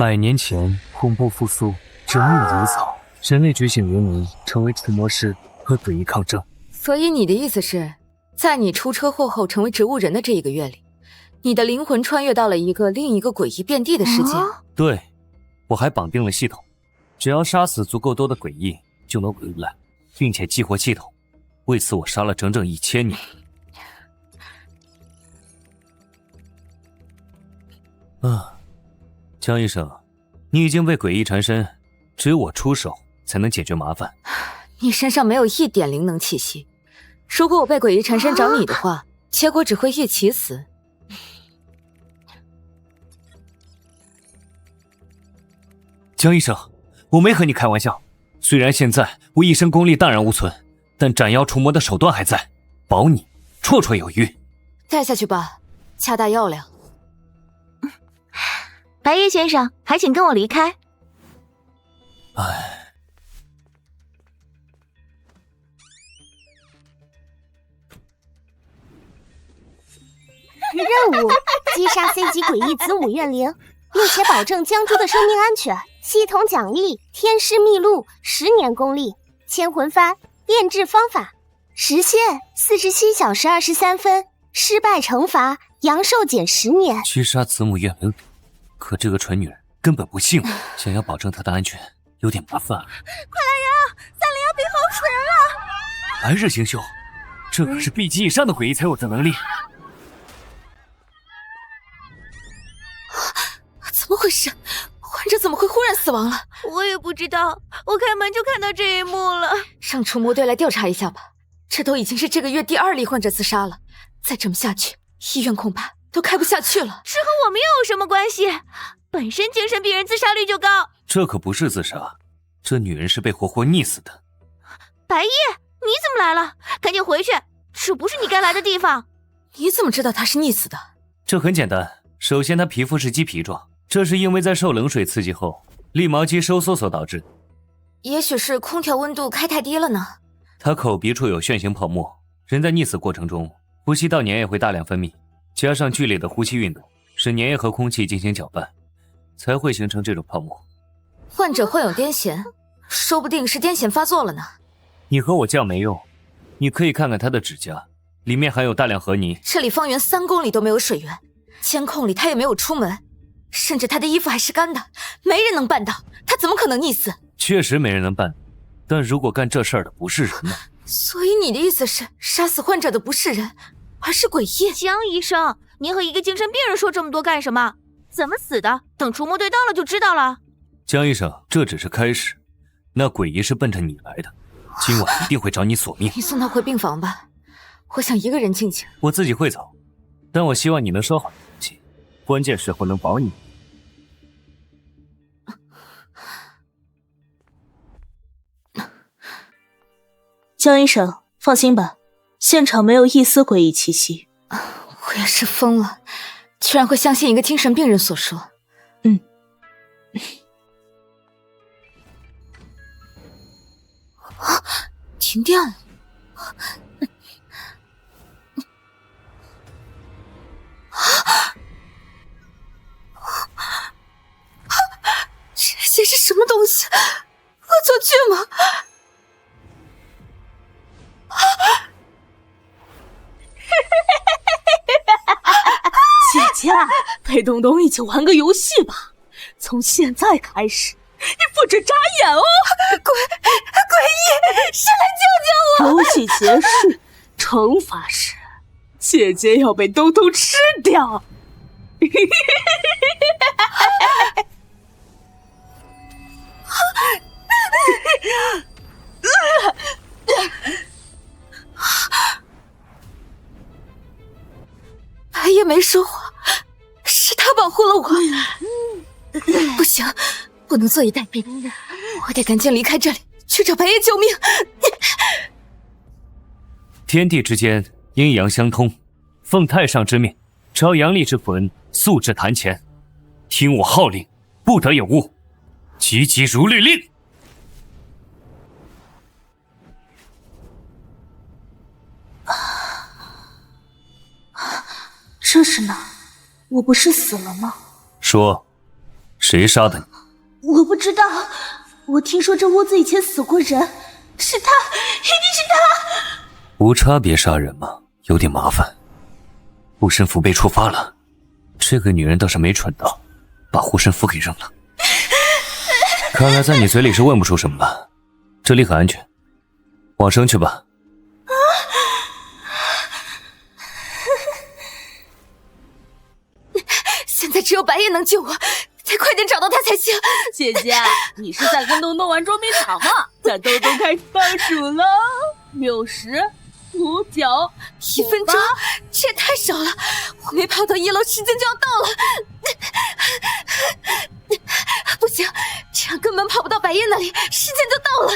100年前，恐怖复苏，整物如草，人类觉醒原因成为除魔师和诡异抗争。所以你的意思是，在你出车祸后成为植物人的这1个月里，你的灵魂穿越到了另一个诡异遍地的世界？对，我还绑定了系统，只要杀死足够多的诡异，就能回来，并且激活系统。为此，我杀了整整1000年。江医生，你已经被诡异缠身，只有我出手才能解决麻烦。你身上没有一点灵能气息，如果我被诡异缠身找你的话，结果只会一起死。江医生，我没和你开玩笑。虽然现在我一身功力荡然无存，但斩妖除魔的手段还在，保你绰绰有余。带下去吧，恰大药量。白夜先生，还请跟我离开。任务：击杀 C 级诡异子母怨灵，并且保证江珠的生命安全。系统奖励：天师秘录10年功力，千魂幡炼制方法，时限47小时23分，失败惩罚阳寿减10年。击杀子母怨灵，可这个蠢女人根本不信我，想要保证她的安全有点麻烦。快来人，3灵要变好水了！白日星宿，这可是 B 级以上的诡异才有的能力。怎么回事？患者怎么会忽然死亡了？我也不知道，我开门就看到这一幕了。让除魔队来调查一下吧。这都已经是这个月第2例患者自杀了，再这么下去，医院恐怕都开不下去了。这和我们又有什么关系？本身精神病人自杀率就高。这可不是自杀，这女人是被活活溺死的。白夜，你怎么来了？赶紧回去，这不是你该来的地方。你怎么知道她是溺死的？这很简单，首先她皮肤是鸡皮状，这是因为在受冷水刺激后，立毛肌收缩所导致。也许是空调温度开太低了呢。她口鼻处有旋形泡沫，人在溺死过程中，呼吸道粘液会大量分泌，加上剧烈的呼吸运动，使粘液和空气进行搅拌，才会形成这种泡沫。患者患有癫痫，说不定是癫痫发作了呢。你和我犟没用，你可以看看她的指甲，里面含有大量河泥。这里方圆3公里都没有水源，监控里她也没有出门，甚至她的衣服还是干的，没人能办到，她怎么可能溺死？确实没人能办，但如果干这事儿的不是人呢？所以你的意思是，杀死患者的不是人，而是诡异？江医生，您和一个精神病人说这么多干什么？怎么死的？等除魔队到了就知道了。江医生，这只是开始，那诡异是奔着你来的，今晚一定会找你索命。你送她回病房吧，我想一个人静静。我自己会走，但我希望你能收好东西，关键时候能保你。江医生，放心吧，现场没有一丝诡异气息。我也是疯了，居然会相信一个精神病人所说。停电了。这些是什么东西？恶作剧吗？姐姐，陪东东一起玩个游戏吧，从现在开始，你不准眨眼哦！诡异，谁来救救我？游戏结束，惩罚是姐姐要被东东吃掉。白夜没说话，是他保护了我。不行，不能坐以待毙，我得赶紧离开这里，去找白夜救命。天地之间，阴阳相通，奉太上之命，招阳历之魂速至坛前，听我号令，不得有误，急急如律令。这是哪？我不是死了吗？说，谁杀的你？我不知道，我听说这屋子以前死过人，是他，一定是他。无差别杀人吗？有点麻烦。护身符被触发了，这个女人倒是没蠢到把护身符给扔了。看来在你嘴里是问不出什么了，这里很安全，往生去吧。现在只有白夜能救我，得快点找到他才行。姐姐，你是在跟东东玩捉迷藏吗？在东东开始倒数了，60、59、1分钟，这也太少了，我没跑到1楼，时间就要到了。不行，这样根本跑不到白夜那里，时间就到了。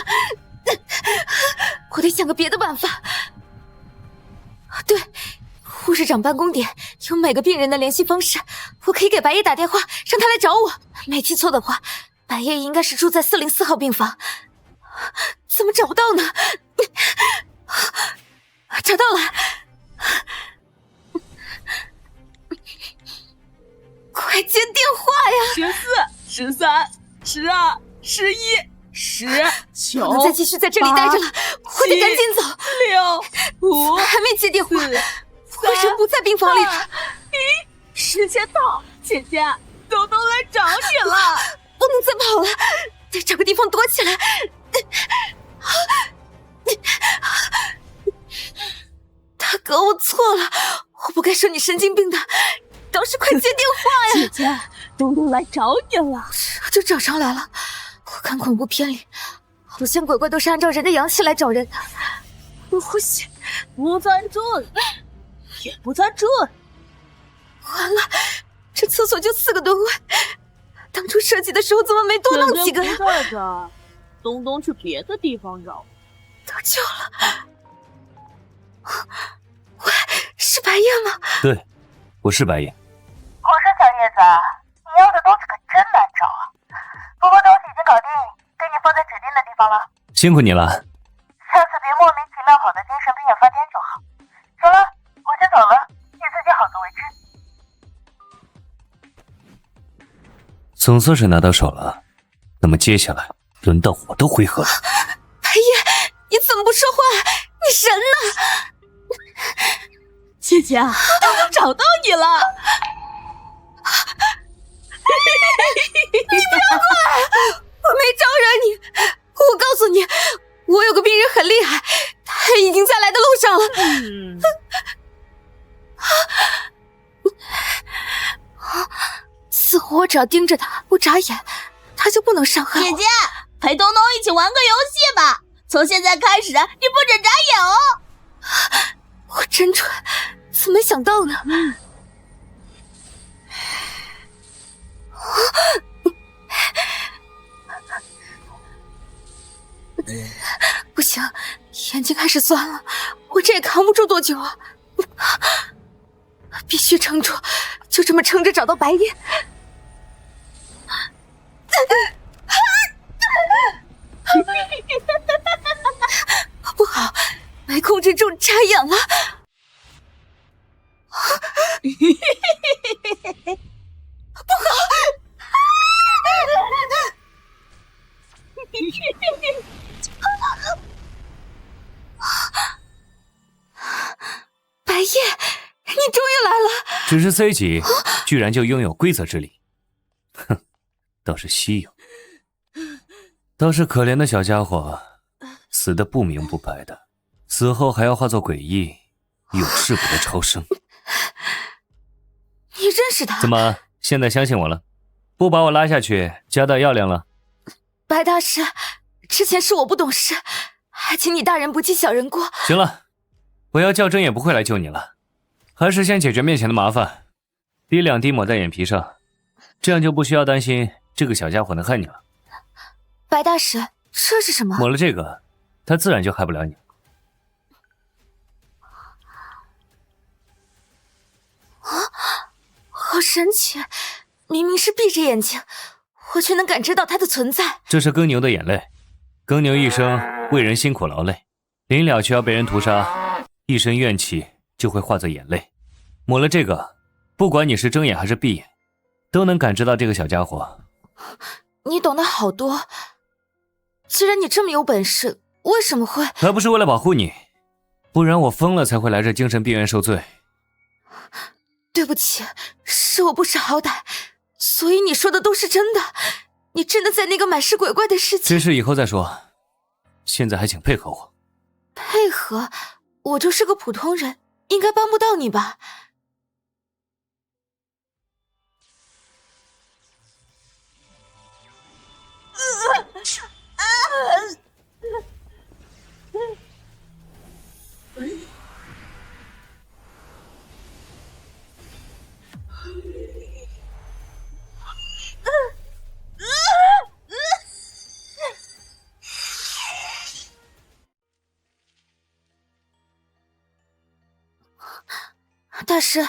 我得想个别的办法。对，护士长办公点有每个病人的联系方式，我可以给白夜打电话，让他来找我。没记错的话，白夜应该是住在404号病房。怎么找不到呢？找到了！快接电话呀！14、13、12、11、19，不能再继续在这里待着了，我得赶紧走。6、5，还没接电话， 4、我人不在病房里了。1，时间到，姐姐，东东来找你了，不能再跑了，得找个地方躲起来。大哥，我错了，我不该说你神经病的，倒是快接电话呀！姐姐，东东来找你了，这就找上来了。我看恐怖片里，好像鬼怪都是按照人的阳气来找人的。我呼吸，不在这里，也不在这里。完了，这厕所就4个蹲位，当初设计的时候怎么没多弄几个呀？不在这儿，东东去别的地方找。得救了！喂，是白夜吗？对，我是白夜。我说小叶子，你要的东西可真难找啊！不过东西已经搞定，给你放在指定的地方了。辛苦你了。下次别莫名其妙跑到精神病院发癫就好。走了，我先走了，你自己好自为之。总算是拿到手了，那么接下来轮到我的回合了。白夜，你怎么不说话？你神呢？姐姐，东东找到你了！你不要过来！我没招惹你。我告诉你，我有个病人很厉害，他已经在来的路上了。似乎我只要盯着他，不眨眼，他就不能伤害我。姐姐，陪东东一起玩个游戏吧！从现在开始，你不准眨眼哦！我真蠢，怎么没想到呢？不行，眼睛开始酸了，我这也扛不住多久啊！必须撑住，就这么撑着找到白夜。不好，没控制住，眨眼了。不好！白夜，你终于来了！只是 C 级，居然就拥有规则之力，哼，倒是稀有。倒是可怜的小家伙，死得不明不白的，死后还要化作诡异、有事故的超生。你认识他？怎么现在相信我了？不把我拉下去，交代要领了？白大师，之前是我不懂事，还请你大人不计小人过。行了，我要较真也不会来救你了，还是先解决面前的麻烦，滴2滴抹在眼皮上，这样就不需要担心这个小家伙能害你了。白大师，这是什么？抹了这个，他自然就害不了你。啊，好神奇！明明是闭着眼睛，我却能感知到它的存在。这是耕牛的眼泪，耕牛一生为人辛苦劳累，临了却要被人屠杀，一身怨气就会化作眼泪。抹了这个，不管你是睁眼还是闭眼，都能感知到这个小家伙你懂得好多。既然你这么有本事，为什么会……还不是为了保护你，不然我疯了才会来这精神病院受罪。对不起，是我不识好歹，所以你说的都是真的。你真的在那个满是鬼怪的世界？这事以后再说，现在还请配合我。配合？我就是个普通人，应该帮不到你吧？大师，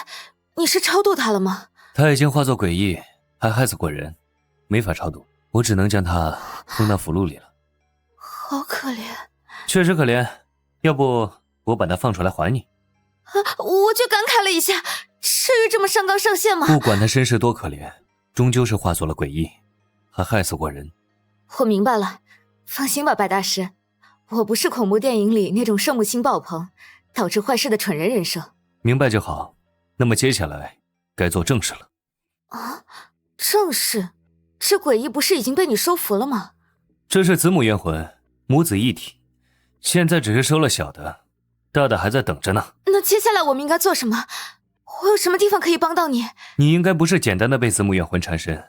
你是超度他了吗？他已经化作鬼翼，还害死过人，没法超度，我只能将他封到符箓里了。好可怜。确实可怜，要不我把他放出来还你？我就感慨了一下，至于这么上纲上线吗？不管他身世多可怜，终究是化作了鬼翼，还害死过人。我明白了，放心吧，白大师，我不是恐怖电影里那种圣母心爆棚，导致坏事的蠢人人设。明白就好。那么接下来该做正事了。啊，正事？这诡异不是已经被你收服了吗？这是子母冤魂，母子一体，现在只是收了小的，大的还在等着呢。那接下来我们应该做什么？我有什么地方可以帮到你？你应该不是简单的被子母冤魂缠身，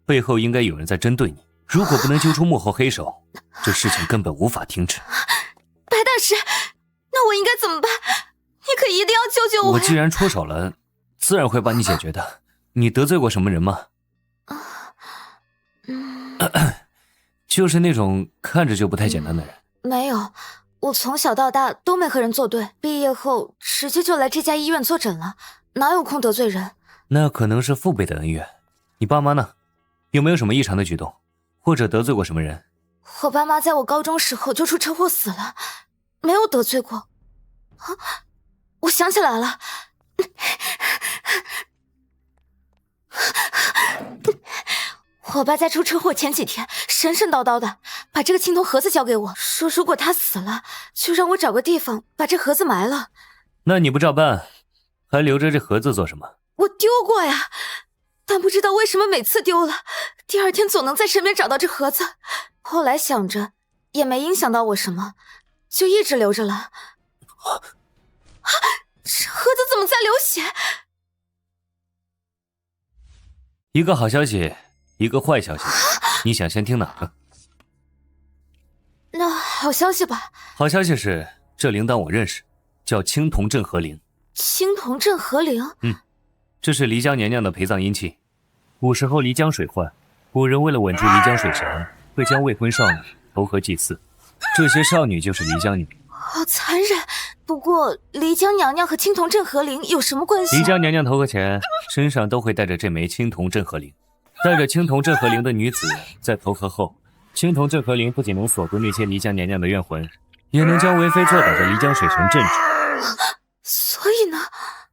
背后应该有人在针对你。如果不能揪出幕后黑手，这事情根本无法停止。白大师，那我应该怎么办？你可一定要救救我！我既然出手了，自然会帮你解决的。你得罪过什么人吗？就是那种看着就不太简单的人。没有，我从小到大都没和人作对，毕业后直接就来这家医院坐诊了，哪有空得罪人？那可能是父辈的恩怨。你爸妈呢？有没有什么异常的举动，或者得罪过什么人？我爸妈在我高中时候就出车祸死了，没有得罪过。啊，我想起来了。我爸在出车祸前几天神神叨叨的把这个青铜盒子交给我，说如果他死了就让我找个地方把这盒子埋了。那你不照办，还留着这盒子做什么？我丢过呀，但不知道为什么每次丢了第二天总能在身边找到这盒子。后来想着也没影响到我什么，就一直留着了。这盒子怎么在流血？一个好消息，一个坏消息，你想先听哪个？那好消息吧。好消息是，这铃铛我认识，叫青铜镇河铃。青铜镇河铃？这是漓江娘娘的陪葬阴器。古时候漓江水患，古人为了稳住漓江水神，会将未婚少女投河祭祀，这些少女就是漓江女。好残忍。不过漓江娘娘和青铜镇河铃有什么关系？漓江娘娘投河前身上都会带着这枚青铜镇河铃，带着青铜镇河铃的女子在投河后，青铜镇河铃不仅能锁住那些漓江娘娘的怨魂，也能将为非作歹的漓江水神镇住。所以呢？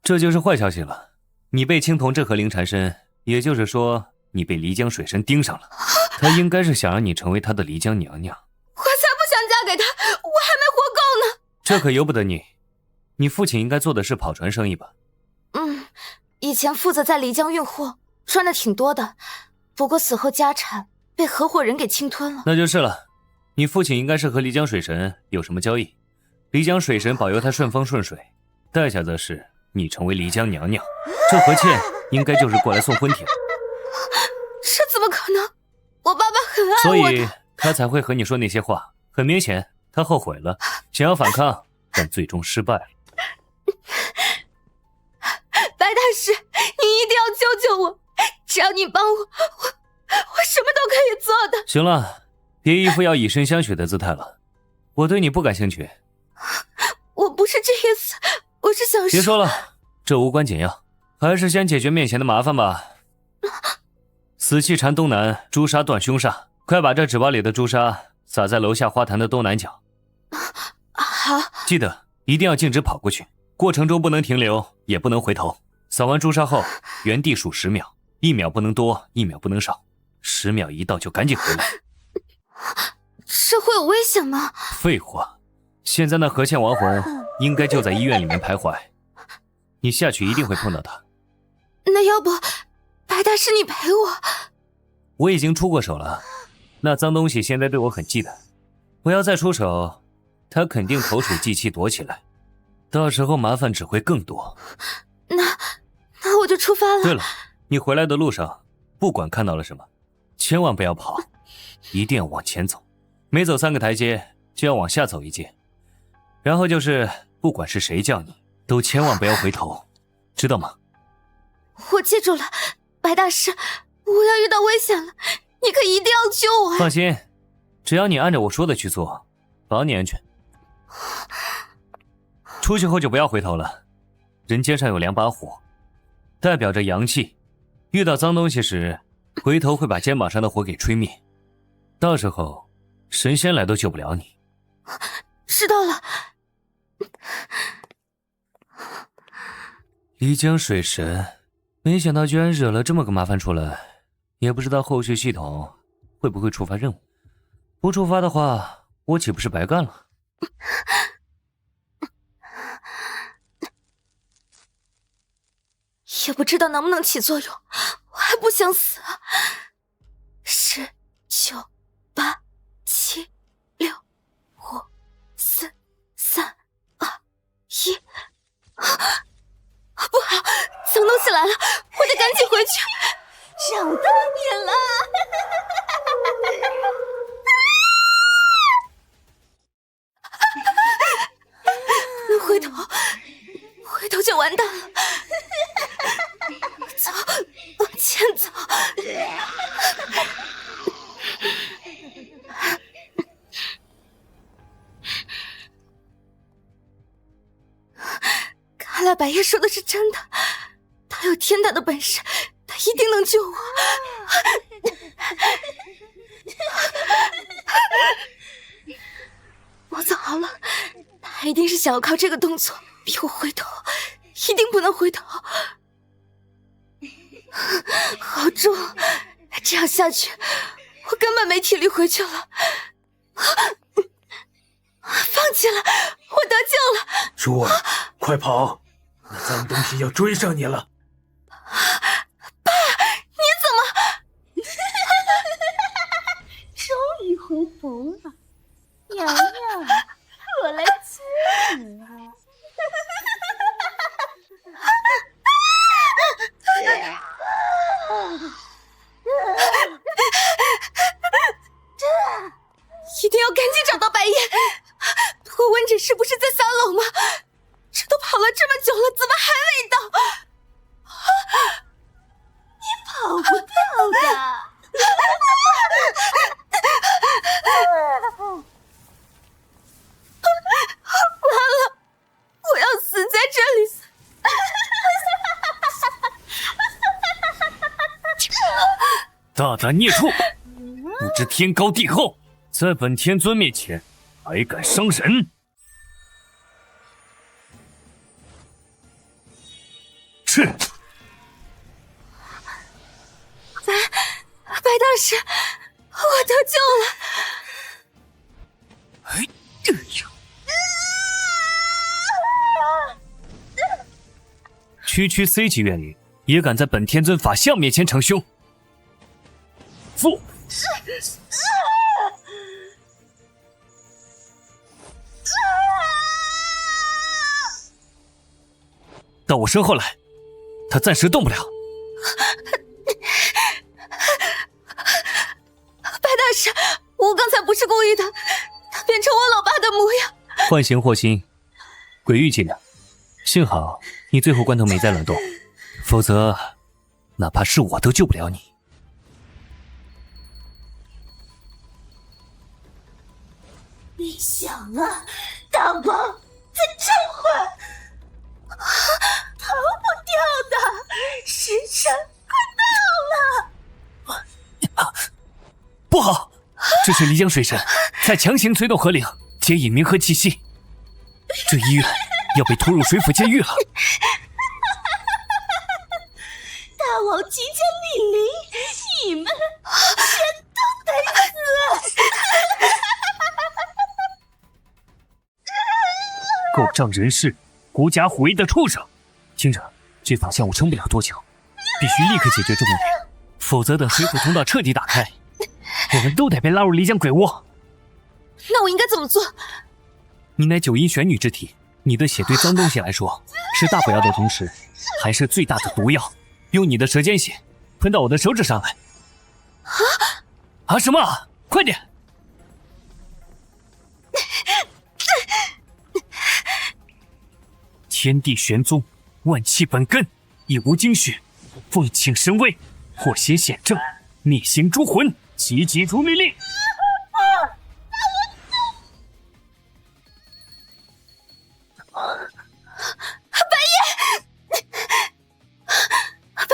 这就是坏消息了，你被青铜镇河铃缠身，也就是说你被漓江水神盯上了，他应该是想让你成为他的漓江娘娘。我才不想嫁给他，我还没活够呢。这可由不得你，你父亲应该做的是跑船生意吧？以前负责在漓江运货，赚的挺多的，不过死后家产被合伙人给侵吞了。那就是了，你父亲应该是和漓江水神有什么交易，漓江水神保佑他顺风顺水，代价则是你成为漓江娘娘，这和倩应该就是过来送婚帖。这怎么可能？我爸爸很爱我的，所以他才会和你说那些话。很明显，他后悔了，想要反抗，但最终失败了。白大师，你一定要救救我！只要你帮我，我什么都可以做的。行了，别一副要以身相许的姿态了，我对你不感兴趣。我不是这意思，我是想说……别说了，这无关紧要，还是先解决面前的麻烦吧。死气缠东南，朱砂断凶煞，快把这纸包里的朱砂撒在楼下花坛的东南角。好，记得一定要径直跑过去，过程中不能停留，也不能回头。扫完朱砂后，原地数10秒，1秒不能多，1秒不能少。10秒一到就赶紧回来。这会有危险吗？废话，现在那何倩亡魂应该就在医院里面徘徊，你下去一定会碰到他。那要不，白大师你陪我？我已经出过手了，那脏东西现在对我很忌惮，我要再出手，他肯定投鼠忌器躲起来，到时候麻烦只会更多。那我就出发了。对了，你回来的路上，不管看到了什么，千万不要跑，一定要往前走，每走3个台阶就要往下走1阶，然后就是不管是谁叫你，都千万不要回头，知道吗？我记住了，白大师，我要遇到危险了，你可一定要救我。放心，只要你按照我说的去做，保你安全。出去后就不要回头了，人肩上有2把火，代表着阳气，遇到脏东西时，回头会把肩膀上的火给吹灭，到时候神仙来都救不了你。知道了。漓江水神，没想到居然惹了这么个麻烦出来，也不知道后续系统会不会触发任务，不触发的话，我岂不是白干了？也不知道能不能起作用，我还不想死啊！10、9、8、7、6、5、4、3、2、1。不好，脏东西来了，我得赶紧回去。找到你了！回头就完蛋了。走，往前走。看来白夜说的是真的，他有天大的本事，他一定能救我。我走好了，他一定是想要靠这个动作逼我回头，一定不能回头。好重，这样下去，我根本没体力回去了。放弃了，我得救了。珠儿，快跑！那脏东西要追上你了。爸，你怎么？终于回头了，娘娘，我来接你了。一定要赶紧找到白夜。托温诊是不是在3楼吗？这都跑了这么久了，怎么还没到？你跑不掉的。完了，我要死在这里。大胆孽畜，不知天高地厚，在本天尊面前还敢伤人！是。白大师，我得救了。哎呀！区 C 级怨灵也敢在本天尊法相面前逞凶！父。到我身后来，他暂时动不了。白大师，我刚才不是故意的，他变成我老爸的模样。唤醒祸心，鬼域伎俩，幸好你最后关头没再乱动，否则哪怕是我都救不了你。别想了，大王在召唤，逃不掉的，时辰快到了。不好，这是漓江水神在强行催动河灵，接引冥河气息，这医院要被拖入水府监狱了。大王即将莅临，你们狗仗人势、狐假虎威的畜生！听着，这法项我撑不了多久，必须立刻解决这问题，否则等水府通道彻底打开，我们都得被拉入漓江鬼窝。那我应该怎么做？你乃九阴玄女之体，你的血对脏东西来说是大补药的同时，还是最大的毒药。用你的舌尖血喷到我的手指上来。什么？快点！天地玄宗，万气本根，一无精血，奉请神威，祸邪显正，灭形诸魂，急急如律令。白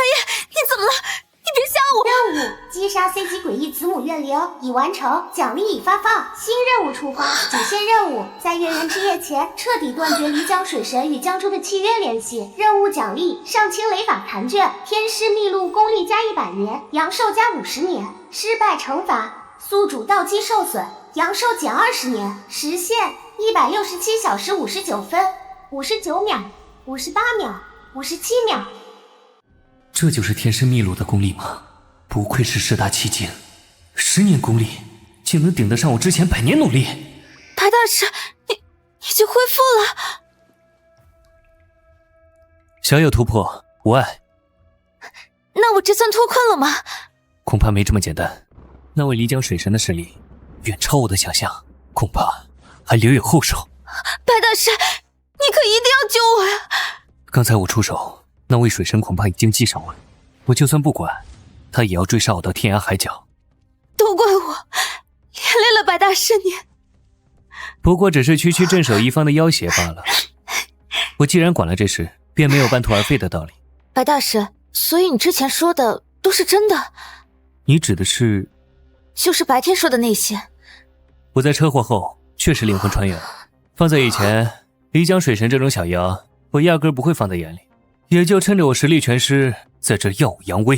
夜，你怎么了？你别吓我！任务：击杀 C 级诡异子母怨灵已完成，奖励已发放。新任务触发，主线任务：在月圆之夜前彻底断绝漓江水神与江州的契约联系。任务奖励：上清雷法残卷，天师秘录功力加100年，阳寿加50年。失败惩罚：宿主道基受损，阳寿减20年。时限：167小时59分、59秒、58秒、57秒。这就是天师秘鲁的功力吗？不愧是10大奇境，10年功力竟能顶得上我之前100年努力。白大师，你已经恢复了。小有突破，无碍。那我这算脱困了吗？恐怕没这么简单。那位漓江水神的实力远超我的想象，恐怕还留有后手。白大师，你可一定要救我呀！刚才我出手，那位水神恐怕已经记上了，我就算不管，他也要追杀我到天涯海角。都怪我，连累了白大师你。不过只是区区镇守一方的要挟罢了。我既然管了这事，便没有半途而废的道理。白大师，所以你之前说的都是真的？你指的是？就是白天说的那些。我在车祸后确实灵魂穿越了，放在以前，漓江水神这种小妖，我压根不会放在眼里，也就趁着我实力全失，在这耀武扬威。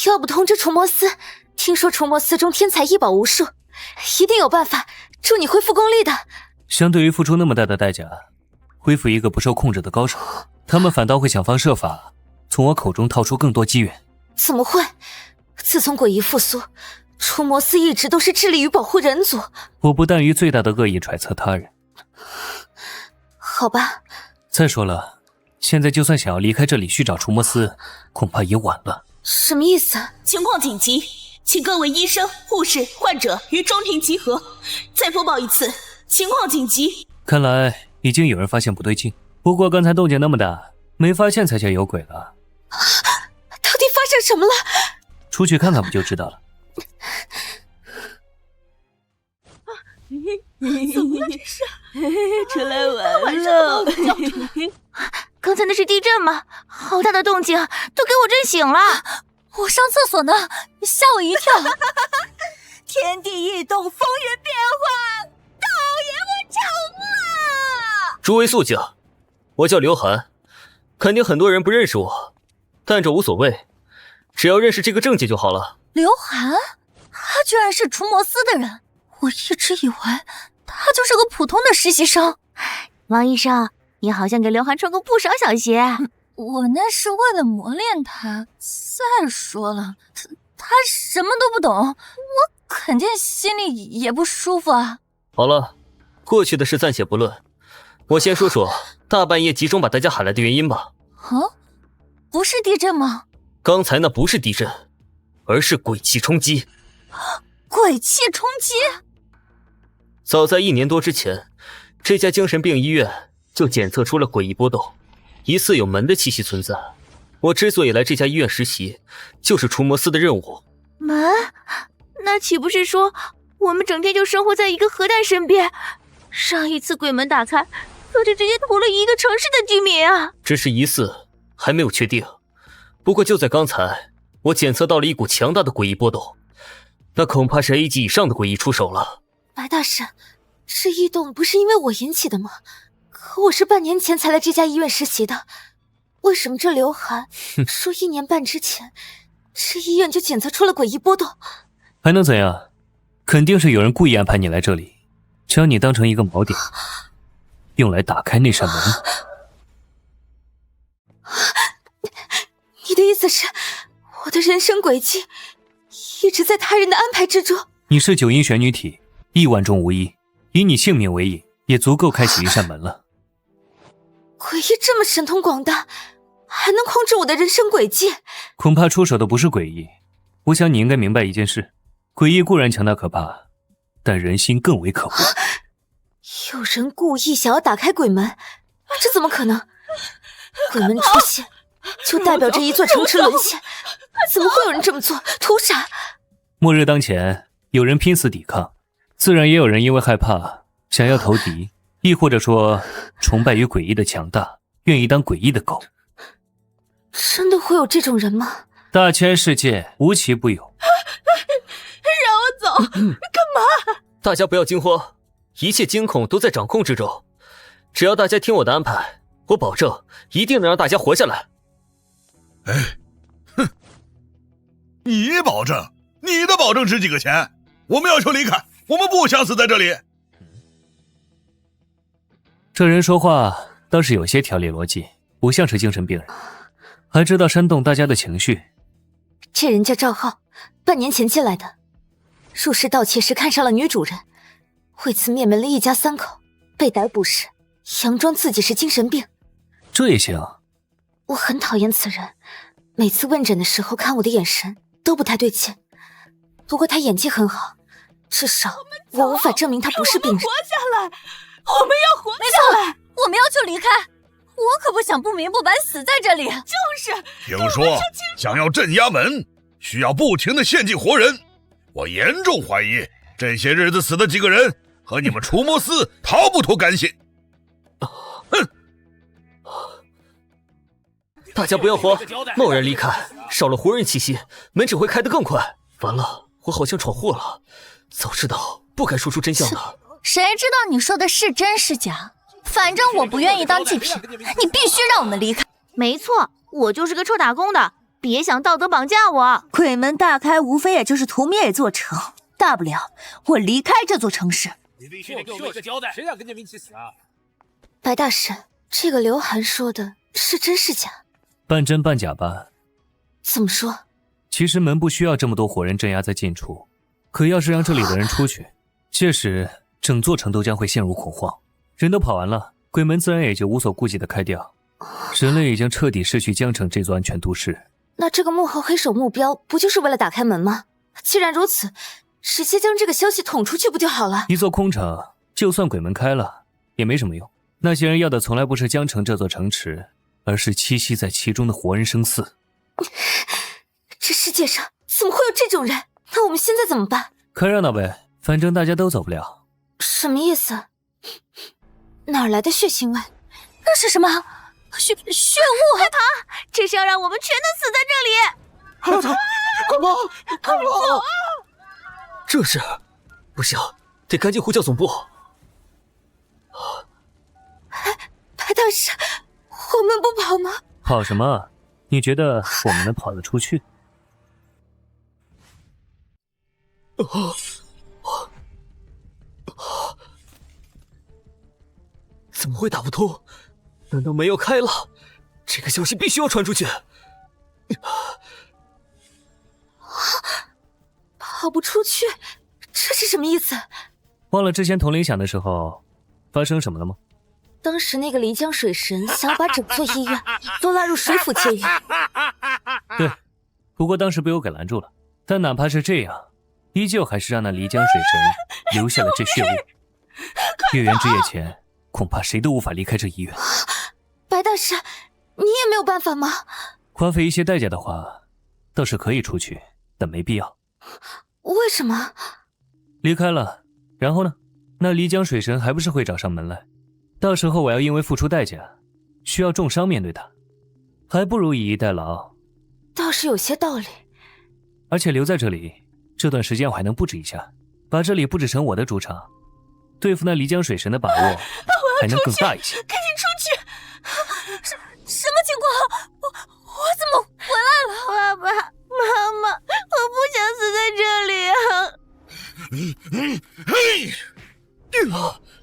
要不通知除魔司，听说除魔司中天才异宝无数，一定有办法助你恢复功力的。相对于付出那么大的代价，恢复一个不受控制的高手，他们反倒会想方设法从我口中套出更多机缘。怎么会？自从诡异复苏，除魔司一直都是致力于保护人族。我不但于最大的恶意揣测他人。好吧。再说了，现在就算想要离开这里去找除魔司，恐怕也晚了。什么意思？情况紧急，请各位医生、护士、患者于中庭集合。再播报一次，情况紧急。看来已经有人发现不对劲，不过刚才动静那么大，没发现才叫有鬼了。到底发生什么了？出去看看不就知道了。怎么了这是？出来玩了。刚才那是地震吗？好大的动静，都给我震醒了。我上厕所呢，吓我一跳。天地异动，风云变化，道爷我成了。诸位肃静，我叫刘涵，肯定很多人不认识我，但这无所谓，只要认识这个证件就好了。刘涵，他居然是除魔司的人，我一直以为他就是个普通的实习生。王医生，你好像给刘涵穿过不少小鞋。我那是为了磨练他。再说了，他什么都不懂，我肯定心里也不舒服啊。好了，过去的事暂且不论，我先说说大半夜集中把大家喊来的原因吧。不是地震吗？刚才那不是地震，而是鬼气冲击。鬼气冲击？早在1年多之前，这家精神病医院就检测出了诡异波动，疑似有门的气息存在。我之所以来这家医院实习，就是除魔司的任务。门？那岂不是说我们整天就生活在一个核弹身边？上一次鬼门打开，可就直接屠了一个城市的居民啊！只是疑似，还没有确定。不过就在刚才，我检测到了一股强大的诡异波动，那恐怕是 A 级以上的诡异出手了。白大师，这异动不是因为我引起的吗？可我是半年前才来这家医院实习的，为什么这刘涵说1年半之前，这医院就检测出了诡异波动？还能怎样？肯定是有人故意安排你来这里，将你当成一个锚点。用来打开那扇门。你的意思是，我的人生轨迹一直在他人的安排之中？你是九阴玄女体，亿万中无一，以你性命为引，也足够开启一扇门了。诡异这么神通广大，还能控制我的人生轨迹？恐怕出手的不是诡异。我想你应该明白一件事，诡异固然强大可怕，但人心更为可恶。有人故意想要打开鬼门，这怎么可能？鬼门出现，就代表着一座城池沦陷，怎么会有人这么做？图啥？末日当前，有人拼死抵抗，自然也有人因为害怕，想要投敌，亦或者说崇拜于诡异的强大，愿意当诡异的狗。真的会有这种人吗？大千世界无奇不有。让我走，干嘛？大家不要惊慌，一切惊恐都在掌控之中。只要大家听我的安排，我保证一定能让大家活下来。哎，哼！你保证？你的保证值几个钱？我们要求离开，我们不想死在这里。这人说话倒是有些条理逻辑，不像是精神病人，还知道煽动大家的情绪。这人叫赵浩，半年前进来的，入室盗窃时看上了女主人，为此灭门了一家3口，被逮捕时佯装自己是精神病。这也行？我很讨厌此人，每次问诊的时候看我的眼神都不太对劲。不过他演技很好，至少我无法证明他不是病人。活下来，我们要活下来！我们要求离开，我可不想不明不白死在这里。就是，听说想要镇压门，需要不停地献祭活人。我严重怀疑这些日子死的几个人和你们除魔司逃不脱干系。哼！大家不要慌，贸然离开，少了活人气息，门只会开得更快。完了，我好像闯祸了，早知道不该说出真相的。谁知道你说的是真是假？反正我不愿意当祭品，你必须让我们离开。没错，我就是个臭打工的，别想道德绑架我。鬼门大开，无非也就是屠灭一座城，大不了我离开这座城市。你必须得给我一个交代，谁敢跟你们一起死啊？白大神，这个刘涵说的是真是假？半真半假吧。怎么说？其实门不需要这么多活人镇压在近处，可要是让这里的人出去，届时整座城都将会陷入恐慌，人都跑完了，鬼门自然也就无所顾忌的开掉。人类已经彻底失去江城这座安全都市。那这个幕后黑手目标不就是为了打开门吗？既然如此，直接将这个消息捅出去不就好了？一座空城，就算鬼门开了也没什么用。那些人要的从来不是江城这座城池，而是栖息在其中的活人生死。这世界上怎么会有这种人？那我们现在怎么办？看热闹呗，反正大家都走不了。什么意思？哪来的血腥味？那是什么？血雾！害怕！这是要让我们全都死在这里！快跑！快跑！这是，不行，得赶紧呼叫总部。白大神，我们不跑吗？跑什么？你觉得我们能跑得出去？怎么会打不通？难道门要开了？这个消息必须要传出去。跑不出去，这是什么意思？忘了之前铜铃响的时候发生什么了吗？当时那个漓江水神想要把整座医院都拉入水府界域。对，不过当时被我给拦住了。但哪怕是这样，依旧还是让那漓江水神留下了这血雾。月圆之夜前，恐怕谁都无法离开这医院。白大神，你也没有办法吗？花费一些代价的话，倒是可以出去，但没必要。为什么？离开了，然后呢？那漓江水神还不是会找上门来？到时候我要因为付出代价，需要重伤面对他，还不如以逸待劳。倒是有些道理。而且留在这里，这段时间我还能布置一下，把这里布置成我的主场，对付那漓江水神的把握还能更大一些。赶紧出去！什么情况？我怎么回来了？爸爸妈妈，我不想死在这里啊！嘿，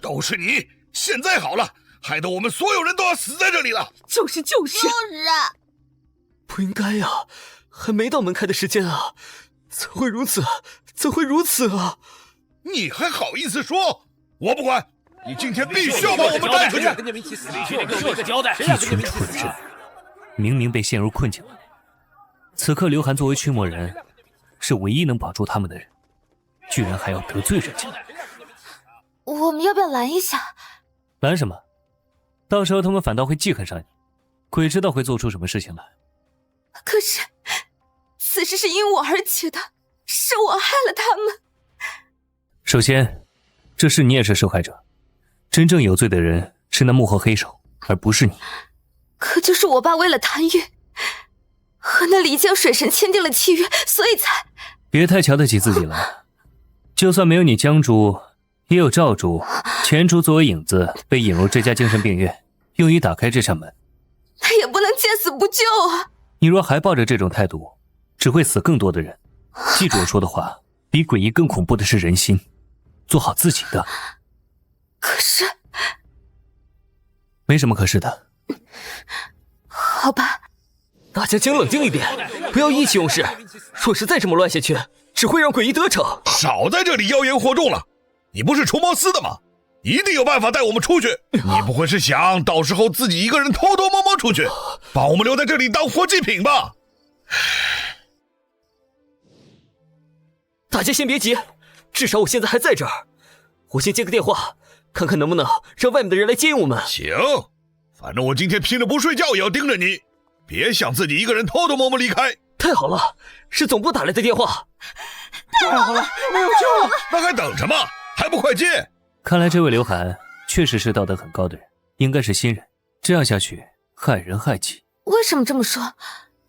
都是你！现在好了，害得我们所有人都要死在这里了。就是，啊！不应该呀，还没到门开的时间啊，怎会如此啊！你还好意思说？我不管，你今天必须要把我们带出去！一群蠢人，明明被陷入困境了。此刻刘涵作为驱魔人，是唯一能保住他们的人，居然还要得罪人家。我们要不要拦一下？拦什么？到时候他们反倒会记恨上你，鬼知道会做出什么事情来。可是，此事是因我而起的，是我害了他们。首先，这事你也是受害者，真正有罪的人是那幕后黑手，而不是你。可就是我爸为了贪欲，和那漓江水神签订了契约，所以才……别太瞧得起自己了。就算没有你江主，也有赵主、钱主作为影子被引入这家精神病院，用以打开这扇门。那也不能见死不救啊！你若还抱着这种态度，只会死更多的人。记住我说的话，比诡异更恐怖的是人心。做好自己的。可是，没什么可是的。好吧，大家请冷静一点，不要意气用事。若是再这么乱下去，只会让诡异得逞。少在这里妖言惑众了！你不是除魔司的吗？一定有办法带我们出去。你不会是想到时候自己一个人偷偷摸摸出去，把我们留在这里当活祭品吧？大家先别急，至少我现在还在这儿。我先接个电话，看看能不能让外面的人来接应我们。行，反正我今天拼着不睡觉也要盯着你，别想自己一个人偷偷摸摸离开。太好了，是总部打来的电话。太好了，没有救了！那还等什么？还不快接！看来这位刘涵确实是道德很高的人，应该是新人。这样下去，害人害己。为什么这么说？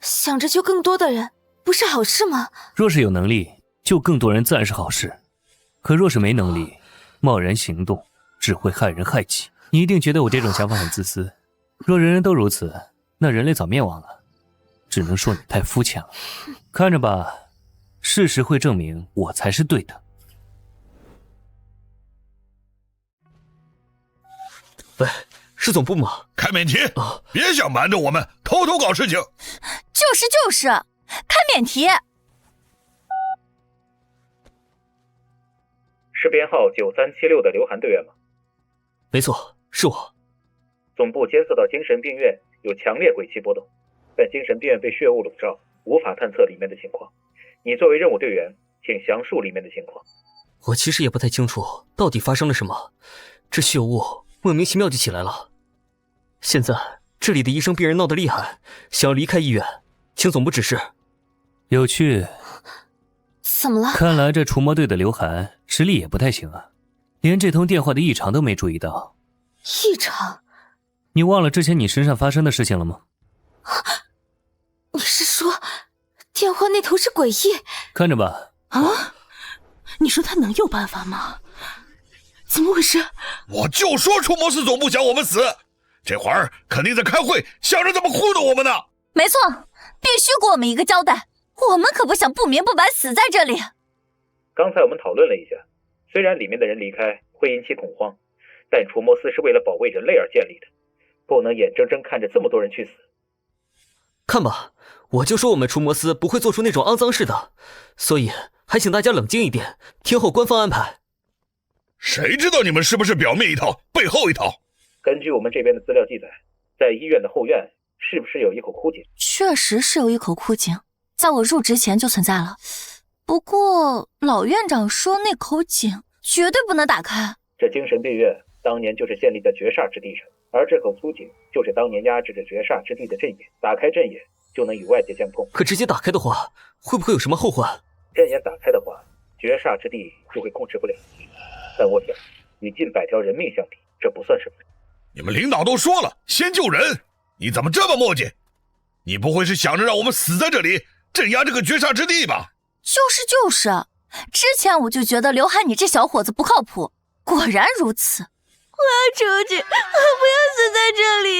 想着救更多的人，不是好事吗？若是有能力，救更多人自然是好事。可若是没能力，贸然行动，只会害人害己。你一定觉得我这种想法很自私。若人人都如此，那人类早灭亡了。只能说你太肤浅了。看着吧，事实会证明我才是对的。喂，是总部吗？开免提，别想瞒着我们，偷偷搞事情。就是，开免提。是编号9376的刘涵队员吗？没错，是我。总部监测到精神病院有强烈鬼气波动，但精神病院被血雾笼罩，无法探测里面的情况。你作为任务队员，请详述里面的情况。我其实也不太清楚到底发生了什么，这血雾莫名其妙就起来了。现在这里的医生病人闹得厉害，想要离开医院，请总部指示。有趣。怎么了？看来这除魔队的刘涵实力也不太行啊，连这通电话的异常都没注意到。异常？你忘了之前你身上发生的事情了吗？你是说电话那头是诡异？看着吧。啊？你说他能有办法吗？怎么回事？我就说除魔司总部想我们死，这会儿肯定在开会，想着怎么糊弄我们呢。没错，必须给我们一个交代，我们可不想不明不白死在这里。刚才我们讨论了一下，虽然里面的人离开会引起恐慌，但除魔司是为了保卫人类而建立的，不能眼睁睁看着这么多人去死。看吧，我就说我们除魔司不会做出那种肮脏事的，所以还请大家冷静一点，听候官方安排。谁知道你们是不是表面一套，背后一套？根据我们这边的资料记载，在医院的后院是不是有一口枯井？确实是有一口枯井，在我入职前就存在了。不过老院长说那口井绝对不能打开。这精神病院当年就是建立在绝煞之地上，而这口枯井就是当年压制着绝煞之地的阵眼，打开阵眼就能与外界相通。可直接打开的话，会不会有什么后患？阵眼打开的话，绝煞之地就会控制不了。但我想，与近100条人命相比，这不算什么。你们领导都说了，先救人，你怎么这么磨叽？你不会是想着让我们死在这里，镇压这个绝煞之地吧？就是，之前我就觉得刘涵你这小伙子不靠谱，果然如此。我要出去，我不要死在这里。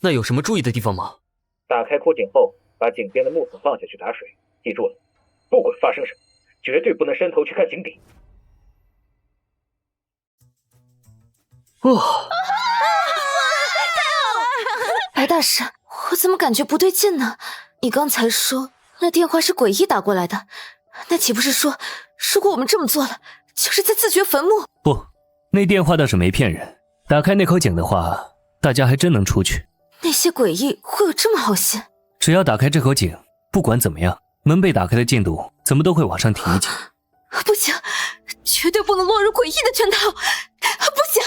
那有什么注意的地方吗？打开枯井后，把井边的木桶放下去打水，记住了，不管发生什么，绝对不能伸头去看井底。白大师，我怎么感觉不对劲呢？你刚才说那电话是诡异打过来的，那岂不是说，如果我们这么做了，就是在自掘坟墓？不，那电话倒是没骗人。打开那口井的话，大家还真能出去。那些诡异会有这么好心？只要打开这口井，不管怎么样，门被打开的进度怎么都会往上提一级。不行，绝对不能落入诡异的圈套！不行，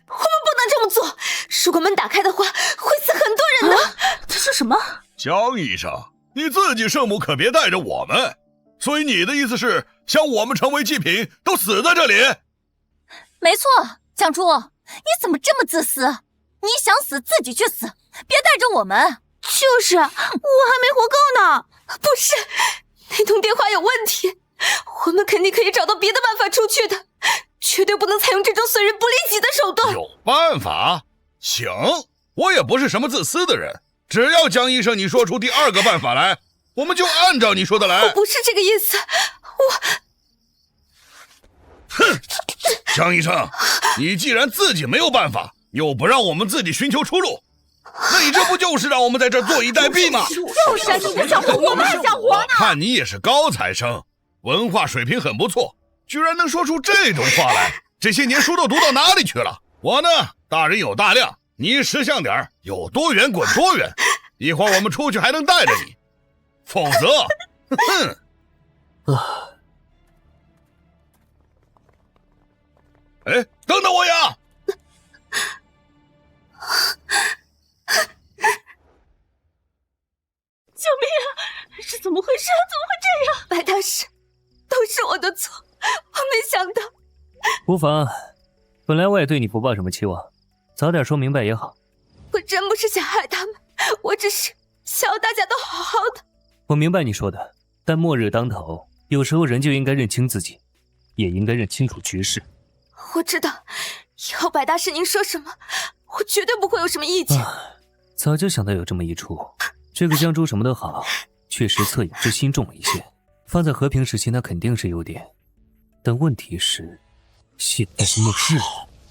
我们不能这么做。如果门打开的话，会死很多人的。他说什么？江医生，你自己圣母可别带着我们。所以你的意思是，想我们成为祭品，都死在这里？没错，江珠，你怎么这么自私？你想死自己去死，别带着我们。就是，我还没活够呢。不是，那通电话有问题，我们肯定可以找到别的办法出去的，绝对不能采用这种损人不利己的手段。有办法？行，我也不是什么自私的人，只要江医生你说出第二个办法来，我们就按照你说的来。我不是这个意思，哼，江医生，你既然自己没有办法，又不让我们自己寻求出路，那你这不就是让我们在这坐以待毙吗？就是啊，你的小活，我们还想活呢。看你也是高材生，文化水平很不错，居然能说出这种话来。这些年书都读到哪里去了？我呢，大人有大量，你识相点，有多远滚多远。一会儿我们出去还能带着你，否则，哼。哎，等等我呀！救命啊！是怎么回事？怎么会这样？白大师，都是我的错，我没想到。无妨，本来我也对你不抱什么期望，早点说明白也好。我真不是想害他们，我只是想要大家都好好的。我明白你说的，但末日当头，有时候人就应该认清自己，也应该认清楚局势。我知道，以后白大师您说什么，我绝对不会有什么意见。早就想到有这么一出，这个江珠什么都好，确实恻隐之心重了一些。放在和平时期那肯定是优点，但问题是，现在是末日，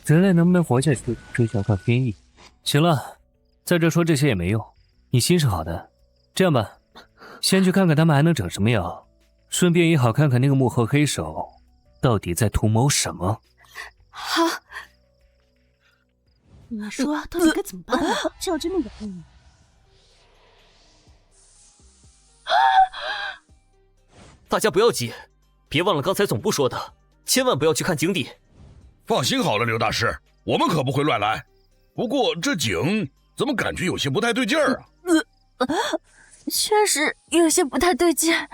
人类能不能活下去，这要看天意。行了，在这说这些也没用，你心是好的。这样吧，先去看看他们还能整什么药，顺便也好看看那个幕后黑手到底在图谋什么。好，你说到底该怎么办啊？叫这么远。大家不要急，别忘了刚才总部说的，千万不要去看井底。放心好了，刘大师，我们可不会乱来。不过这井怎么感觉有些不太对劲儿啊？确实有些不太对劲。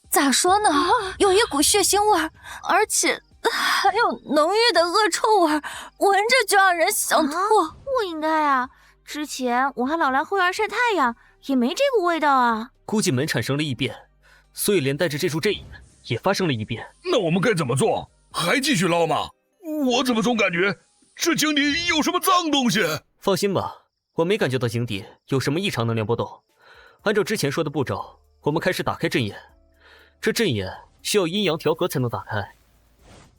咋说呢？有一股血腥味儿，而且还有浓郁的恶臭味，闻着就让人想吐。不应该啊！之前我还老来后院晒太阳，也没这股味道啊。估计门产生了异变，所以连带着这处阵眼也发生了异变。那我们该怎么做？还继续捞吗？我怎么总感觉这井底有什么脏东西？放心吧，我没感觉到井底有什么异常能量波动。按照之前说的步骤，我们开始打开阵眼。这阵眼需要阴阳调和才能打开，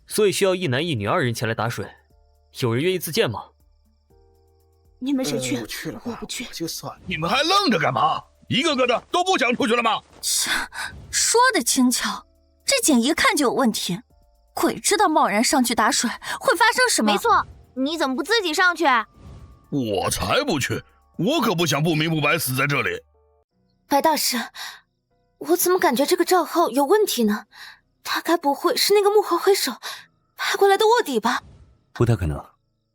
所以需要一男一女2人前来打水。有人愿意自荐吗？你们谁去？我去了吧，我不去。就算你们还愣着干嘛？一个个的都不想出去了吗？说的轻巧，这井一看就有问题。鬼知道贸然上去打水会发生什么。没错，你怎么不自己上去？我才不去，我可不想不明不白死在这里。白大师，我怎么感觉这个账号有问题呢？他该不会是那个幕后黑手派过来的卧底吧？不太可能，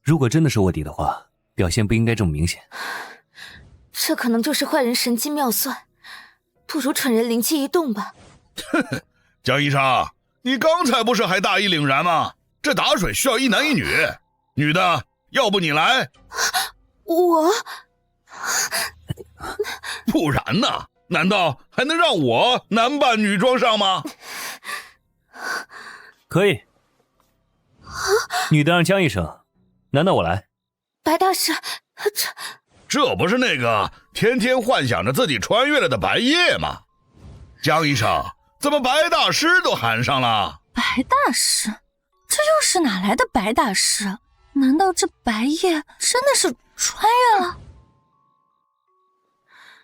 如果真的是卧底的话，表现不应该这么明显。这可能就是坏人神机妙算，不如蠢人灵机一动吧。江医生，你刚才不是还大义凛然吗？这打水需要一男一女，女的要不你来？我？不然呢？难道还能让我男扮女装上吗？可以。女的让江医生，男的我来。白大师，这不是那个天天幻想着自己穿越了的白夜吗？江医生，怎么白大师都喊上了？白大师？这又是哪来的白大师？难道这白夜真的是穿越了？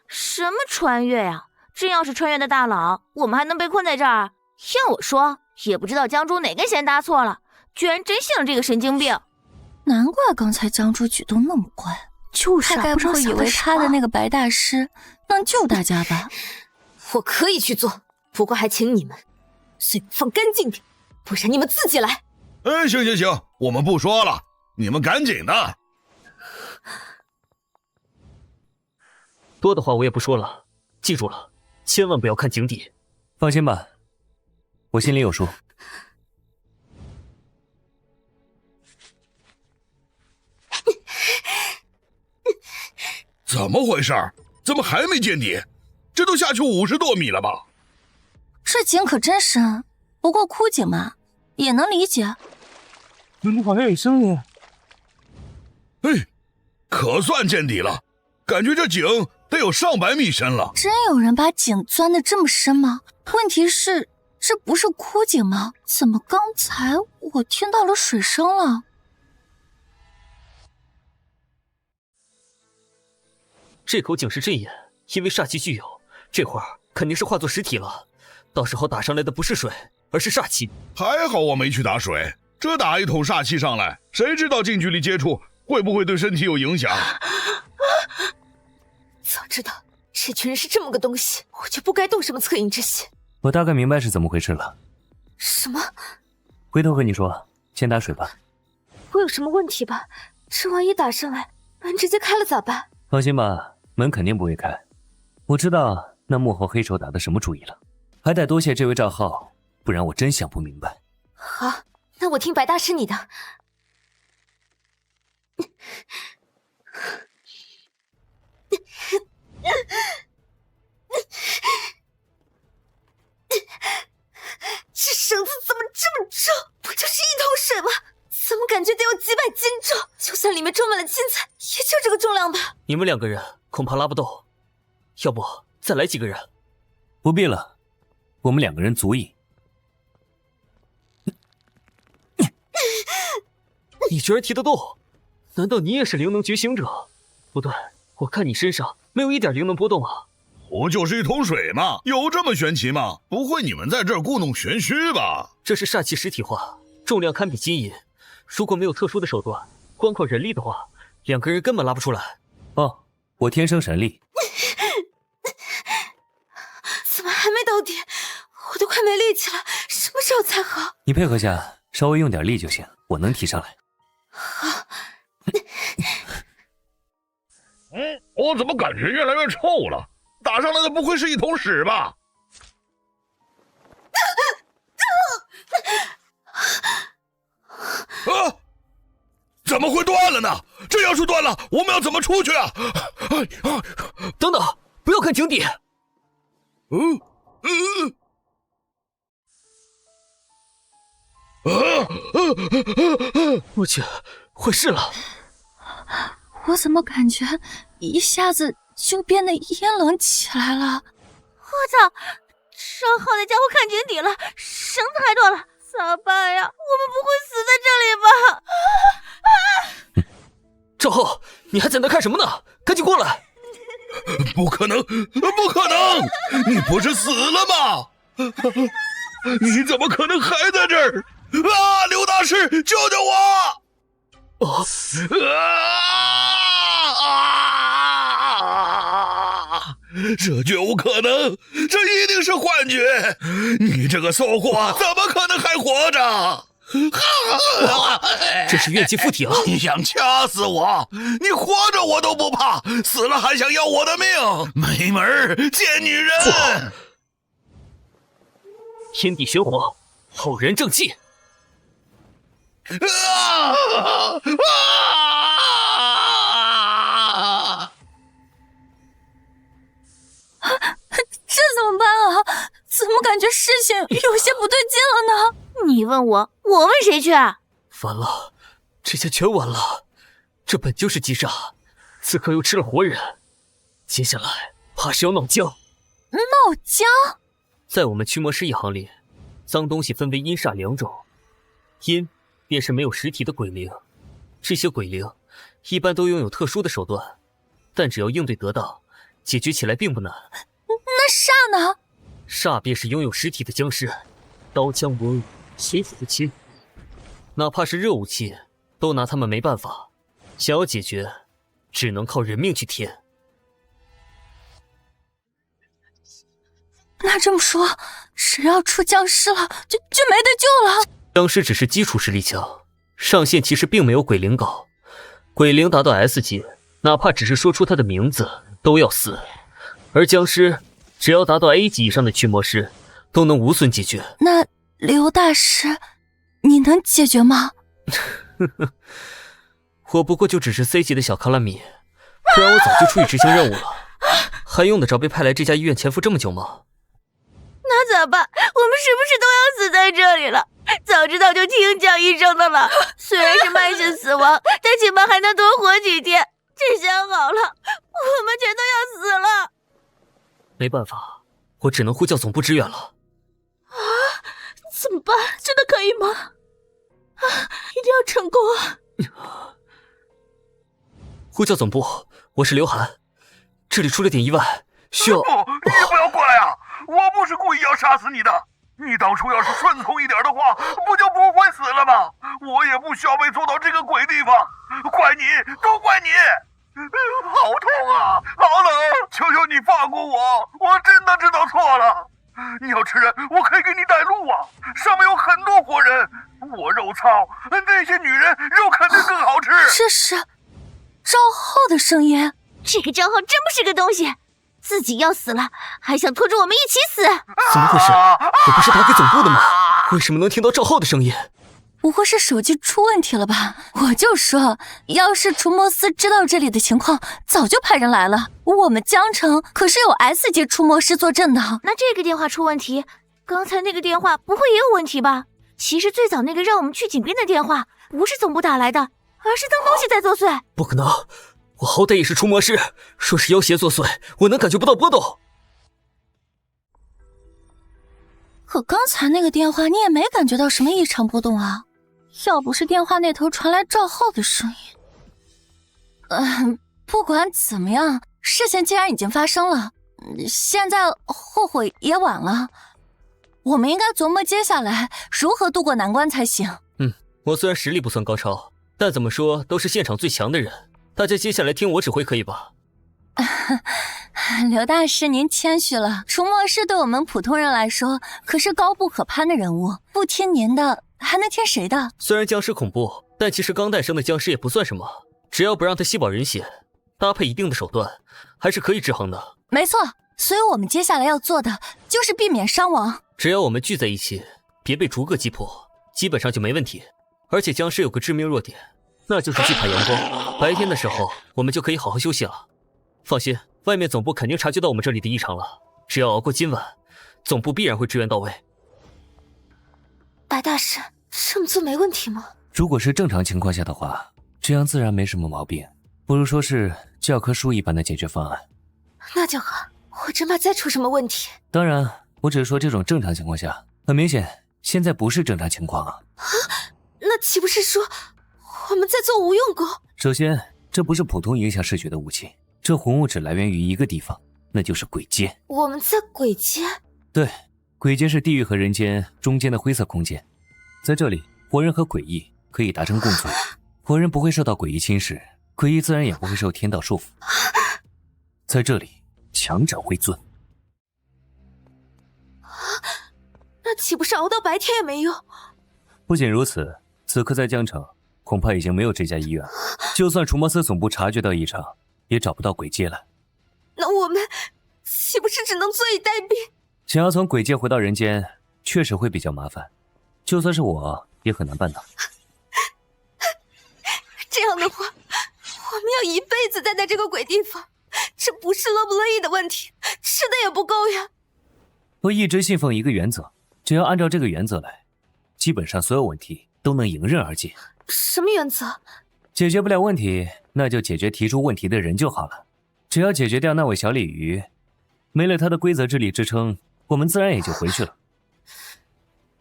什么穿越呀？真要是穿越的大佬，我们还能被困在这儿？要我说，也不知道江珠哪根弦搭错了，居然真信了这个神经病。难怪刚才江珠举动那么快，就是他该不会以为他的那个白大师能救大家吧？我可以去做，不过还请你们嘴巴放干净点，不然你们自己来。哎，行，我们不说了，你们赶紧的。多的话我也不说了，记住了，千万不要看井底。放心吧，我心里有数。怎么回事？怎么还没见底？这都下去50多米了吧？这井可真深，不过枯井嘛，也能理解。怎么好像有声音？哎，可算见底了，感觉这井得有上百米深了。真有人把井钻得这么深吗？问题是，这不是枯井吗？怎么刚才我听到了水声了？这口井是阵眼，因为煞气具有，这会儿肯定是化作实体了。到时候打上来的不是水，而是煞气。还好我没去打水，这打一桶煞气上来，谁知道近距离接触会不会对身体有影响？早知道这群人是这么个东西，我就不该动什么恻隐之心。我大概明白是怎么回事了。什么？回头和你说，先打水吧。我有什么问题吧？这万一打上来，门直接开了咋办？放心吧，门肯定不会开。我知道那幕后黑手打的什么主意了，还得多谢这位赵浩，不然我真想不明白。好，那我听白大师你的。这绳子怎么这么重？不就是一桶水吗？怎么感觉得有几百斤重？就算里面装满了青菜，也就这个重量吧。你们2个人恐怕拉不动，要不再来几个人？不必了，我们2个人足矣。你居然提得动？难道你也是灵能觉醒者？不对，我看你身上没有一点灵能波动啊。不就是一桶水吗？有这么玄奇吗？不会你们在这儿故弄玄虚吧？这是煞气实体化，重量堪比金银。如果没有特殊的手段，光靠人力的话，2个人根本拉不出来。哦，我天生神力。怎么还没到底？我都快没力气了，什么时候才好？你配合下，稍微用点力就行，我能提上来。好。我怎么感觉越来越臭了？打上来的不会是一桶屎吧？啊！怎么会断了呢？这要是断了，我们要怎么出去啊？等等，不要看井底。我去，坏事了！我怎么感觉一下子就变得阴冷起来了？我操！赵浩那家伙看井底了，绳子还断了，咋办呀？我们不会死在这里吧？赵浩，你还在那看什么呢？赶紧过来！不可能，不可能！你不是死了吗？你怎么可能还在这儿？啊！刘大师，救救我！这绝无可能，这一定是幻觉！你这个骚货，怎么可能还活着？这是怨气附体了！你想掐死我？你活着我都不怕，死了还想要我的命？没门儿，贱女人！天地玄黄，浩然正气！这怎么办啊？怎么感觉事情有些不对劲了呢？你问我，我问谁去？完了，这下全完了。这本就是急煞，此刻又吃了活人，接下来怕是要闹僵。闹僵？在我们驱魔师一行里，脏东西分为阴煞2种，阴便是没有实体的鬼灵，这些鬼灵一般都拥有特殊的手段，但只要应对得当，解决起来并不难。那煞呢？煞便是拥有实体的僵尸，刀枪不入，水火不侵，哪怕是热武器，都拿他们没办法。想要解决，只能靠人命去填。那这么说，只要出僵尸了，就没得救了。僵尸只是基础实力强，上限其实并没有鬼灵高。鬼灵达到 S 级，哪怕只是说出他的名字都要死，而僵尸只要达到 A 级以上的驱魔师，都能无损解决。那刘大师，你能解决吗？我不过就只是 C 级的小卡拉米，不然我早就出去执行任务了，还用得着被派来这家医院潜伏这么久吗？那咋办？我们是不是都要死在这里了？早知道就听蒋医生的了。虽然是慢性死亡，但起码还能多活几天。这下好了，我们全都要死了。没办法，我只能呼叫总部支援了。啊！怎么办？真的可以吗？啊！一定要成功啊！呼叫总部，我是刘涵，这里出了点意外，需要……你不要过来啊！我不是故意要杀死你的。你当初要是顺从一点的话，不就不会死了吗？我也不需要被捉到这个鬼地方，怪你，都怪你！好痛啊，老冷，求求你放过我，我真的知道错了。你要吃人，我可以给你带路啊，上面有很多活人，我肉糙，那些女人肉肯定更好吃。这是赵浩的声音，这个赵浩真不是个东西。自己要死了，还想拖着我们一起死？怎么回事？我不是打给总部的吗？为什么能听到赵浩的声音？不会是手机出问题了吧？我就说，要是除魔司知道这里的情况，早就派人来了。我们江城可是有 S 级除魔师坐镇的。那这个电话出问题，刚才那个电话不会也有问题吧？其实最早那个让我们去警边的电话，不是总部打来的，而是当东西在作祟。不可能！我好歹也是除魔师，说是妖邪作祟，我能感觉不到波动。可刚才那个电话你也没感觉到什么异常波动啊？要不是电话那头传来赵浩的声音……不管怎么样，事情既然已经发生了，现在后悔也晚了。我们应该琢磨接下来如何渡过难关才行。我虽然实力不算高超，但怎么说都是现场最强的人。大家接下来听我指挥可以吧？刘大师您谦虚了，除魔师对我们普通人来说可是高不可攀的人物，不听您的还能听谁的？虽然僵尸恐怖，但其实刚诞生的僵尸也不算什么，只要不让他吸饱人血，搭配一定的手段，还是可以制衡的。没错，所以我们接下来要做的就是避免伤亡。只要我们聚在一起，别被逐个击破，基本上就没问题。而且僵尸有个致命弱点，那就是惧怕阳光，白天的时候我们就可以好好休息了。放心，外面总部肯定察觉到我们这里的异常了，只要熬过今晚，总部必然会支援到位。白大师，这么做没问题吗？如果是正常情况下的话，这样自然没什么毛病，不如说是教科书一般的解决方案。那就好，我真怕再出什么问题。当然，我只是说这种正常情况下，很明显现在不是正常情况啊。那岂不是说我们在做无用功？首先，这不是普通影响视觉的武器，这魂物只来源于一个地方，那就是鬼界。我们在鬼界？对，鬼界是地狱和人间中间的灰色空间，在这里，活人和鬼异可以达成共存，活人不会受到鬼异侵蚀，鬼异自然也不会受天道束缚。在这里，强者为尊。那岂不是熬到白天也没用？不仅如此，此刻在江城恐怕已经没有这家医院了，就算除魔司总部察觉到异常，也找不到鬼界了。那我们岂不是只能坐以待毙？想要从鬼界回到人间，确实会比较麻烦，就算是我也很难办到。这样的话，我们要一辈子待在这个鬼地方，这不是乐不乐意的问题，吃的也不够呀。我一直信奉一个原则，只要按照这个原则来，基本上所有问题都能迎刃而解。什么原则？解决不了问题，那就解决提出问题的人就好了。只要解决掉那位小鲤鱼，没了他的规则之力支撑，我们自然也就回去了。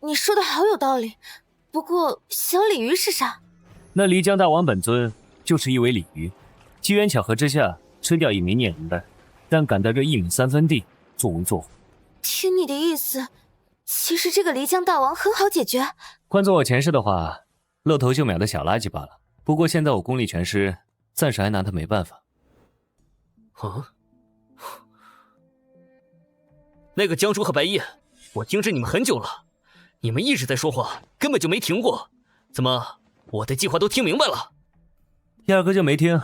你说的好有道理，不过小鲤鱼是啥？那漓江大王本尊就是一尾鲤鱼，机缘巧合之下吃掉一名孽人蛋，但赶到这1米3分地，作威作福。听你的意思，其实这个漓江大王很好解决。换做我前世的话，露头就秒的小垃圾罢了。不过现在我功力全失，暂时还拿他没办法。那个江珠和白夜，我盯着你们很久了，你们一直在说话，根本就没停过。怎么，我的计划都听明白了？压根就没听。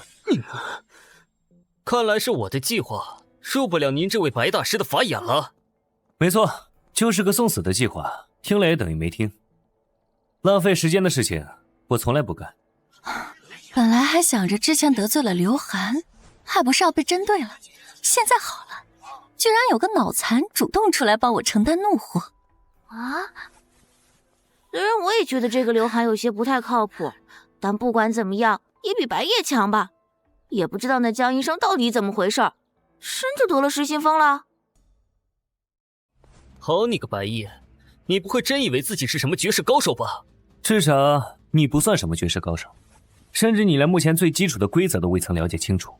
看来是我的计划入不了您这位白大师的法眼了。没错，就是个送死的计划，听了也等于没听。浪费时间的事情，我从来不干。本来还想着之前得罪了刘涵，还不是要被针对了，现在好了，居然有个脑残主动出来帮我承担怒火。啊！虽然我也觉得这个刘涵有些不太靠谱，但不管怎么样，也比白夜强吧。也不知道那江医生到底怎么回事，真就得了失心疯了。好你个白夜，你不会真以为自己是什么绝世高手吧？至少你不算什么绝世高手，甚至你连目前最基础的规则都未曾了解清楚，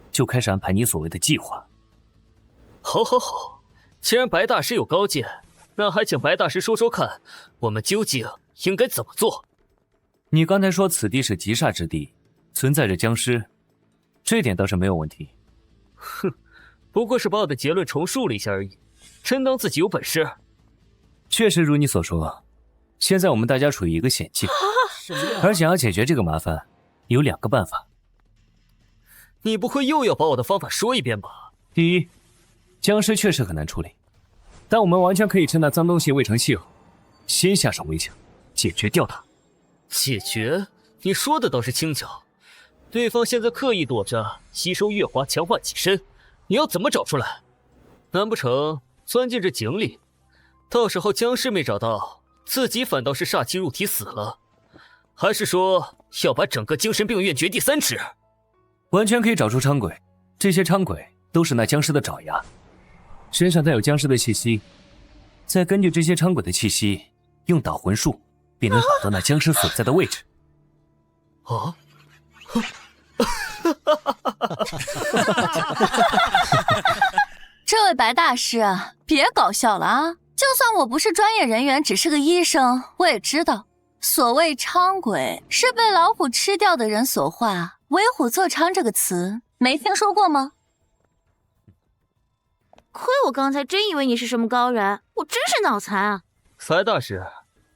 就开始安排你所谓的计划。好，既然白大师有高见，那还请白大师说说看，我们究竟应该怎么做？你刚才说此地是极煞之地，存在着僵尸，这点倒是没有问题。哼，不过是把我的结论重述了一下而已，真当自己有本事？确实如你所说，现在我们大家处于一个险境，而想要解决这个麻烦，有2个办法。你不会又要把我的方法说一遍吧？第一，僵尸确实很难处理，但我们完全可以趁那脏东西未成气候，先下手为强，解决掉它。解决？你说的倒是轻巧，对方现在刻意躲着，吸收月华，强化己身，你要怎么找出来？难不成钻进这井里，到时候僵尸没找到，自己反倒是煞气入体死了？还是说要把整个精神病院掘地3尺？完全可以找出昌鬼，这些昌鬼都是那僵尸的爪牙，身上带有僵尸的气息，再根据这些昌鬼的气息，用导魂术便能找到那僵尸所在的位置。啊！这位白大师，别搞笑了啊！就算我不是专业人员，只是个医生，我也知道，所谓昌鬼是被老虎吃掉的人所化，为虎作伥这个词没听说过吗？亏我刚才真以为你是什么高人，我真是脑残啊！白大师，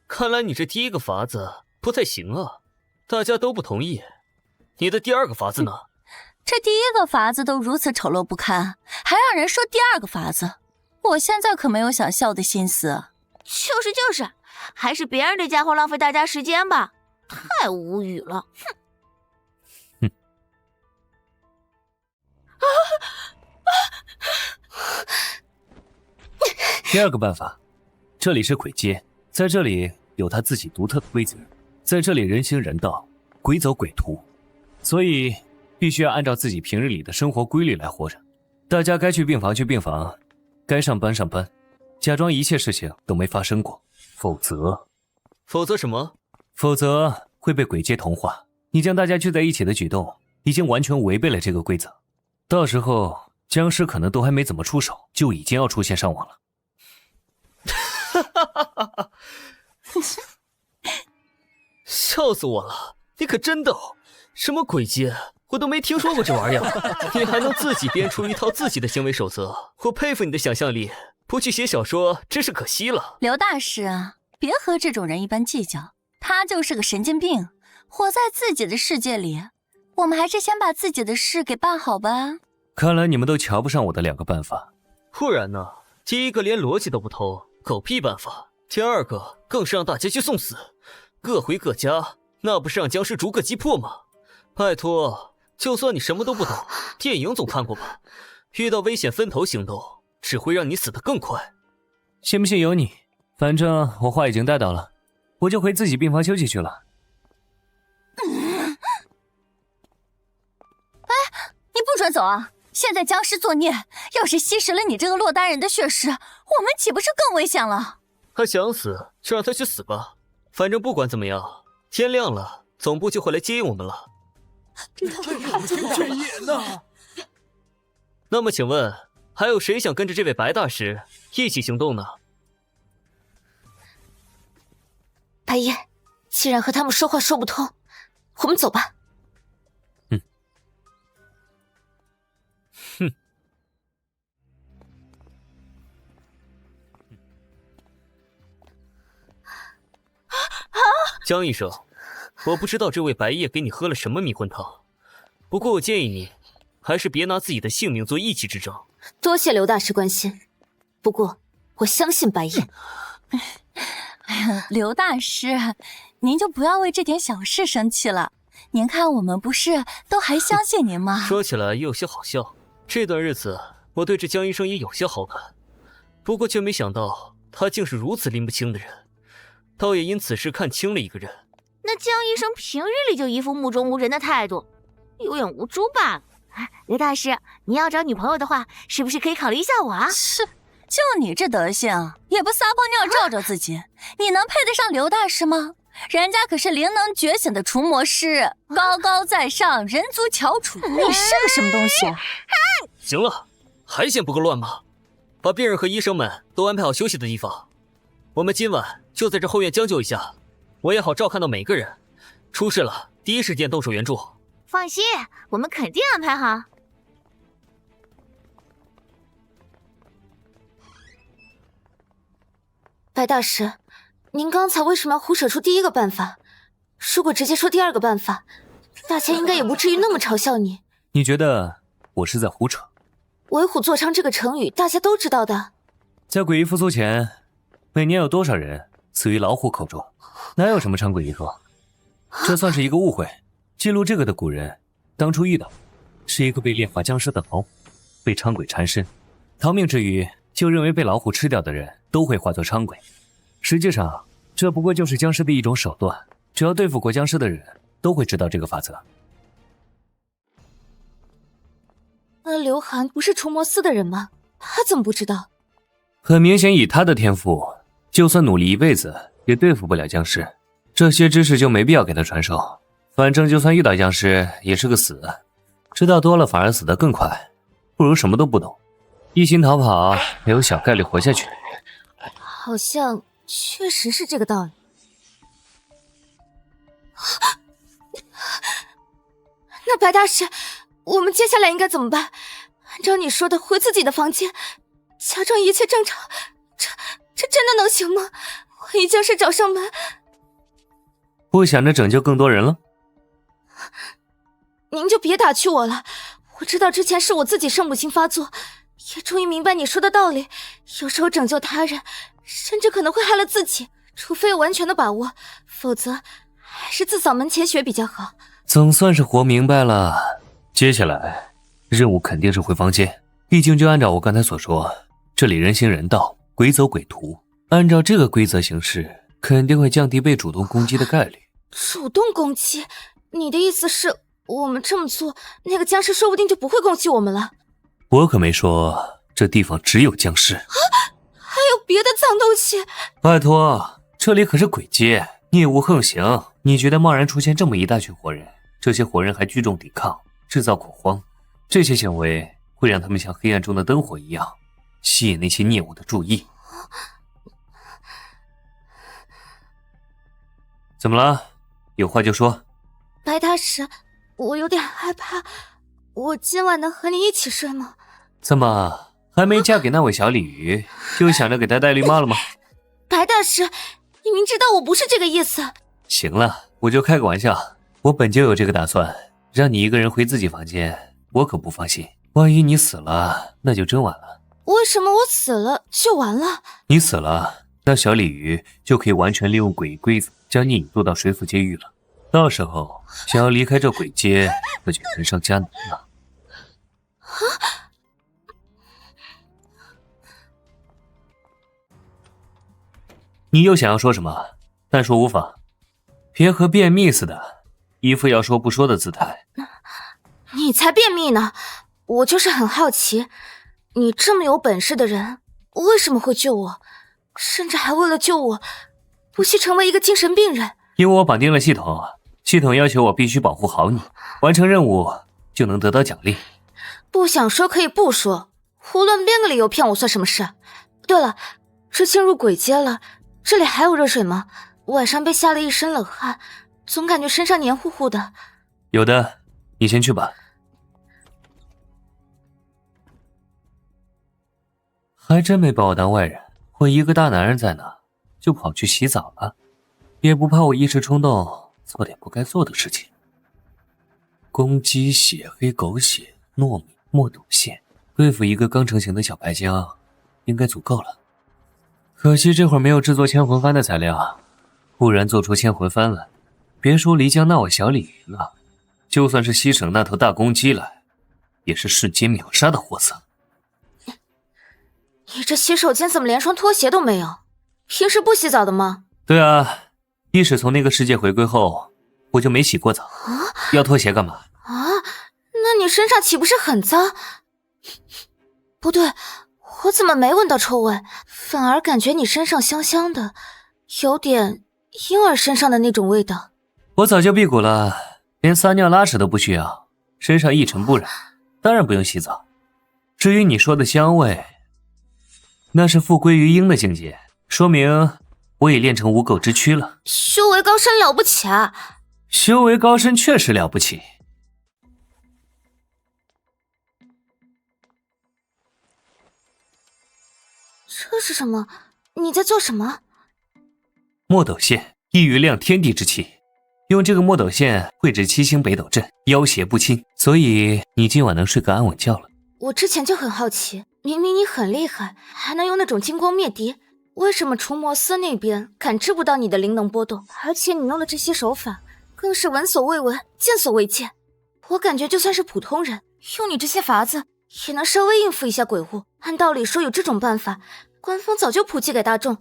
看来你这第1个法子不太行啊，大家都不同意。你的第2个法子呢？这第1个法子都如此丑陋不堪，还让人说第2个法子，我现在可没有想笑的心思。就是，还是别让这家伙浪费大家时间吧，太无语了。哼！第2个办法，这里是鬼街，在这里有它自己独特的规则，在这里人行人道，鬼走鬼图，所以必须要按照自己平日里的生活规律来活着。大家该去病房去病房，该上班上班，假装一切事情都没发生过，否则什么？否则会被鬼街同化。你将大家聚在一起的举动，已经完全违背了这个规则，到时候僵尸可能都还没怎么出手，就已经要出现上网了。笑死我了！你可真逗，什么鬼街，我都没听说过这玩意儿，你还能自己编出一套自己的行为守则，我佩服你的想象力，不去写小说真是可惜了。刘大师，别和这种人一般计较，他就是个神经病，活在自己的世界里，我们还是先把自己的事给办好吧。看来你们都瞧不上我的2个办法。不然呢？第1个连逻辑都不通，狗屁办法；第2个更是让大家去送死，各回各家，那不是让僵尸逐个击破吗？拜托，就算你什么都不懂，电影总看过吧？遇到危险分头行动，只会让你死得更快。信不信由你，反正我话已经带到了，我就回自己病房休息去了。你不准走啊！现在僵尸作孽，要是吸食了你这个落单人的血尸，我们岂不是更危险了？他想死就让他去死吧，反正不管怎么样，天亮了总部就会来接应我们了。这也呢？那么请问，还有谁想跟着这位白大师一起行动呢？白夜，既然和他们说话说不通，我们走吧。哼。江医生，我不知道这位白夜给你喝了什么迷魂汤，不过我建议你，还是别拿自己的性命做一己之争。多谢刘大师关心，不过我相信白夜。刘大师，您就不要为这点小事生气了。您看我们不是都还相信您吗？说起来也有些好笑。这段日子，我对这江医生也有些好感，不过却没想到他竟是如此拎不清的人，倒也因此事看清了一个人。那江医生平日里就一副目中无人的态度，有眼无珠罢了。刘大师，你要找女朋友的话，是不是可以考虑一下我啊？是，就你这德行，也不撒泡尿照照自己，你能配得上刘大师吗？人家可是灵能觉醒的除魔师，高高在上，人族翘楚。你是个什么东西啊？行了，还嫌不够乱吗？把病人和医生们都安排好休息的地方，我们今晚就在这后院将就一下，我也好照看到每个人，出事了第一时间动手援助。放心，我们肯定安排好。白大师，您刚才为什么要胡扯出第一个办法？如果直接说第二个办法，大家应该也不至于那么嘲笑你。你觉得我是在胡扯？为虎作伥这个成语大家都知道的。在诡异复苏前，每年有多少人死于老虎口中？哪有什么长诡异说？这算是一个误会。记录这个的古人当初遇到是一个被炼化僵尸的老虎，被伥鬼缠身，逃命之余就认为被老虎吃掉的人都会化作伥鬼。实际上这不过就是僵尸的一种手段，只要对付过僵尸的人都会知道这个法则。那刘涵不是除魔司的人吗？他怎么不知道？很明显，以他的天赋，就算努力一辈子也对付不了僵尸，这些知识就没必要给他传授。反正就算遇到僵尸也是个死，知道多了反而死得更快，不如什么都不懂，一心逃跑还有小概率活下去。好像确实是这个道理。那白大师，我们接下来应该怎么办？按照你说的，回自己的房间，假装一切正常，这真的能行吗？万一僵尸找上门，不想着拯救更多人了？您就别打趣我了。我知道之前是我自己圣母心发作，也终于明白你说的道理。有时候拯救他人，甚至可能会害了自己，除非有完全的把握，否则还是自扫门前雪比较好。总算是活明白了。接下来任务肯定是回房间，毕竟就按照我刚才所说，这里人行人道，鬼走鬼图，按照这个规则行事，肯定会降低被主动攻击的概率。主动攻击？你的意思是我们这么做，那个僵尸说不定就不会攻击我们了？我可没说这地方只有僵尸啊，还有别的脏东西。拜托，这里可是鬼街，孽物横行，你觉得贸然出现这么一大群活人，这些活人还聚众抵抗，制造恐慌，这些行为会让他们像黑暗中的灯火一样，吸引那些孽物的注意。怎么了？有话就说。白大师，我有点害怕，我今晚能和你一起睡吗？怎么还没嫁给那位小鲤鱼，就想着给他戴绿帽了吗？白大师，你明知道我不是这个意思。行了，我就开个玩笑，我本就有这个打算，让你一个人回自己房间，我可不放心。万一你死了，那就真完了。为什么我死了就完了？你死了，那小鲤鱼就可以完全利用诡异规则将你引渡到水府监狱了。到时候想要离开这鬼街，那就难上加难了。你又想要说什么？但说无妨，别和便秘似的，一副要说不说的姿态。你才便秘呢！我就是很好奇，你这么有本事的人，为什么会救我？甚至还为了救我，不惜成为一个精神病人。因为我绑定了系统，系统要求我必须保护好你，完成任务就能得到奖励。不想说可以不说，胡乱编个理由骗我算什么事？对了，这进入鬼街了，这里还有热水吗？晚上被吓了一身冷汗，总感觉身上黏糊糊的。有的，你先去吧。还真没把我当外人，我一个大男人在哪，就跑去洗澡了，也不怕我一时冲动做点不该做的事情。公鸡、血黑狗血、糯米、墨斗线，对付一个刚成型的小白姜，应该足够了。可惜这会儿没有制作千魂幡的材料，不然做出千魂幡来，别说漓江那我小鲤鱼了，就算是西省那头大公鸡来，也是世间秒杀的货色。你这洗手间怎么连双拖鞋都没有？平时不洗澡的吗？对啊，一是从那个世界回归后，我就没洗过澡。要拖鞋干嘛？啊，那你身上岂不是很脏？不对，我怎么没闻到臭味，反而感觉你身上香香的，有点婴儿身上的那种味道。我早就辟谷了，连撒尿拉屎都不需要，身上一尘不染，当然不用洗澡。至于你说的香味，那是复归于婴的境界，说明我已练成无垢之躯了。修为高深了不起啊！修为高深确实了不起。这是什么？你在做什么？墨斗线易于亮天地之气，用这个墨斗线绘制七星北斗阵，妖邪不侵，所以你今晚能睡个安稳觉了。我之前就很好奇，明明你很厉害，还能用那种金光灭敌，为什么除魔司那边感知不到你的灵能波动？而且你用的这些手法更是闻所未闻，见所未见。我感觉就算是普通人，用你这些法子也能稍微应付一下鬼物。按道理说有这种办法，官方早就普及给大众，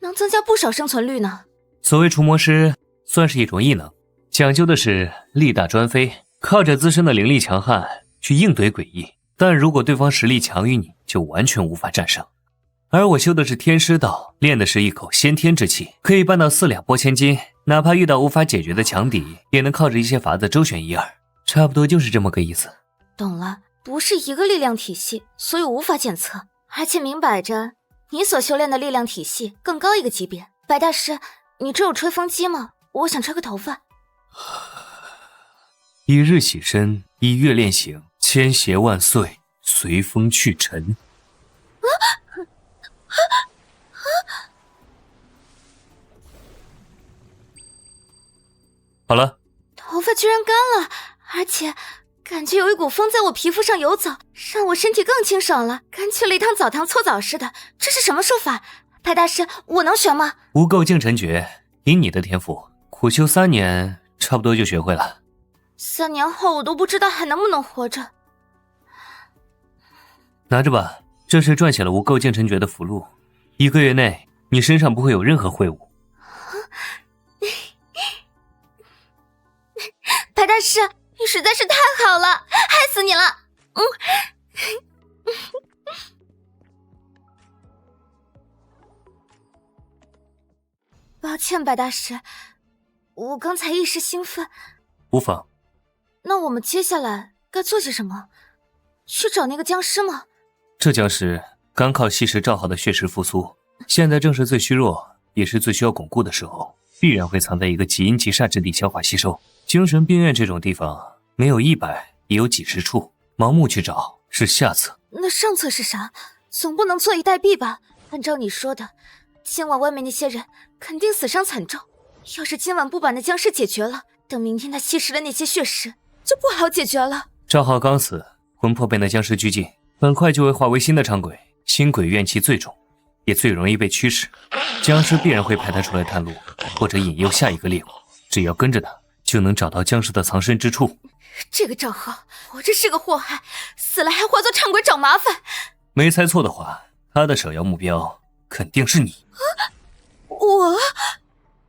能增加不少生存率呢。所谓除魔师算是一种异能，讲究的是力大专飞，靠着自身的灵力强悍去应对诡异，但如果对方实力强于你，就完全无法战胜。而我修的是天师道，练的是一口先天之气，可以办到4两拨千斤，哪怕遇到无法解决的强敌，也能靠着一些法子周旋一二，差不多就是这么个意思。懂了，不是一个力量体系，所以无法检测，而且明摆着你所修炼的力量体系更高一个级别。白大师，你这有吹风机吗？我想吹个头发。一日洗身，一月练形，千邪万岁，随风去尘。好了，头发居然干了，而且感觉有一股风在我皮肤上游走，让我身体更清爽了，跟去了一趟澡堂搓澡似的。这是什么术法？白大师，我能学吗？无垢净尘诀，以你的天赋，苦修3年，差不多就学会了。3年后我都不知道还能不能活着。拿着吧，这是撰写了无垢净尘诀的符箓，1个月内你身上不会有任何秽物。白大师，你实在是太好了，害死你了。抱歉，白大师，我刚才一时兴奋。无妨。那我们接下来该做些什么？去找那个僵尸吗？这僵尸刚靠吸食赵浩的血石复苏，现在正是最虚弱，也是最需要巩固的时候，必然会藏在一个极阴极煞之地消化吸收。精神病院这种地方，没有100也有几十处，盲目去找是下策。那上策是啥？总不能坐以待毙吧？按照你说的，今晚外面那些人肯定死伤惨重，要是今晚不把那僵尸解决了，等明天他吸食的那些血石就不好解决了。赵浩刚死，魂魄被那僵尸拘禁，很快就会化为新的伥鬼，新鬼怨气最重，也最容易被驱使，僵尸必然会派他出来探路，或者引诱下一个猎物，只要跟着他，就能找到僵尸的藏身之处。这个赵浩，我这是个祸害，死了还化作伥鬼找麻烦。没猜错的话，他的首要目标肯定是你。我？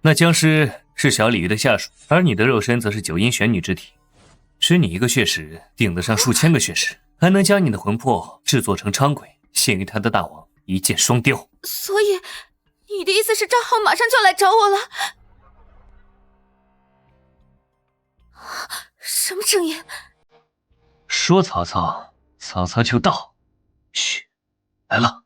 那僵尸是小鲤鱼的下属，而你的肉身则是九阴玄女之体，吃你一个血石，顶得上数千个血石，还能将你的魂魄制作成伥鬼，献于他的大王，一箭双雕。所以，你的意思是赵浩马上就要来找我了？声音？说曹操，曹操就到。嘘，来了。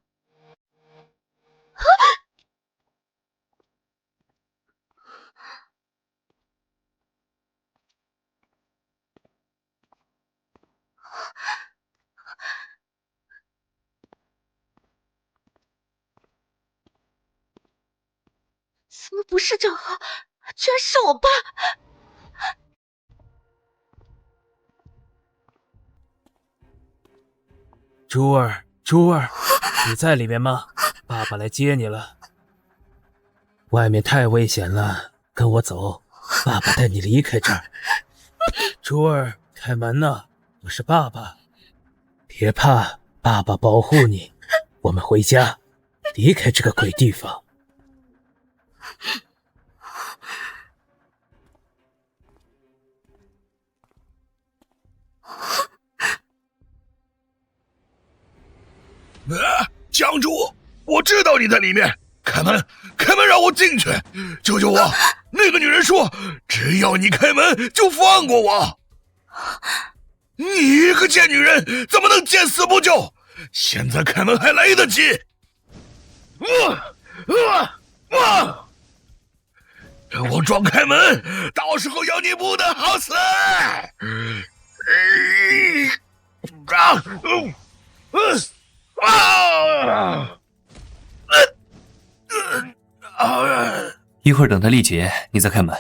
怎么不是郑浩，居然是我爸？珠儿，珠儿，你在里面吗？爸爸来接你了。外面太危险了，跟我走，爸爸带你离开这儿。珠儿，开门呐，我是爸爸。别怕，爸爸保护你。我们回家，离开这个鬼地方。江主，我知道你在里面，开门，开门，让我进去，救救我！那个女人说，只要你开门，就放过我。你一个贱女人，怎么能见死不救？现在开门还来得及。让我撞开门，到时候要你不得好死！一会儿等他力竭，你再开门，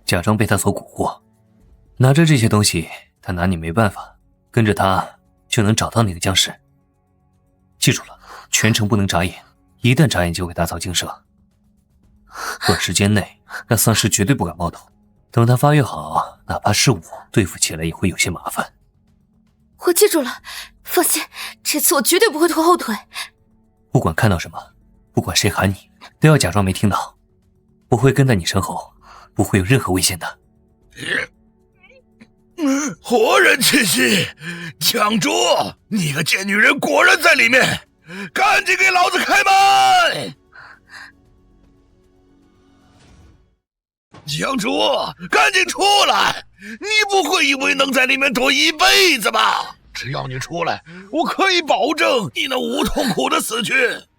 假装被他所蛊惑。拿着这些东西，他拿你没办法，跟着他就能找到那个僵尸。记住了，全程不能眨眼，一旦眨眼就会打草惊蛇。短时间内，那丧尸绝对不敢冒头。等他发育好，哪怕是我对付起来也会有些麻烦。我记住了，放心，这次我绝对不会拖后腿。不管看到什么，不管谁喊你，都要假装没听到。我会跟在你身后，不会有任何危险的。活人气息，江主，你个贱女人果然在里面，赶紧给老子开门！江主，赶紧出来！你不会以为能在里面躲一辈子吧？只要你出来，我可以保证你能无痛苦的死去。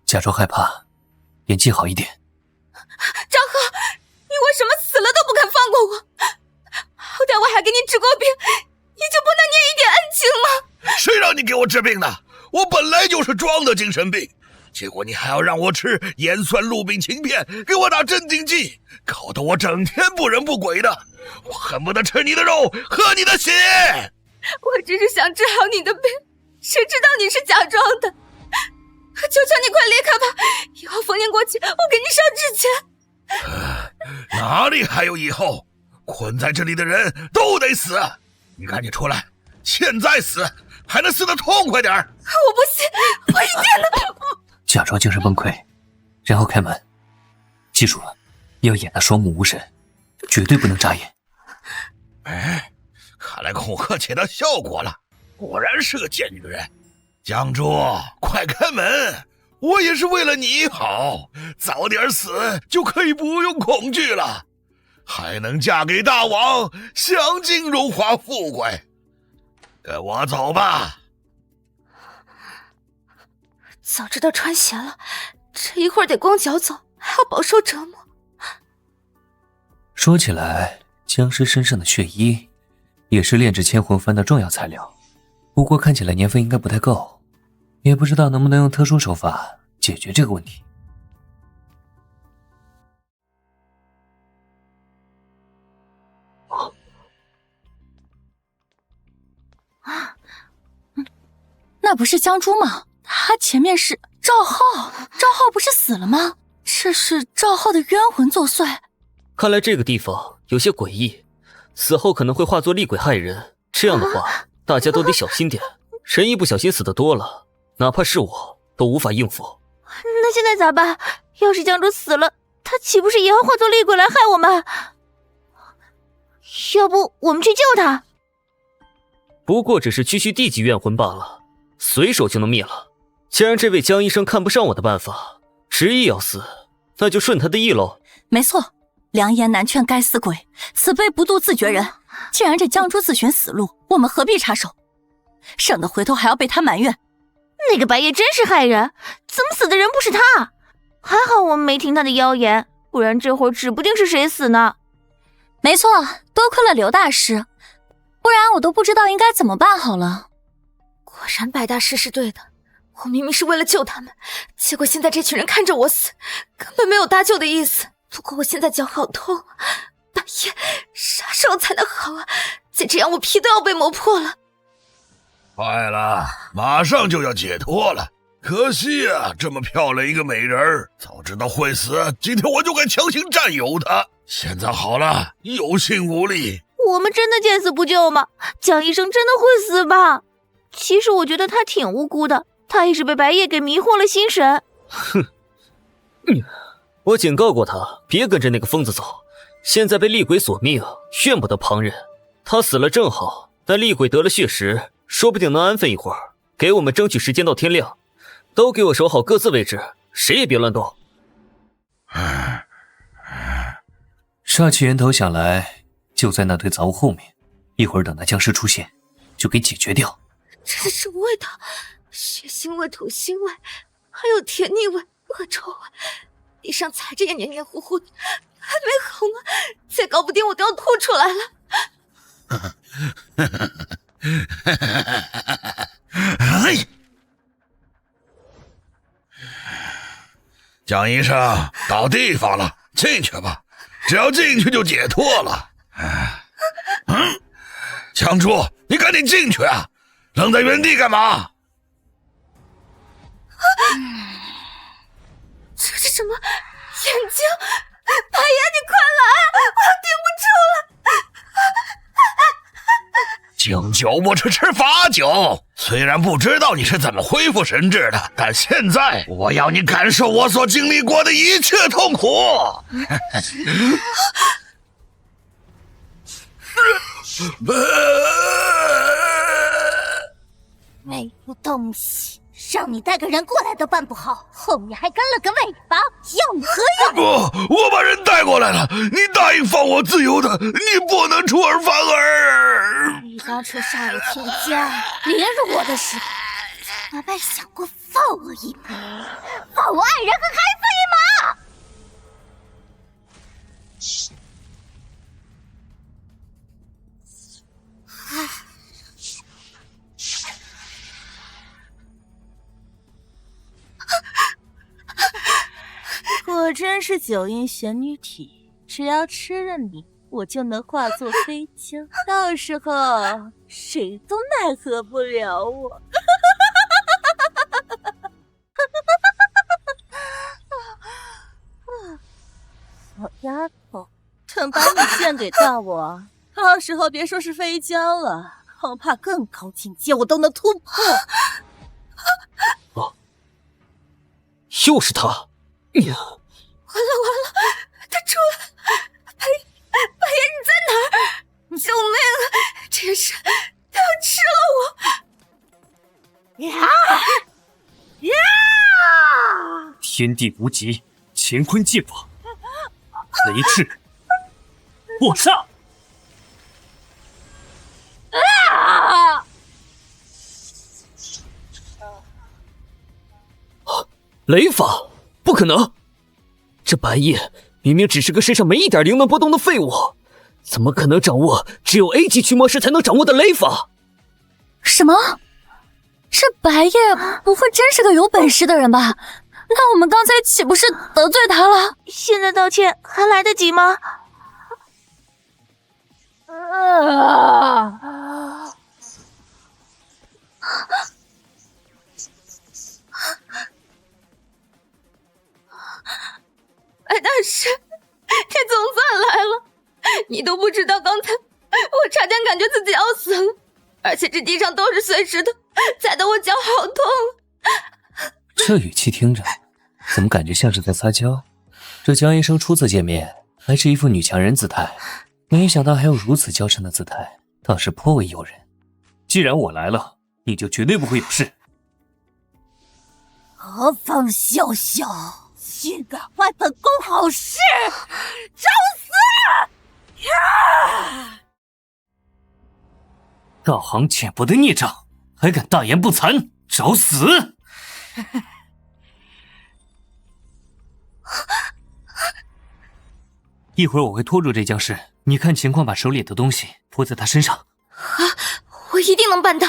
假装害怕，演技好一点。张浩，你为什么死了都不肯放过我？好歹我还给你治过病，你就不能念一点恩情吗？谁让你给我治病的？我本来就是装的精神病，结果你还要让我吃盐酸鹿病嗪片，给我打镇定剂，搞得我整天不人不鬼的，我恨不得吃你的肉，喝你的血。我只是想治好你的病，谁知道你是假装的。求求你快离开吧，以后逢年过节我给你烧纸钱。哪里还有以后？困在这里的人都得死，你赶紧出来，现在死还能死得痛快点。我不信，我一定能。假装精神崩溃，然后开门。记住了，要演得双目无神，绝对不能眨眼。哎，看来恐吓起到效果了，果然是个贱女人。江主，快开门！我也是为了你好，早点死就可以不用恐惧了，还能嫁给大王，享尽荣华富贵。跟我走吧。早知道穿鞋了，这一会儿得光脚走，还要饱受折磨。说起来，僵尸身上的血衣也是炼制千魂幡的重要材料，不过看起来年份应该不太够，也不知道能不能用特殊手法解决这个问题。那不是江珠吗？他前面是赵浩，赵浩不是死了吗？这是赵浩的冤魂作祟。看来这个地方有些诡异，死后可能会化作厉鬼害人，这样的话大家都得小心点，人一不小心死的多了，哪怕是我都无法应付。那现在咋办？要是江主死了，他岂不是也要化作厉鬼来害我们？要不我们去救他？不过只是区区地级怨魂罢了，随手就能灭了。既然这位江医生看不上我的办法，执意要死，那就顺他的意喽。没错，良言难劝该死鬼，此辈不渡自绝人。既然这江珠自寻死路，我们何必插手？省得回头还要被他埋怨。那个白夜真是害人，怎么死的人不是他？还好我们没听他的妖言，不然这会儿指不定是谁死呢。没错，多亏了刘大师，不然我都不知道应该怎么办好了。果然白大师是对的，我明明是为了救他们，结果现在这群人看着我死，根本没有搭救的意思。不过我现在脚好痛，白夜啥时候才能好啊？再这样我皮都要被磨破了。快了，马上就要解脱了。可惜啊，这么漂亮一个美人儿，早知道会死，今天我就该强行占有她。现在好了，有心无力。我们真的见死不救吗？江医生真的会死吧？其实我觉得他挺无辜的，他也是被白夜给迷惑了心神。哼，我警告过他，别跟着那个疯子走。现在被厉鬼索命，怨不得旁人。他死了正好，但厉鬼得了血石，说不定能安分一会儿。给我们争取时间到天亮，都给我守好各自位置，谁也别乱动。煞气源头想来就在那堆杂物后面，一会儿等那僵尸出现，就给解决掉。这是什么味道？血腥味、土腥味，还有甜腻味、恶臭味，地上踩着也黏黏糊糊的，还没好吗？再搞不定我都要吐出来了。江医生，到地方了，进去吧，只要进去就解脱了。江珠，你赶紧进去啊！愣在原地干嘛？这是什么？眼睛？白夜，你快来！我顶不住了！敬酒不吃吃罚酒。虽然不知道你是怎么恢复神智的，但现在我要你感受我所经历过的一切痛苦。没有东西，让你带个人过来都办不好，后面还跟了个尾巴，要何用？不，我把人带过来了，你答应放我自由的，你不能出尔反尔。你当初杀了天骄，凌辱我的时候，哪般想过放我一马，放我爱人和孩子一马？果真是九阴玄女体，只要吃了你，我就能化作飞江，到时候谁都奈何不了我。小丫头，等把你献给大王，到时候别说是飞江了，恐怕更高境界我都能突破。哦，又是他！完了，他出来了！白夜，你在哪儿？救命啊！这是他要吃了我！天地无极，乾坤剑法，雷翅，破煞！雷法？不可能！这白夜明明只是个身上没一点灵能波动的废物，怎么可能掌握只有 A 级驱魔师才能掌握的雷法？什么？这白夜不会真是个有本事的人吧？那我们刚才岂不是得罪他了？现在道歉还来得及吗？白大师，你总算来了！你都不知道，刚才我差点感觉自己要死了，而且这地上都是碎石头，踩得我脚好痛。这语气听着，怎么感觉像是在撒娇？这江医生初次见面还是一副女强人姿态，没想到还有如此娇嗔的姿态，倒是颇为诱人。既然我来了，你就绝对不会有事。何方笑笑，竟敢坏本宫好事，找死！大行浅薄的孽障，还敢大言不惭，找死！一会儿我会拖住这僵尸，你看情况把手里的东西铺在他身上。我一定能办到。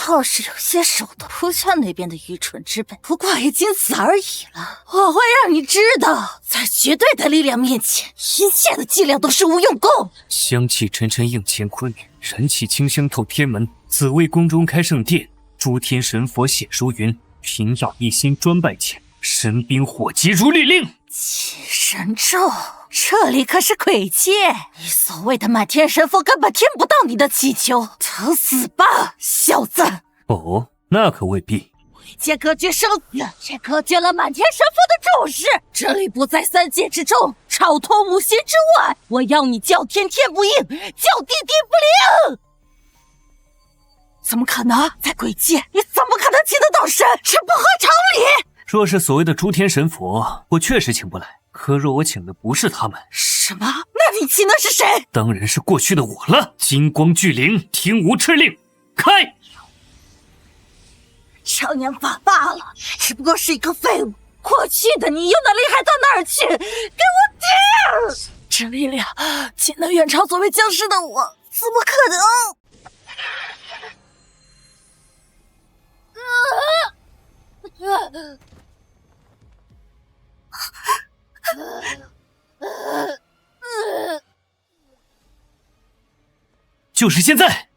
倒是有些手段，仆下那边的愚蠢之辈，不过也仅此而已了。我会让你知道，在绝对的力量面前，一切的伎俩都是无用功。香气沉沉映乾坤，燃气清香透天门。紫薇宫中开圣殿，诸天神佛写书云：平药一心专拜前，神兵火急如律令。起神咒，这里可是鬼界，你所谓的满天神佛根本听不到你的祈求，等死吧，小子！哦，那可未必。鬼界隔绝生死，却隔绝了满天神佛的注视。这里不在三界之中，超脱五行之外。我要你叫天天不应，叫地地不灵。怎么可能？在鬼界，你怎么可能请得到神？这不合常理。若是所谓的诸天神佛，我确实请不来。可若我请的不是他们，什么？那你请的是谁？当然是过去的我了。金光巨灵，听吾敕令，开！常年法罢了，只不过是一个废物。过去的你又能厉害到哪儿去？给我顶！这力量岂能远超所谓僵尸的我？怎么可能？就是现在！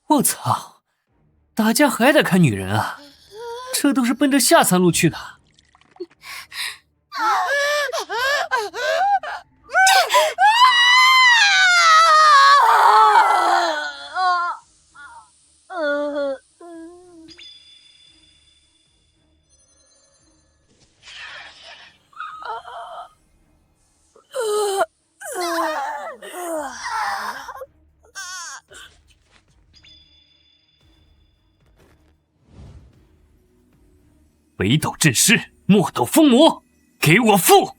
我操！打架还得看女人啊，这都是奔着下三路去的。北斗镇尸，墨斗封魔，给我复！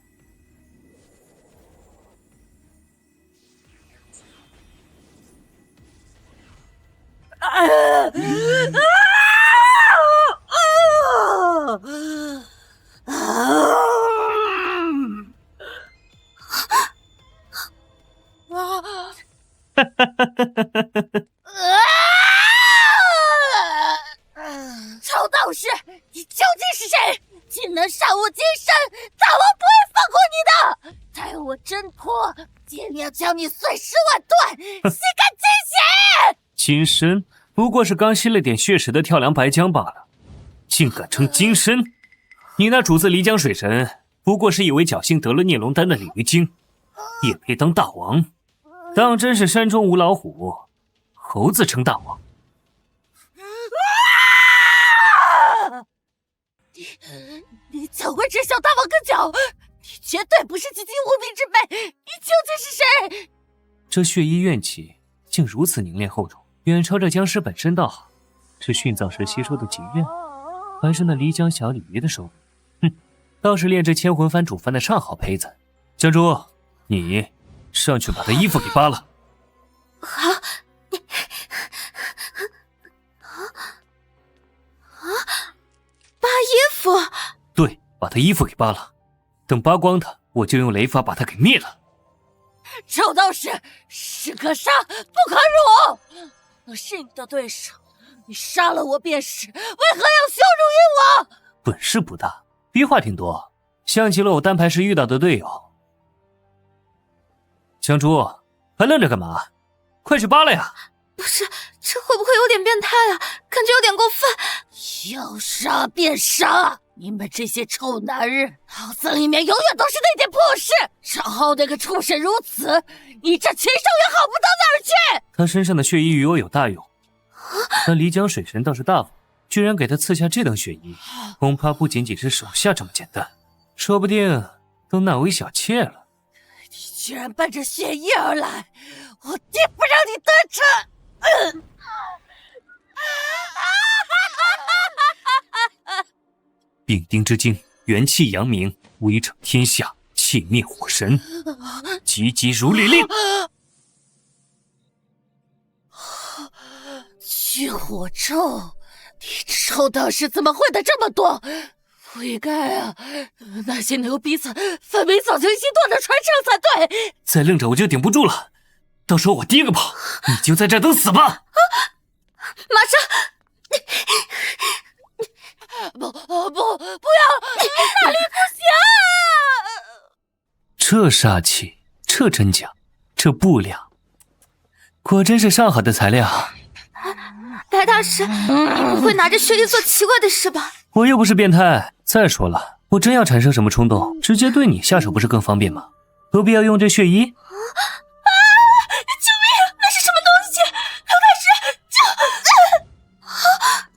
臭道士，你究竟是谁？竟能杀我金身，大王不会放过你的！待我挣脱，定要将你碎尸万段，洗干净血！金身不过是刚吸了点血食的跳梁白浆罢了，竟敢称金身！你那主子漓江水神，不过是一位侥幸得了孽龙丹的鲤鱼精，也配当大王？当真是山中无老虎，猴子称大王。你怎会知晓大王个脚？你绝对不是籍籍无名之辈，你究竟是谁？这血衣怨气竟如此凝练厚重，远超这僵尸本身倒好，是殉葬时吸收的劫怨，还是那漓江小鲤鱼的手笔？哼，倒是炼制千魂幡主幡的上好胚子。江珠，你上去把他衣服给扒了。好。扒衣服？对，把他衣服给扒了。等扒光他，我就用雷法把他给灭了。臭道士，士可杀，不可辱！我是你的对手，你杀了我便是，为何要羞辱于我？本事不大，逼话挺多，像极了我单排时遇到的队友。香珠，还愣着干嘛？快去扒了呀！不是，这会不会有点变态啊？感觉有点过分。要杀便杀！你们这些臭男人，脑子里面永远都是那点破事。少好那个畜生如此，你这禽兽也好不到哪儿去。他身上的血衣与我有大用，那漓江水神倒是大方，居然给他赐下这等血衣，恐怕不仅仅是手下这么简单。说不定都难为小妾了。你居然奔着血衣而来，我定不让你得逞！丙丁之精，元气扬名，威震天下，气灭火神。急急如律令。去火咒，你臭道士怎么会的这么多？不应该啊！那些牛鼻子分明早就已经断了传承才对。再愣着我就顶不住了，到时候我第一个跑，你就在这等死吧！马上！不要！那里不行！这煞气，这真假，这布料，果真是上好的材料。白大师，你不会拿着血液做奇怪的事吧？我又不是变态。再说了，我真要产生什么冲动，直接对你下手不是更方便吗？何必要用这血衣？救命！那是什么东西？白大师，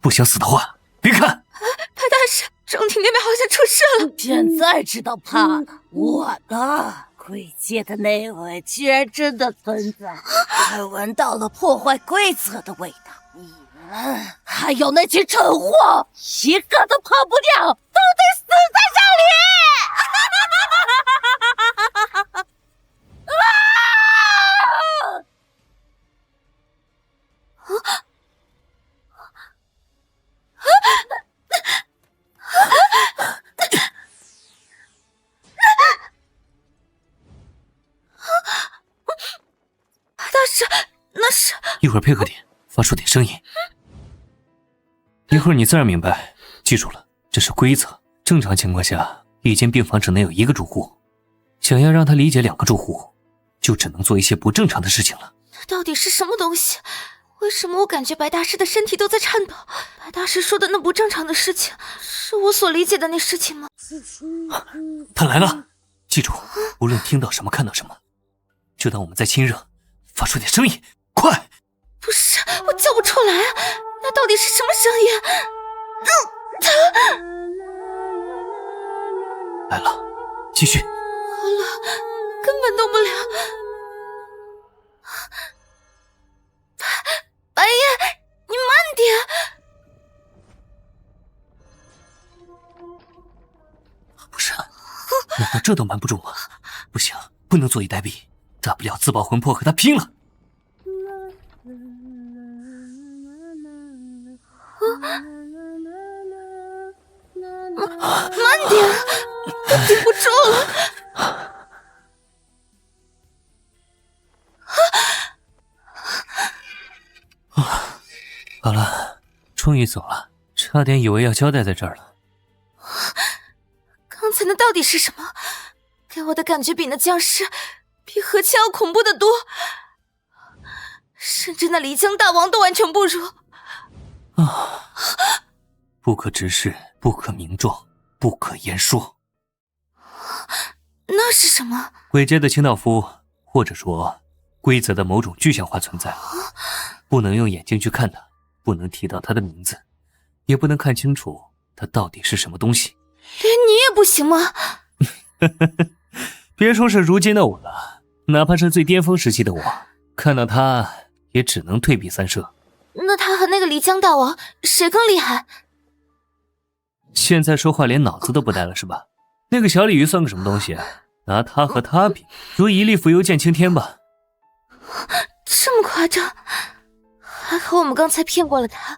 不想死的话，别看。白大师，中庭那边好像出事了。现在知道怕了，我呢？贵界的内鬼居然真的存在，还闻到了破坏规则的味道。你们还有那群蠢货，一个都跑不掉，都得死在这里！大师，那是……一会儿配合点，发出点声音。一会儿你自然明白。记住了，这是规则。正常情况下，一间病房只能有一个住户。想要让他理解2个住户，就只能做一些不正常的事情了。这到底是什么东西？为什么我感觉白大师的身体都在颤抖？白大师说的那不正常的事情，是我所理解的那事情吗？他来了，记住，无论听到什么看到什么，就当我们在亲热，发出点声音，快！不是，我叫不出来啊，那到底是什么声音？来了，继续。好了，根本动不了。白夜，你慢点。不是，难道这都瞒不住吗？不行，不能坐以待毙，大不了自爆魂魄和他拼了。慢点，我顶不住了。好了，终于走了，差点以为要交代在这儿了。刚才那到底是什么？给我的感觉比那僵尸、比和气要恐怖的多，甚至那漓江大王都完全不如。不可直视，不可名状，不可言说。那是什么？鬼界的清道夫，或者说规则的某种具象化存在，不能用眼睛去看它，不能提到它的名字，也不能看清楚它到底是什么东西。连你也不行吗？别说是如今的我了，哪怕是最巅峰时期的我，看到他也只能退避三舍。那他和那个漓江大王谁更厉害？现在说话连脑子都不带了是吧？那个小鲤鱼算个什么东西？拿他和他比，如一粒浮游见青天吧。这么夸张？还好我们刚才骗过了他，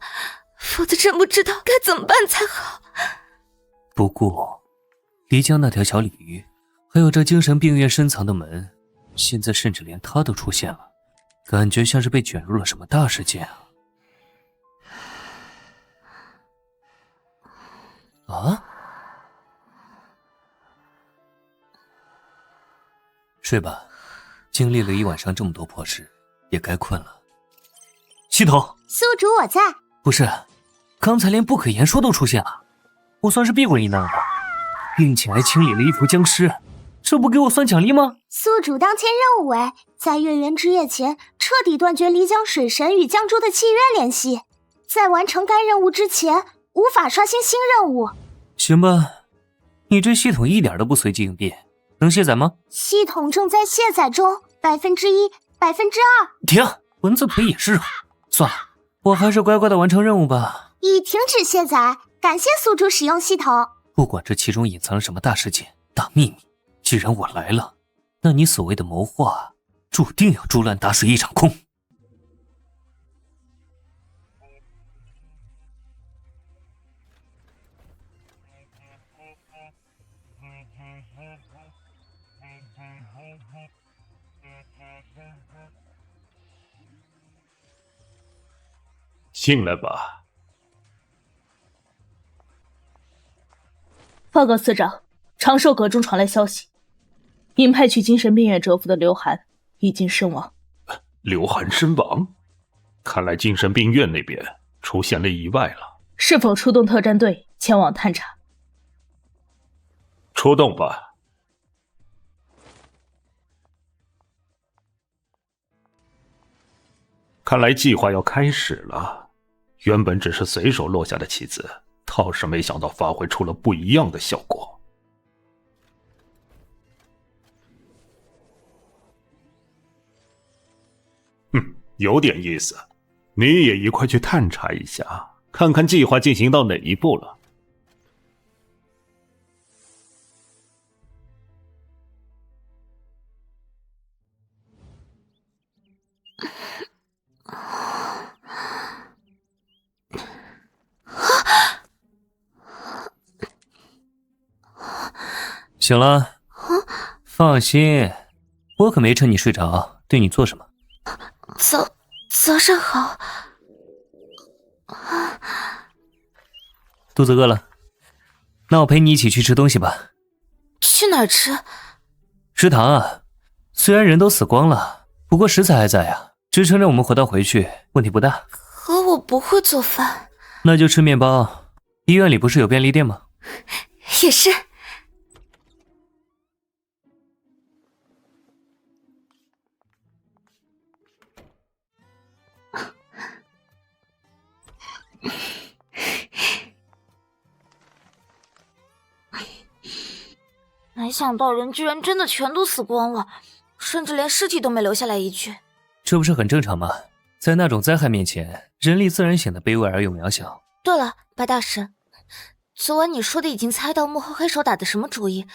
否则真不知道该怎么办才好。不过漓江那条小鲤鱼，还有这精神病院深藏的门，现在甚至连他都出现了，感觉像是被卷入了什么大事件啊！睡吧，经历了一晚上这么多破事，也该困了。系统，宿主我在。不是，刚才连不可言说都出现了，我算是避过一难了，并且还清理了一坨僵尸，这不给我算奖励吗？宿主当前任务为在月圆之夜前彻底断绝漓江水神与江珠的契约联系，在完成该任务之前无法刷新新任务。行吧，你这系统一点都不随机应变，能卸载吗？系统正在卸载中，1%、2%。停，蚊子腿也是肉。算了，我还是乖乖的完成任务吧。已停止卸载，感谢宿主使用系统。不管这其中隐藏了什么大事件、大秘密，既然我来了，那你所谓的谋划，注定要竹篮打水一场空。进来吧。报告司长，长寿阁中传来消息，您派去精神病院蛰伏的刘涵已经身亡。刘涵身亡？看来精神病院那边出现了意外了。是否出动特战队前往探查？出动吧。看来计划要开始了。原本只是随手落下的棋子，倒是没想到发挥出了不一样的效果。有点意思。你也一块去探查一下，看看计划进行到哪一步了。醒了？放心，我可没趁你睡着对你做什么。早上好。肚子饿了？那我陪你一起去吃东西吧。去哪儿吃？食堂啊，虽然人都死光了，不过食材还在啊，支撑着我们活到回去，问题不大。可我不会做饭。那就吃面包。医院里不是有便利店吗？也是。没想到人居然真的全都死光了，甚至连尸体都没留下来一具。这不是很正常吗？在那种灾害面前，人力自然显得卑微而又渺小。对了，白大师，昨晚你说的已经猜到幕后黑手打的什么主意，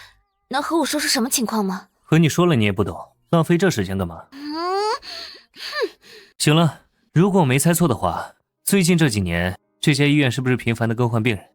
能和我说说什么情况吗？和你说了你也不懂，浪费这时间干嘛？行了，如果我没猜错的话，最近这几年这家医院是不是频繁的更换病人，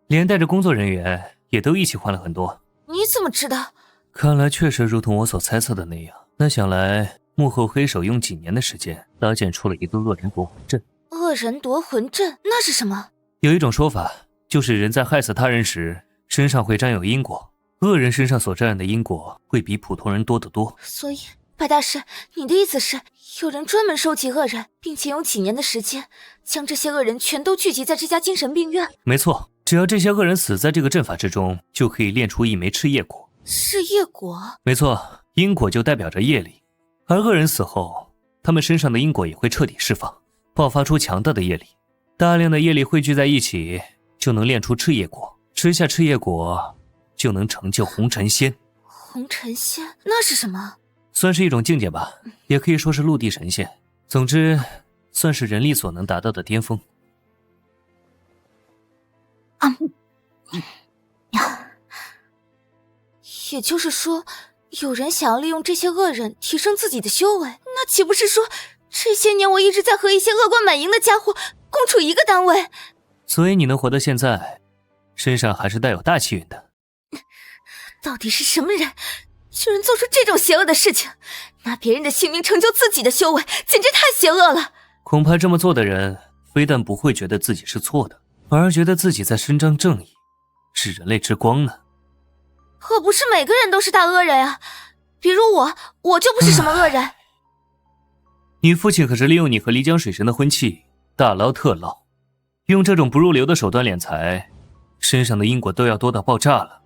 连带着工作人员也都一起换了很多？你怎么知道？看来确实如同我所猜测的那样。那想来幕后黑手用几年的时间搭建出了一个恶人夺魂阵。恶人夺魂阵那是什么？有一种说法，就是人在害死他人时身上会沾有因果，恶人身上所沾染的因果会比普通人多得多。所以白大师，你的意思是有人专门收集恶人，并且用几年的时间将这些恶人全都聚集在这家精神病院？没错，只要这些恶人死在这个阵法之中，就可以炼出一枚赤业果。赤业果？没错，因果就代表着业力，而恶人死后，他们身上的因果也会彻底释放，爆发出强大的业力。大量的业力汇聚在一起，就能炼出赤业果。吃下赤业果，就能成就红尘仙。红尘仙那是什么？算是一种境界吧，也可以说是陆地神仙。总之，算是人力所能达到的巅峰。也就是说，有人想要利用这些恶人提升自己的修为，那岂不是说这些年我一直在和一些恶贯满盈的家伙共处一个单位？所以你能活到现在，身上还是带有大气运的。到底是什么人，居然做出这种邪恶的事情？拿别人的性命成就自己的修为，简直太邪恶了！恐怕这么做的人，非但不会觉得自己是错的，反而觉得自己在伸张正义，是人类之光呢。可不是每个人都是大恶人啊，比如我就不是什么恶人。你父亲可是利用你和漓江水神的婚契大捞特捞，用这种不入流的手段敛财，身上的因果都要多到爆炸了。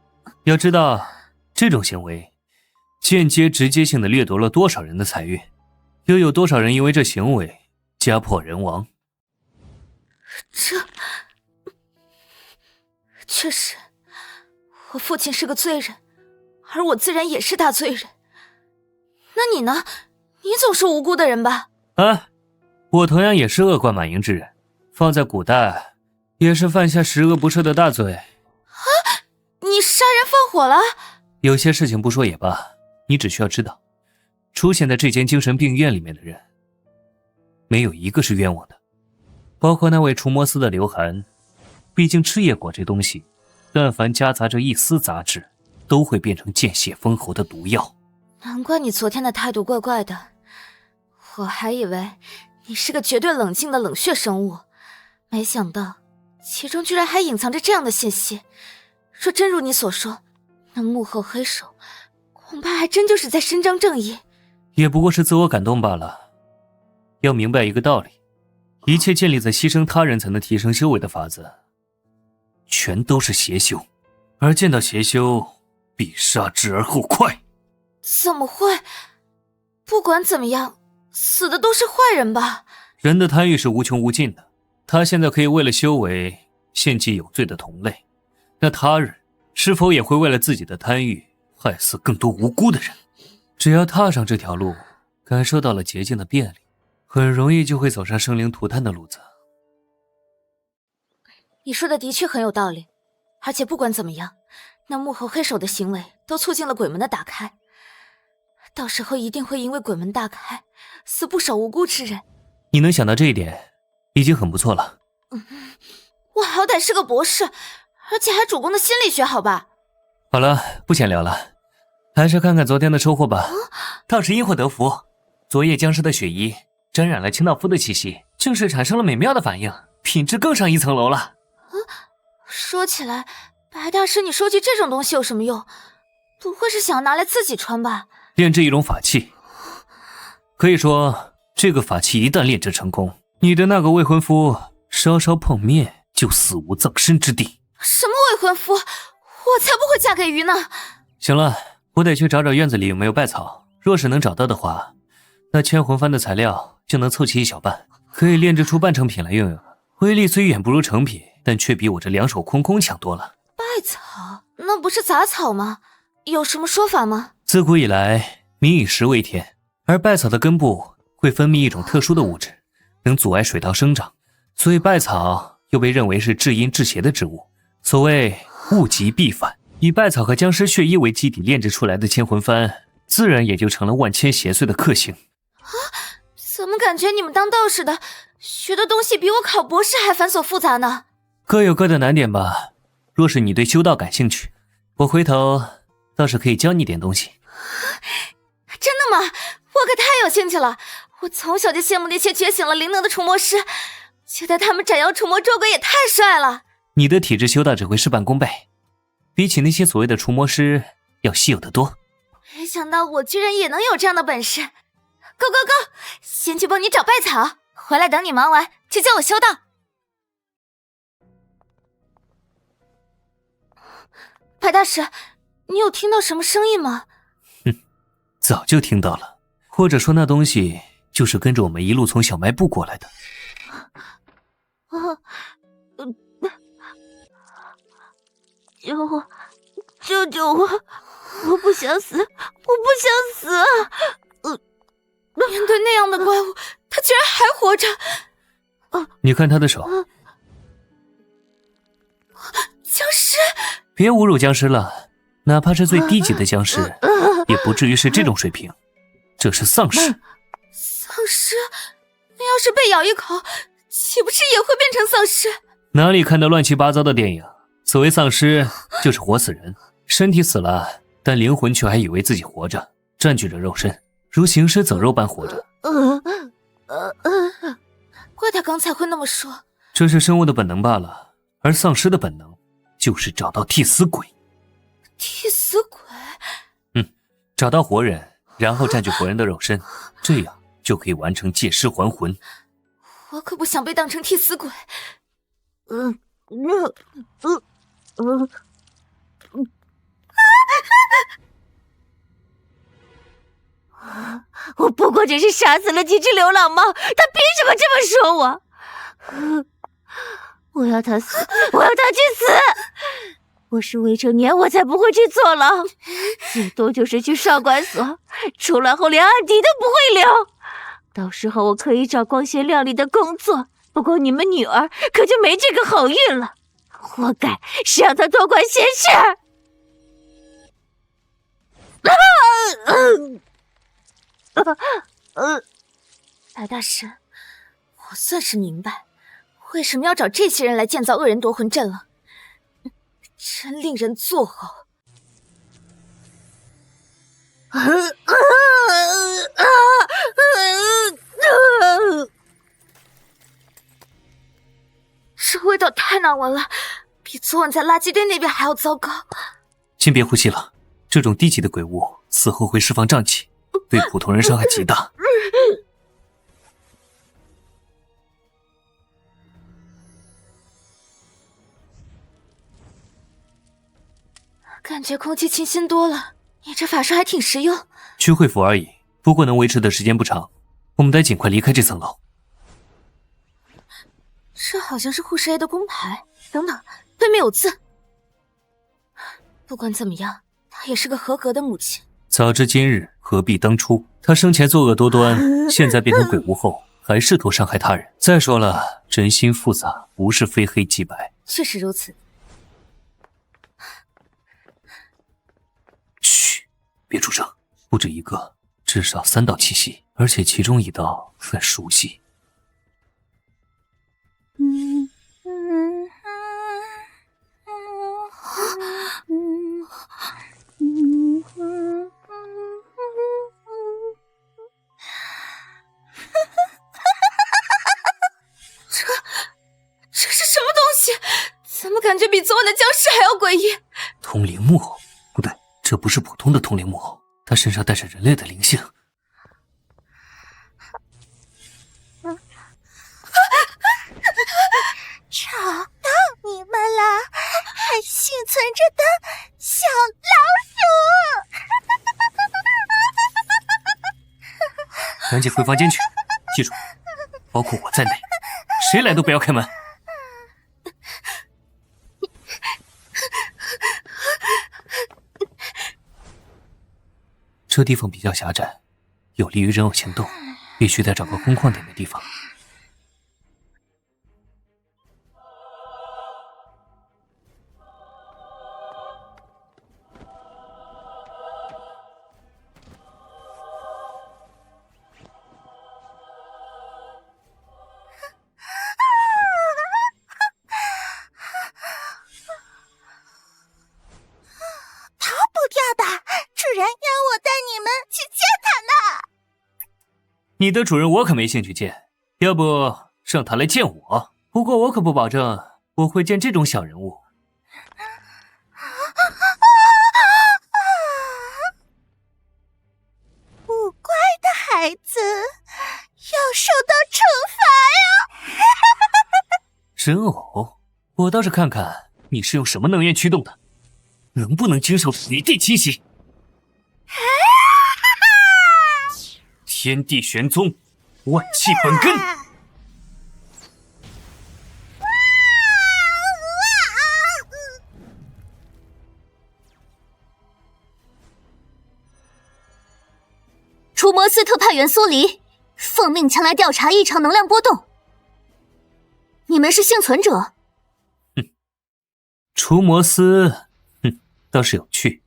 要知道，这种行为间接直接性的掠夺了多少人的财运，又有多少人因为这行为家破人亡。这确实，我父亲是个罪人，而我自然也是大罪人。那你呢？你总是无辜的人吧？啊，我同样也是恶贯满盈之人，放在古代也是犯下十恶不赦的大罪。啊，你杀人放火了？有些事情不说也罢，你只需要知道，出现在这间精神病院里面的人，没有一个是冤枉的，包括那位除魔司的刘涵。毕竟赤叶果这东西，但凡夹杂着一丝杂质，都会变成见血封喉的毒药。难怪你昨天的态度怪怪的，我还以为你是个绝对冷静的冷血生物，没想到其中居然还隐藏着这样的信息。若真如你所说，那幕后黑手恐怕还真就是在伸张正义。也不过是自我感动罢了。要明白一个道理，一切建立在牺牲他人才能提升修为的法子，全都是邪修，而见到邪修，必杀之而后快。怎么会？不管怎么样，死的都是坏人吧？人的贪欲是无穷无尽的，他现在可以为了修为献祭有罪的同类，那他日是否也会为了自己的贪欲害死更多无辜的人？只要踏上这条路，感受到了捷径的便利，很容易就会走上生灵涂炭的路子。你说的的确很有道理，而且不管怎么样，那幕后黑手的行为都促进了鬼门的打开，到时候一定会因为鬼门大开，死不少无辜之人。你能想到这一点，已经很不错了。我好歹是个博士，而且还主攻的心理学，好吧？好了，不闲聊了，还是看看昨天的收获吧。倒是因祸得福，昨夜僵尸的血衣沾染了清道夫的气息，竟是产生了美妙的反应，品质更上一层楼了。说起来，白大师，你收集这种东西有什么用？不会是想要拿来自己穿吧？炼制一种法器，可以说这个法器一旦炼制成功，你的那个未婚夫稍稍碰面就死无葬身之地。什么未婚夫？我才不会嫁给鱼呢！行了，我得去找找院子里有没有败草，若是能找到的话，那千魂幡的材料就能凑齐一小半，可以炼制出半成品来用用。威力虽远不如成品，但却比我这两手空空强多了。败草？那不是杂草吗？有什么说法吗？自古以来，民以食为天，而败草的根部会分泌一种特殊的物质，能阻碍水稻生长，所以败草又被认为是至阴至邪的植物。所谓物极必反，以败草和僵尸血衣为基底炼制出来的千魂幡，自然也就成了万千邪祟的克星。啊，怎么感觉你们当道士的学的东西比我考博士还繁琐复杂呢？各有各的难点吧。若是你对修道感兴趣，我回头倒是可以教你点东西。真的吗？我可太有兴趣了！我从小就羡慕那些觉醒了灵能的除魔师，觉得他们斩妖除魔捉鬼也太帅了。你的体质修道只会事半功倍，比起那些所谓的除魔师要稀有得多。没想到我居然也能有这样的本事。Go go go！ 先去帮你找败草，回来等你忙完就教我修道。白大师，你有听到什么声音吗？早就听到了，或者说那东西就是跟着我们一路从小卖部过来的。救我！救救我！我不想死！我不想死！面对那样的怪物，他居然还活着！你看他的手。僵尸！别侮辱僵尸了，哪怕是最低级的僵尸，也不至于是这种水平。这是丧尸。丧尸？那要是被咬一口，岂不是也会变成丧尸？哪里看到乱七八糟的电影？所谓丧尸，就是活死人，身体死了，但灵魂却还以为自己活着，占据着肉身，如行尸走肉般活着。怪他刚才会那么说。这是生物的本能罢了，而丧尸的本能就是找到替死鬼。替死鬼？找到活人，然后占据活人的肉身，这样就可以完成借尸还魂。我可不想被当成替死鬼。我不过只是杀死了几只流浪猫，他凭什么这么说我？我要他死，我要他去死！我是未成年，我才不会去坐牢，最多就是去少管所，出来后连案底都不会留。到时候我可以找光鲜亮丽的工作，不过你们女儿可就没这个好运了，活该，谁让她多管闲事。白大师，我算是明白为什么要找这些人来建造恶人夺魂阵了，真令人作呕。这味道太难闻了，比昨晚在垃圾堆那边还要糟糕。先别呼吸了，这种低级的鬼物死后会释放瘴气，对普通人伤害极大。感觉空气清新多了，你这法术还挺实用。去会府而已，不过能维持的时间不长，我们得尽快离开这层楼。这好像是护士 A 的工牌，等等，对面有字。不管怎么样，她也是个合格的母亲。早知今日，何必当初？她生前作恶多端，现在变成鬼物后，还试图伤害他人。再说了，人心复杂，不是非黑即白。确实如此。嘘，别出声。不止一个，至少3道气息，而且其中一道很熟悉。这是什么东西？怎么感觉比昨晚的僵尸还要诡异？通灵木偶？不对，这不是普通的通灵木偶，它身上带着人类的灵性。找到你们了，还幸存着的小老鼠！赶紧回房间去，记住，包括我在内，谁来都不要开门。这地方比较狭窄，有利于人偶行动，必须得找个空旷点的地方。你的主人我可没兴趣见，要不让他来见我。不过我可不保证我会见这种小人物。古怪的孩子要受到惩罚呀！人偶，我倒是看看你是用什么能源驱动的，能不能经受土地侵袭？天地玄宗，万气本根。除魔司特派员苏黎奉命前来调查异常能量波动。你们是幸存者？除魔司，倒是有趣。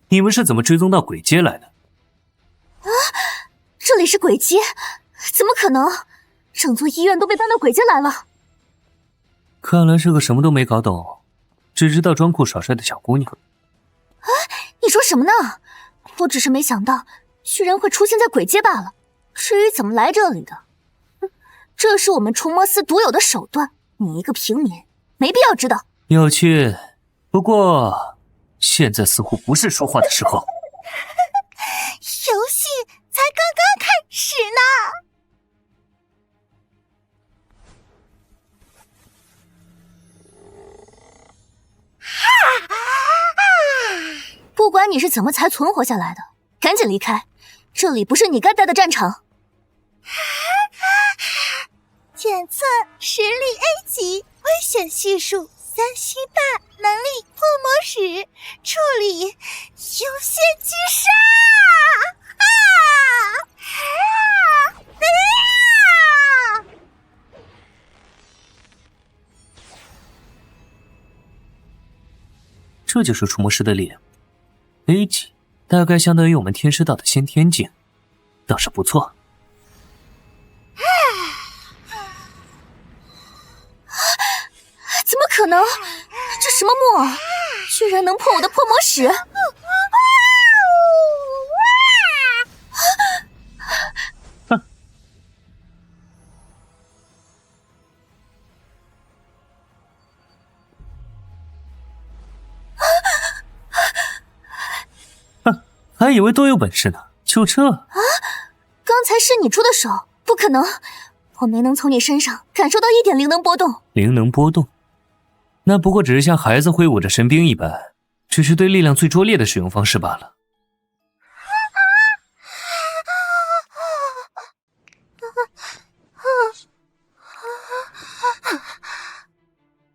你们是怎么追踪到鬼街来的？这里是鬼街？怎么可能？整座医院都被搬到鬼街来了。看来是个什么都没搞懂，只知道装酷耍帅的小姑娘。你说什么呢？我只是没想到居然会出现在鬼街罢了。至于怎么来这里的，这是我们除魔司独有的手段，你一个平民没必要知道。有趣，不过现在似乎不是说话的时候。游戏才刚刚开始呢。不管你是怎么才存活下来的，赶紧离开，这里不是你该待的战场。检测实力 A 级，危险系数3-8。能力破魔石，处理无限击杀！这就是除魔师的力量。A 级大概相当于我们天师道的先天境，倒是不错。怎么可能？这什么木偶，居然能破我的破魔石！还以为多有本事呢，就这？刚才是你出的手，不可能！我没能从你身上感受到一点灵能波动。灵能波动？那不过只是像孩子挥舞着神兵一般，只是对力量最拙劣的使用方式罢了。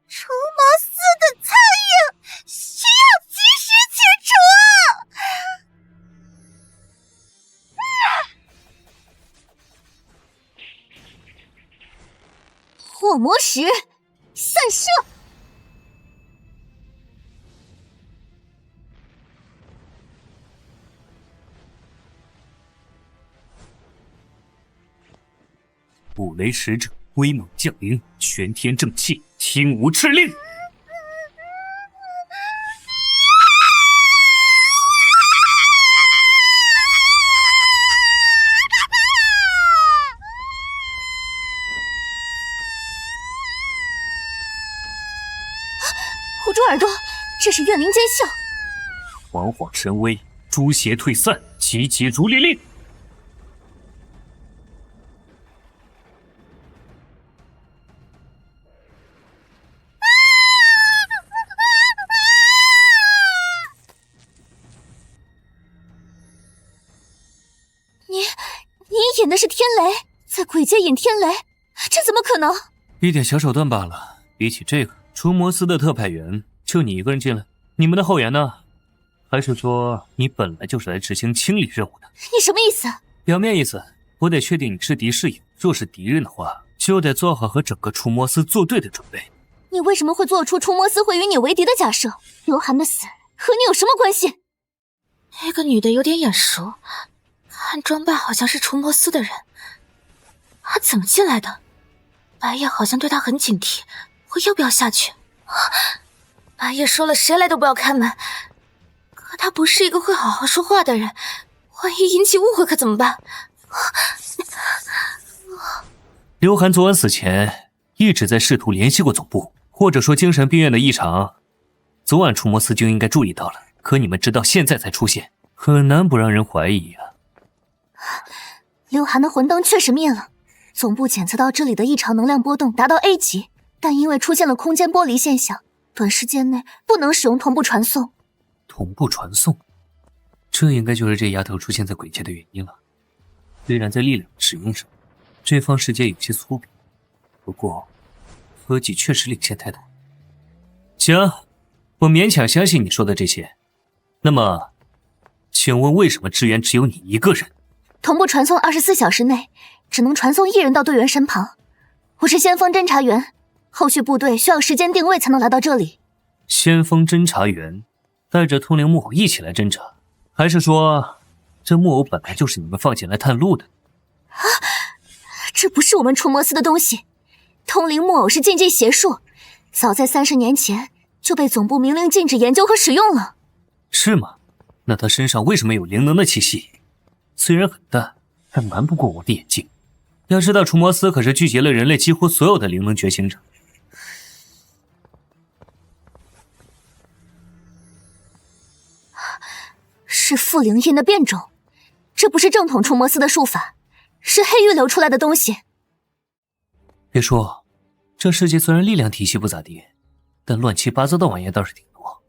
除魔司的参与需要及时解除。破魔石散射！五雷使者威猛降临，全天正气，听吾敕令！捂住耳朵，这是怨灵奸笑。惶惶神威，诸邪退散，集结如律令。你引的是天雷，在鬼界引天雷，这怎么可能？一点小手段罢了，比起这个，除魔司的特派员就你一个人进来，你们的后援呢？还是说你本来就是来执行清理任务的？你什么意思？表面意思，我得确定你是敌是友，若是敌人的话，就得做好和整个除魔司作对的准备。你为什么会做出除魔司会与你为敌的假设？刘涵的死和你有什么关系？那个女的有点眼熟，看装扮好像是除魔司的人。她怎么进来的？白夜好像对她很警惕，我要不要下去？白夜说了，谁来都不要开门。可他不是一个会好好说话的人，万一引起误会可怎么办？刘涵昨晚死前一直在试图联系过总部，或者说精神病院的异常，昨晚除魔司就应该注意到了。可你们直到现在才出现，很难不让人怀疑啊。刘涵的魂灯确实灭了，总部检测到这里的异常能量波动达到 A 级，但因为出现了空间剥离现象，短时间内不能使用同步传送。同步传送，这应该就是这丫头出现在鬼界的原因了。虽然在力量使用上，这方世界有些粗鄙，不过科技确实领先太多。行，我勉强相信你说的这些。那么，请问为什么支援只有你一个人？同步传送24小时内只能传送1人到队员身旁。我是先锋侦查员，后续部队需要时间定位才能来到这里。先锋侦查员带着通灵木偶一起来侦查，还是说这木偶本来就是你们放进来探路的？这不是我们除魔司的东西。通灵木偶是禁忌邪术，早在30年前就被总部明令禁止研究和使用了。是吗？那他身上为什么有灵能的气息？虽然很淡，但瞒不过我的眼睛。要知道，除魔司可是聚集了人类几乎所有的灵能觉醒者。是附灵印的变种，这不是正统除魔司的术法，是黑域流出来的东西。别说，这世界虽然力量体系不咋地，但乱七八糟的玩意倒是挺多。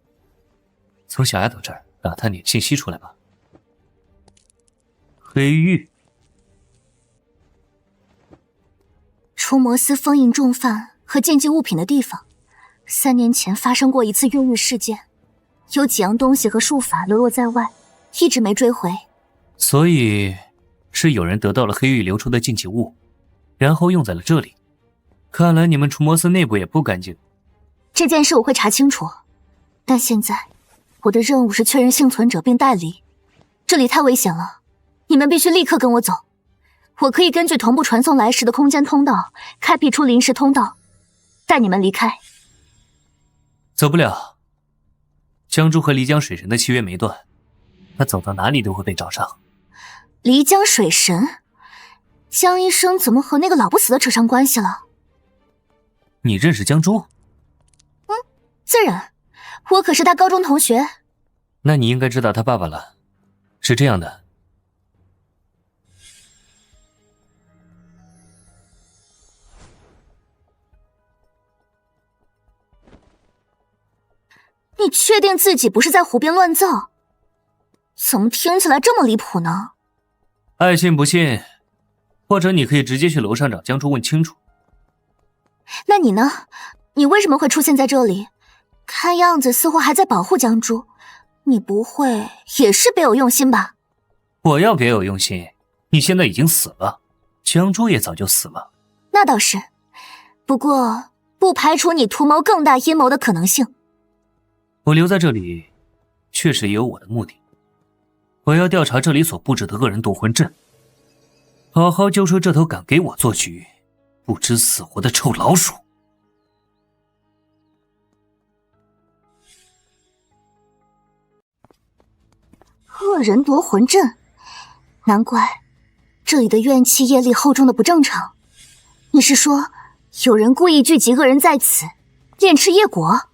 从小丫头这儿打探点信息出来吧。黑域，除魔司封印重犯和禁忌物品的地方， 3年前发生过一次越狱事件，有几样东西和术法流落在外，一直没追回。所以是有人得到了黑域流出的禁忌物，然后用在了这里。看来你们除魔司内部也不干净。这件事我会查清楚，但现在我的任务是确认幸存者并带离。这里太危险了，你们必须立刻跟我走。我可以根据同步传送来时的空间通道开辟出临时通道，带你们离开。走不了，江珠和漓江水神的契约没断，他走到哪里都会被找上。漓江水神？江医生怎么和那个老不死的扯上关系了？你认识江珠？自然，我可是他高中同学。那你应该知道他爸爸了。是这样的，你确定自己不是在胡编乱造？怎么听起来这么离谱呢？爱信不信，或者你可以直接去楼上找江珠问清楚。那你呢？你为什么会出现在这里？看样子似乎还在保护江珠，你不会也是别有用心吧？我要别有用心，你现在已经死了，江珠也早就死了。那倒是，不过不排除你图谋更大阴谋的可能性。我留在这里，确实也有我的目的。我要调查这里所布置的恶人夺魂阵，好好揪出这头敢给我做局、不知死活的臭老鼠。恶人夺魂阵，难怪这里的怨气业力厚重的不正常。你是说有人故意聚集恶人在此炼赤叶果？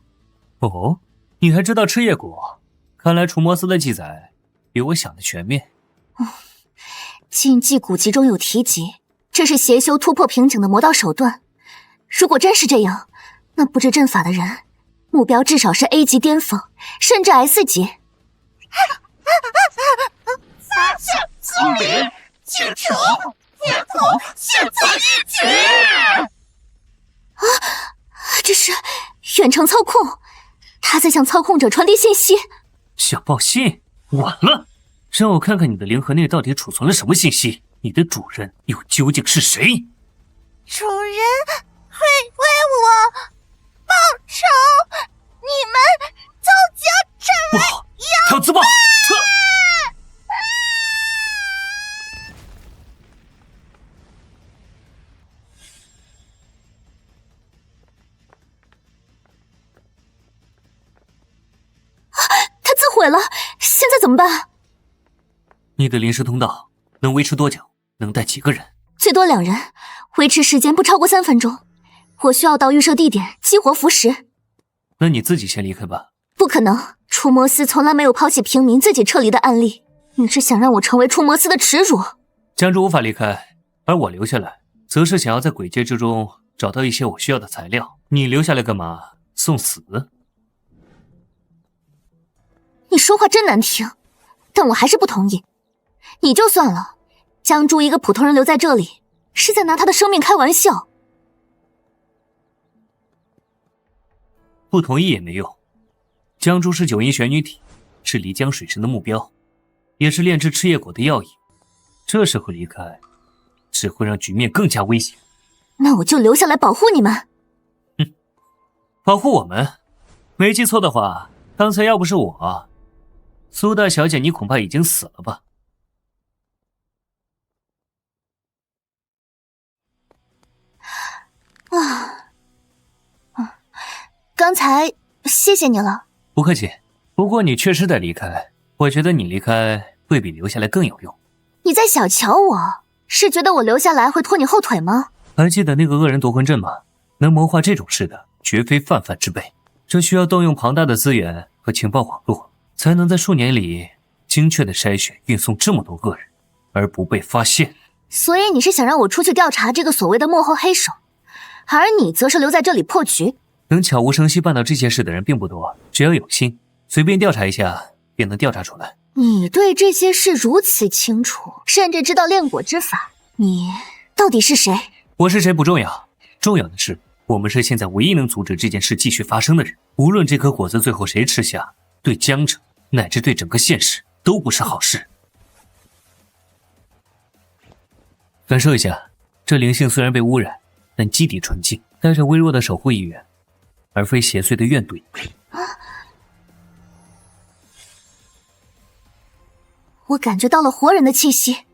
哦，你还知道赤叶果？看来除魔司的记载比我想的全面。禁忌古籍中有提及，这是邪修突破瓶颈的魔道手段。如果真是这样，那布置阵法的人目标至少是 A 级巅峰，甚至 S 级。发现聪明，清楚，念头现在一举。这是远程操控，他在向操控者传递信息。想报信？晚了，让我看看你的灵盒内到底储存了什么信息，你的主人又究竟是谁？主人会为我报仇，你们都将成为跳自爆，撤！他自毁了，现在怎么办？你的临时通道能维持多久？能带几个人？最多2人，维持时间不超过3分钟。我需要到预设地点激活符石。那你自己先离开吧。不可能，除魔司从来没有抛弃平民自己撤离的案例。你是想让我成为除魔司的耻辱？江珠无法离开，而我留下来，则是想要在鬼界之中找到一些我需要的材料。你留下来干嘛？送死？你说话真难听，但我还是不同意。你就算了，江珠一个普通人留在这里，是在拿他的生命开玩笑。不同意也没用。江珠是9阴玄女体，是漓江水神的目标，也是炼制赤叶果的要引。这时候离开，只会让局面更加危险。那我就留下来保护你们。保护我们？没记错的话，刚才要不是我，苏大小姐你恐怕已经死了吧？刚才谢谢你了。不客气，不过你确实得离开，我觉得你离开会比留下来更有用。你在小瞧我？是觉得我留下来会拖你后腿吗？还记得那个恶人夺魂阵吗？能谋划这种事的绝非泛泛之辈，这需要动用庞大的资源和情报网络，才能在数年里精确的筛选运送这么多恶人，而不被发现。所以你是想让我出去调查这个所谓的幕后黑手，而你则是留在这里破局。能悄无声息办到这些事的人并不多，只要有心，随便调查一下便能调查出来。你对这些事如此清楚，甚至知道炼果之法，你到底是谁？我是谁不重要，重要的是我们是现在唯一能阻止这件事继续发生的人。无论这颗果子最后谁吃下，对江城乃至对整个县市都不是好事。感受一下，这灵性虽然被污染，但基底纯净，带着微弱的守护意愿，而非邪祟的怨怼。我感觉到了活人的气息。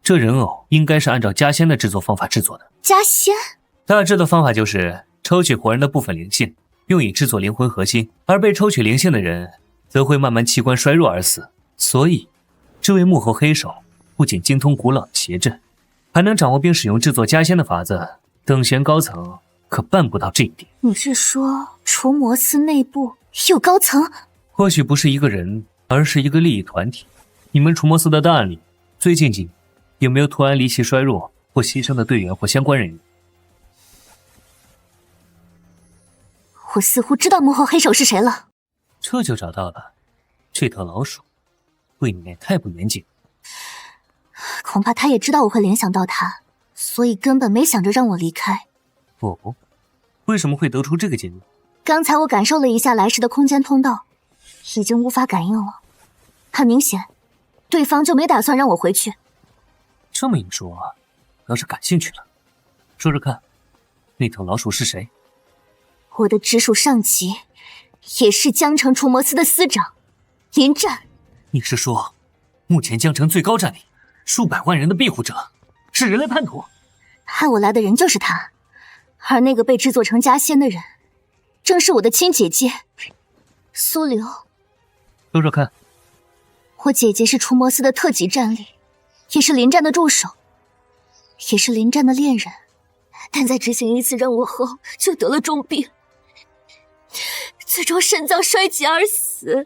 这人偶应该是按照家仙的制作方法制作的。家仙？大致的方法就是抽取活人的部分灵性，用以制作灵魂核心，而被抽取灵性的人则会慢慢器官衰弱而死。所以，这位幕后黑手不仅精通古老的邪阵，还能掌握并使用制作家仙的法子。等闲高层可办不到这一点。你是说除魔司内部有高层？或许不是一个人，而是一个利益团体。你们除魔司的档案里，最近几年有没有突然离奇衰弱或牺牲的队员或相关人员？我似乎知道幕后黑手是谁了。这就找到了。这头老鼠未免太不严谨。恐怕他也知道我会联想到他，所以根本没想着让我离开。哦，为什么会得出这个结论？刚才我感受了一下来时的空间通道，已经无法感应了。很明显，对方就没打算让我回去。这么一说，倒是感兴趣了。说说看，那头老鼠是谁？我的直属上级，也是江城除魔司的司长，林战。你是说，目前江城最高战力、数百万人的庇护者，是人类叛徒？害我来的人就是他，而那个被制作成家仙的人，正是我的亲姐姐苏流。说说看。我姐姐是除魔司的特级战力，也是林战的助手，也是林战的恋人，但在执行一次任务后就得了重病，最终肾脏衰竭而死。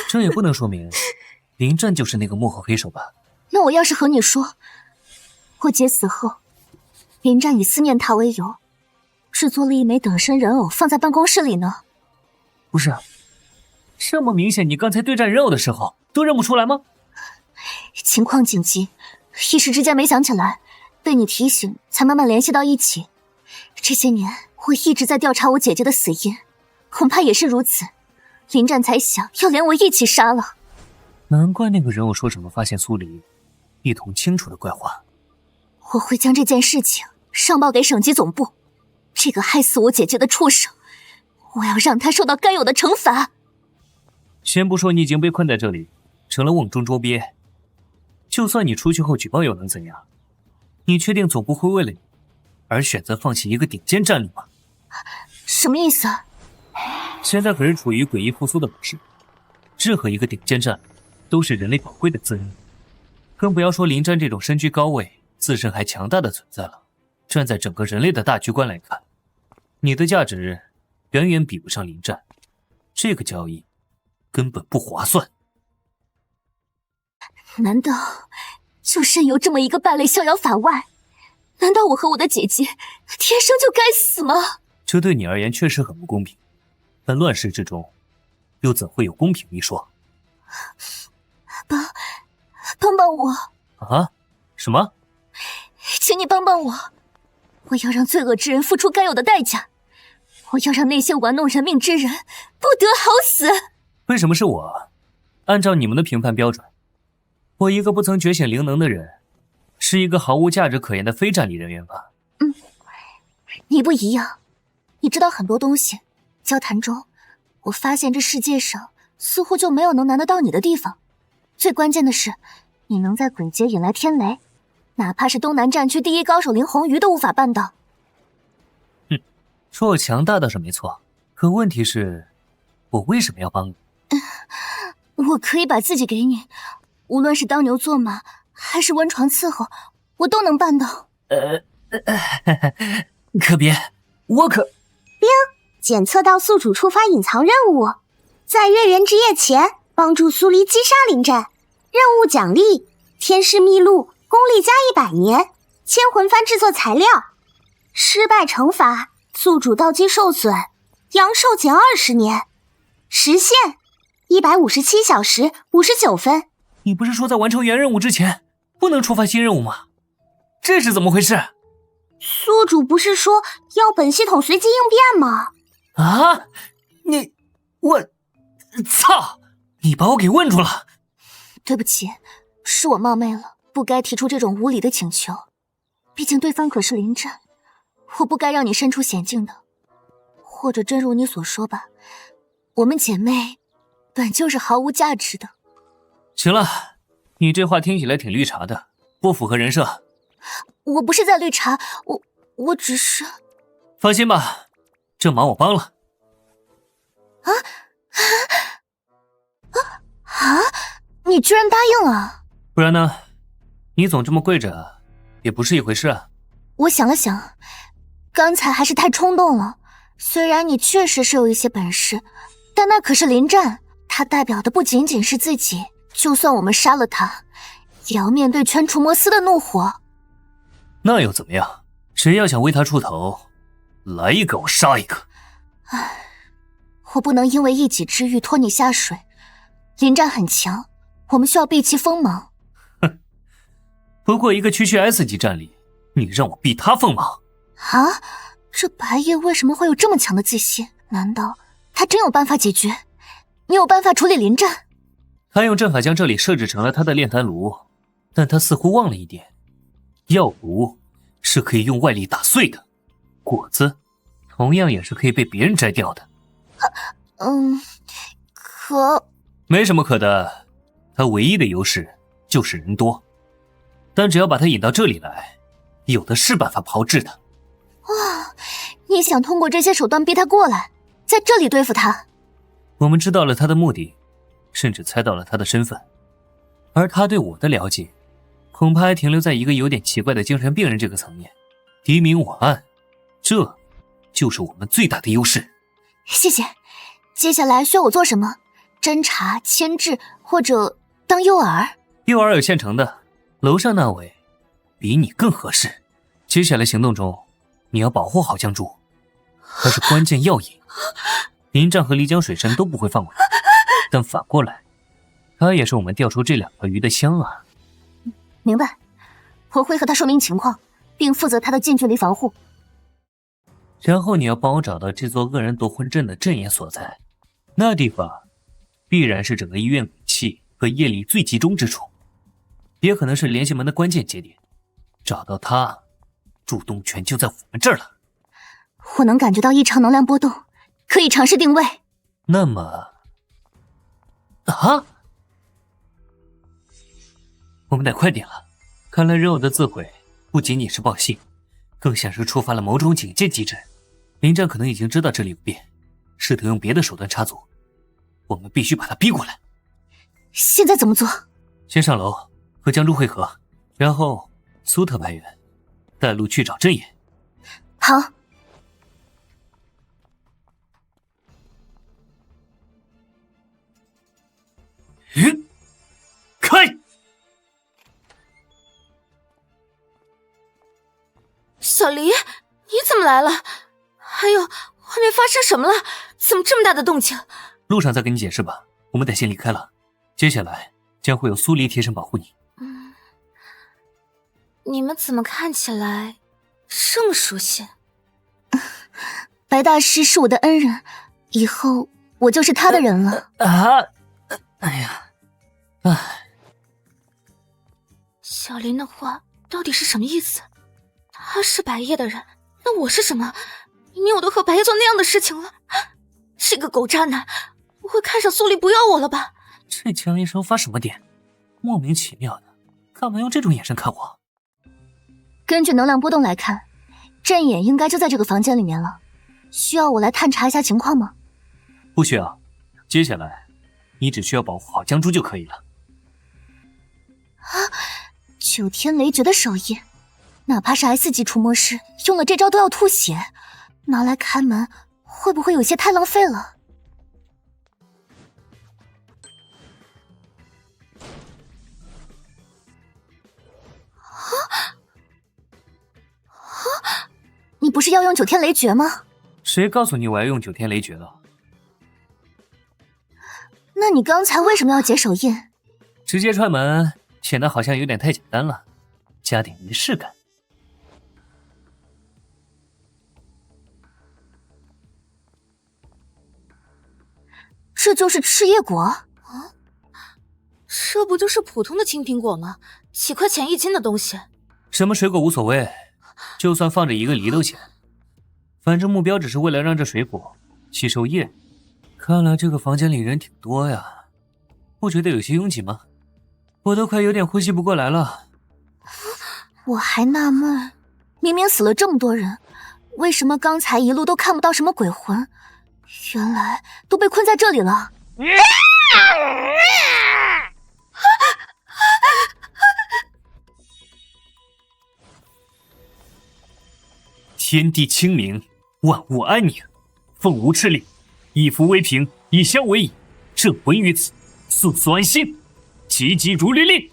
这也不能说明林战就是那个幕后黑手吧？那我要是和你说，我姐死后，林战以思念她为由，制作了一枚等身人偶放在办公室里呢？不是，这么明显，你刚才对战人偶的时候都认不出来吗？情况紧急，一时之间没想起来，被你提醒才慢慢联系到一起。这些年我一直在调查我姐姐的死因，恐怕也是如此，林战才想要连我一起杀了。难怪那个人偶说什么发现苏黎一同清楚的怪话。我会将这件事情上报给省级总部，这个害死我姐姐的畜生，我要让他受到该有的惩罚。先不说你已经被困在这里，成了瓮中捉鳖，就算你出去后举报又能怎样？你确定总部会为了你而选择放弃一个顶尖战力吗？什么意思？现在可是处于诡异复苏的模式，任何一个顶尖战力都是人类宝贵的资源，更不要说林战这种身居高位、自身还强大的存在了。站在整个人类的大局观来看，你的价值远远比不上林战，这个交易根本不划算。难道就任由这么一个败类逍遥法外？难道我和我的姐姐天生就该死吗？这对你而言确实很不公平，但乱世之中又怎会有公平一说？帮帮我啊？什么？请你帮帮我，我要让罪恶之人付出该有的代价，我要让那些玩弄人命之人不得好死。为什么是我？按照你们的评判标准，我一个不曾觉醒灵能的人，是一个毫无价值可言的非战力人员吧？你不一样，你知道很多东西。交谈中，我发现这世界上似乎就没有能难得到你的地方。最关键的是，你能在鬼节引来天雷，哪怕是东南战区第一高手林红鱼都无法办到。说我强大倒是没错，可问题是，我为什么要帮你？我可以把自己给你，无论是当牛做马，还是温床伺候，我都能办到。可别，我可……冰检测到宿主触发隐藏任务，在月圆之夜前帮助苏黎击杀林战。任务奖励：天师秘录，功力加100年，千魂幡制作材料。失败惩罚：宿主道基受损，阳寿减20年。时限：157小时59分。你不是说在完成原任务之前不能触发新任务吗？这是怎么回事？宿主不是说要本系统随机应变吗？啊！我操！你把我给问住了。对不起，是我冒昧了，不该提出这种无理的请求。毕竟对方可是临战，我不该让你身处险境的。或者真如你所说吧，我们姐妹本就是毫无价值的。行了，你这话听起来挺绿茶的，不符合人设。我不是在绿茶，我只是……放心吧，这忙我帮了。你居然答应了？不然呢？你总这么跪着，也不是一回事啊。我想了想，刚才还是太冲动了。虽然你确实是有一些本事，但那可是临战，它代表的不仅仅是自己。就算我们杀了他，也要面对全除魔司的怒火。那又怎么样？谁要想为他出头，来一个我杀一个。唉，我不能因为一己之欲拖你下水。临战很强，我们需要避其锋芒。哼，不过一个区 S 级战力，你让我避他锋芒？啊？这白夜为什么会有这么强的自信？难道他真有办法解决？你有办法处理临战？他用阵法将这里设置成了他的炼丹炉，但他似乎忘了一点，药炉是可以用外力打碎的，果子同样也是可以被别人摘掉的。可没什么可的，他唯一的优势就是人多，但只要把他引到这里来，有的是办法炮制他。哇，你想通过这些手段逼他过来，在这里对付他？我们知道了他的目的，甚至猜到了他的身份，而他对我的了解，恐怕还停留在一个有点奇怪的精神病人这个层面。敌明我暗，这就是我们最大的优势。谢谢。接下来需要我做什么？侦查、牵制，或者当诱饵？诱饵有现成的，楼上那位比你更合适。接下来行动中，你要保护好江珠，他是关键要引。临战和漓江水神都不会放过他，但反过来，他也是我们钓出这两条鱼的香啊。明白，我会和他说明情况，并负责他的近距离防护。然后你要帮我找到这座恶人夺魂阵的阵眼所在，那地方必然是整个医院武器和业力最集中之处，也可能是联系门的关键节点。找到他，主动权就在我们这儿了。我能感觉到异常能量波动，可以尝试定位。那么，我们得快点了。看来人偶的自毁不仅仅是报信，更像是触发了某种警戒机制。临战可能已经知道这里有变，试图用别的手段插阻，我们必须把他逼过来。现在怎么做？先上楼和江珠会合，然后苏特派人带路去找阵眼。好。开！小黎，你怎么来了？还有，外面发生什么了？怎么这么大的动静？路上再跟你解释吧，我们得先离开了。接下来将会有苏黎贴身保护你。你们怎么看起来这么熟悉？白大师是我的恩人，以后我就是他的人了。小林的话到底是什么意思？他是白夜的人，那我是什么？明明我都和白夜做那样的事情了，这个狗渣男不会看上苏黎不要我了吧？这江医生发什么癫？莫名其妙的，干嘛用这种眼神看我？根据能量波动来看，阵眼应该就在这个房间里面了。需要我来探查一下情况吗？不需要，接下来你只需要保护好江珠就可以了。九天雷诀的手印，哪怕是 S 级除魔师用了这招都要吐血，拿来开门会不会有些太浪费了？你不是要用九天雷诀吗？谁告诉你我要用九天雷诀了？那你刚才为什么要解手印？直接踹门显得好像有点太简单了，加点仪式感。这就是赤叶果啊？这不就是普通的青苹果吗？几块钱1斤的东西。什么水果无所谓，就算放着1个梨都行。反正目标只是为了让这水果吸收液。看来这个房间里人挺多呀，不觉得有些拥挤吗？我都快有点呼吸不过来了。我还纳闷，明明死了这么多人，为什么刚才一路都看不到什么鬼魂？原来都被困在这里了。天地清明，万物安宁。凤无赤令，以服为平，以香为饮，正魂于此，速速安心。急急如律令。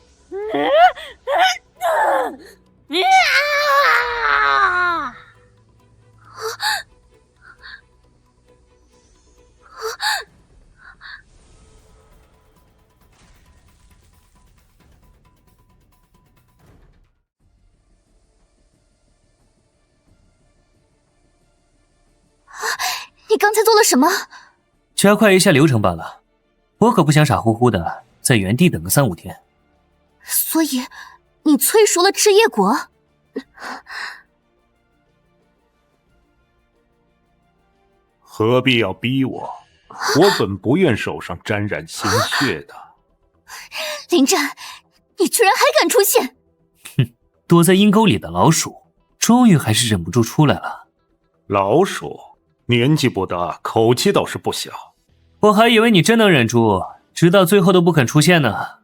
你刚才做了什么？加快一下流程罢了，我可不想傻乎乎的在原地等个3、5天。所以，你催熟了赤叶果？何必要逼我？我本不愿手上沾染鲜血的。林震，你居然还敢出现！哼，躲在阴沟里的老鼠，终于还是忍不住出来了。老鼠年纪不大，口气倒是不小。我还以为你真能忍住，直到最后都不肯出现呢。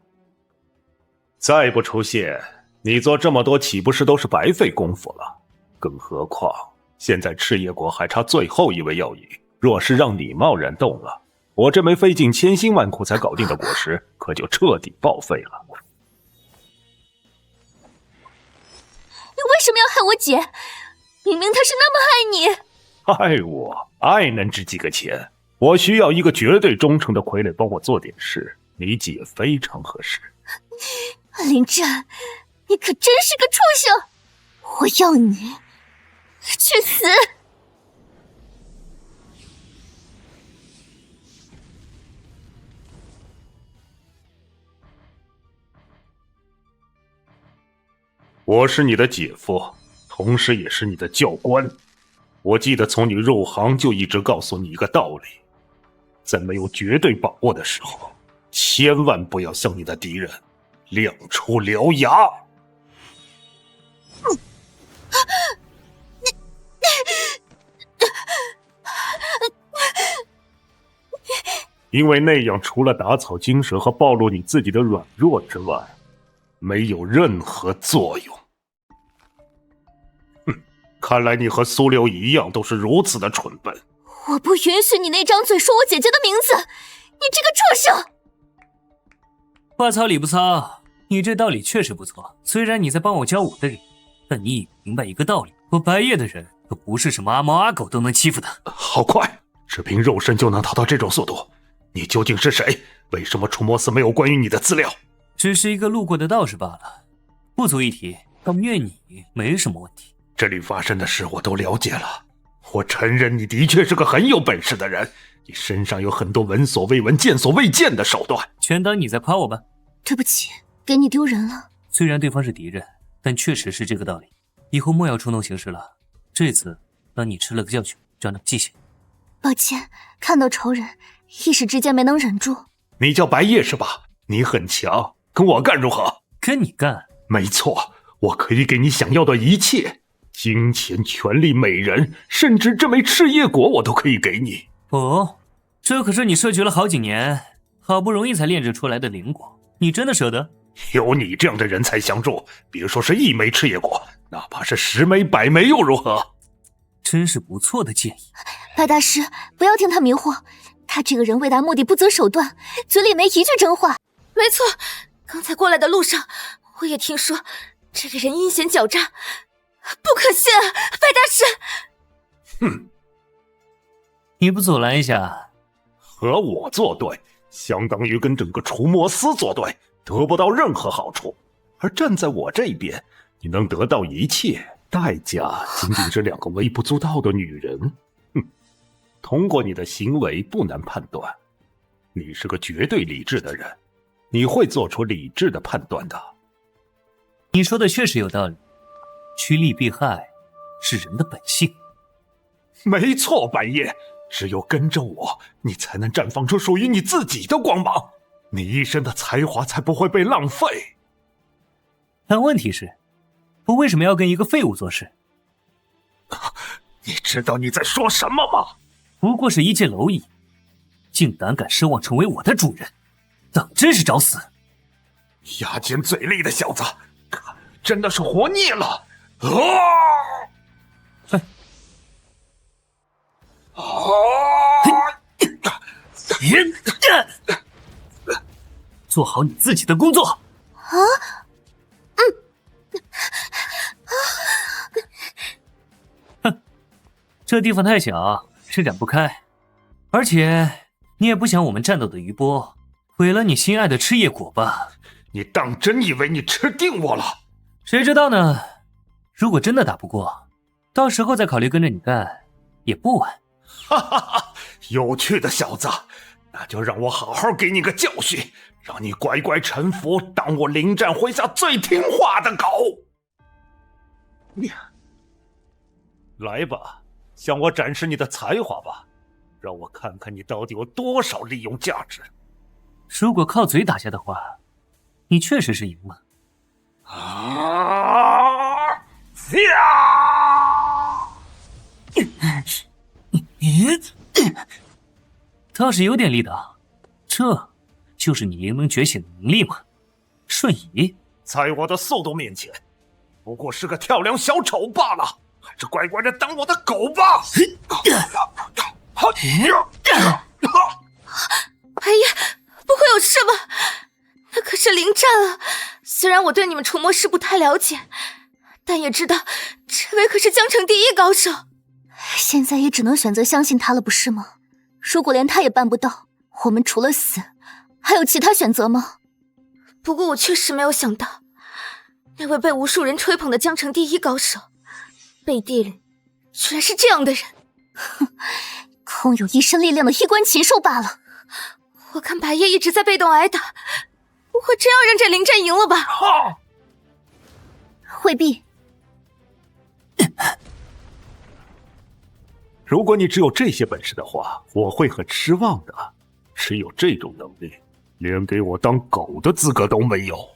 再不出现，你做这么多岂不是都是白费功夫了？更何况现在赤叶国还差最后一味药引，若是让你贸然动了，我这枚费尽千辛万苦才搞定的果实可就彻底报废了。你为什么要害我姐？明明她是那么爱你。爱我？爱能值几个钱？我需要一个绝对忠诚的傀儡帮我做点事，你姐非常合适。林震，你可真是个畜生！我要你去死！我是你的姐夫，同时也是你的教官。我记得从你入行就一直告诉你一个道理，在没有绝对把握的时候，千万不要向你的敌人亮出獠牙。因为那样除了打草惊蛇和暴露你自己的软弱之外，没有任何作用。看来你和苏流一样，都是如此的蠢笨。我不允许你那张嘴说我姐姐的名字，你这个畜生！话糙理不糙，你这道理确实不错。虽然你在帮我教我的人，但你也明白一个道理，我白夜的人可不是什么阿猫阿狗都能欺负的。好快，只凭肉身就能逃到这种速度？你究竟是谁？为什么出没司没有关于你的资料？只是一个路过的道士罢了，不足一提。但虐你没什么问题。这里发生的事我都了解了，我承认你的确是个很有本事的人，你身上有很多闻所未闻、见所未见的手段。全当你在夸我吧。对不起，给你丢人了。虽然对方是敌人，但确实是这个道理。以后莫要冲动行事了。这次让你吃了个教训，长长记性。抱歉，看到仇人，一时之间没能忍住。你叫白夜是吧？你很强，跟我干如何？跟你干？没错，我可以给你想要的一切。金钱、权力、美人，甚至这枚赤叶果我都可以给你。哦，这可是你设局了好几年，好不容易才炼制出来的灵果，你真的舍得？有你这样的人才相助，别说是1枚赤叶果，哪怕是10枚、100枚又如何？真是不错的建议。白大师，不要听他迷惑，他这个人为达目的不择手段，嘴里没一句真话。没错，刚才过来的路上，我也听说这个人阴险狡诈。不可信啊，白大师！哼，你不阻拦一下？和我作对，相当于跟整个除魔司作对，得不到任何好处。而站在我这边，你能得到一切，代价仅仅是2个微不足道的女人。哼，通过你的行为不难判断，你是个绝对理智的人，你会做出理智的判断的。你说的确实有道理，趋利避害是人的本性。没错，白夜，只有跟着我，你才能绽放出属于你自己的光芒，你一生的才华才不会被浪费。但问题是，我为什么要跟一个废物做事？你知道你在说什么吗？不过是一介蝼蚁，竟胆敢奢望成为我的主人，当真是找死！牙尖嘴利的小子，真的是活腻了！做好你自己的工作。哼，这地方太小，施展不开，而且你也不想我们战斗的余波毁了你心爱的赤叶果吧？你当真以为你吃定我了？谁知道呢？如果真的打不过，到时候再考虑跟着你干也不晚。哈哈哈，有趣的小子，那就让我好好给你个教训，让你乖乖臣服，当我临战麾下最听话的狗。来吧，向我展示你的才华吧，让我看看你到底有多少利用价值。如果靠嘴打架的话，你确实是赢了。倒是有点力道，这就是你灵能觉醒的能力吗？瞬移在我的速度面前，不过是个跳梁小丑罢了，还是乖乖的当我的狗吧。白夜，不会有事吧？那可是灵战啊！虽然我对你们除魔师不太了解，但也知道这位可是江城第一高手。现在也只能选择相信他了，不是吗？如果连他也办不到，我们除了死，还有其他选择吗？不过我确实没有想到，那位被无数人吹捧的江城第一高手，背地里居然是这样的人。哼，空有一身力量的衣冠禽兽罢了。我看白夜一直在被动挨打，不会真要让这灵战赢了吧？未必。如果你只有这些本事的话，我会很失望的。只有这种能力，连给我当狗的资格都没有。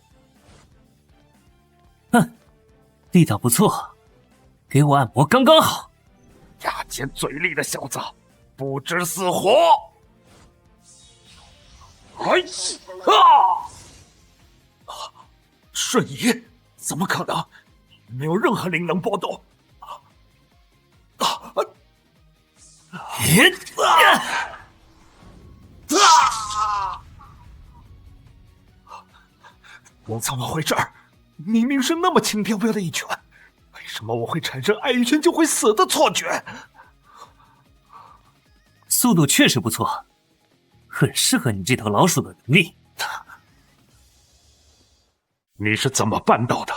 哼，力道不错，给我按摩刚刚好。牙尖嘴利的小子，不知死活！瞬移？怎么可能？没有任何灵能波动。我怎么会这儿？明明是那么轻飘飘的一拳，为什么我会产生挨一拳就会死的错觉？速度确实不错，很适合你这头老鼠的能力。你是怎么办到的？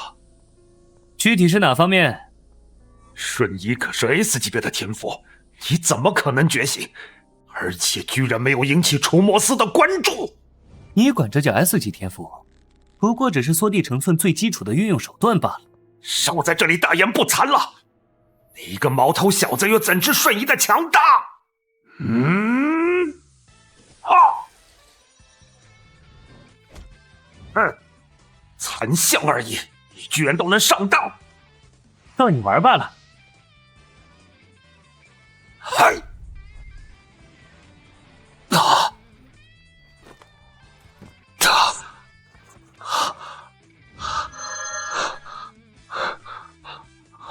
具体是哪方面？瞬移可是 S 级别的天赋，你怎么可能觉醒？而且居然没有引起除魔司的关注。你管这叫 S 级天赋，不过只是缩地成寸最基础的运用手段罢了。少在这里大言不惭了！你一个毛头小子又怎知瞬移的强大？残像而已，你居然都能上当！逗你玩罢了。嗨！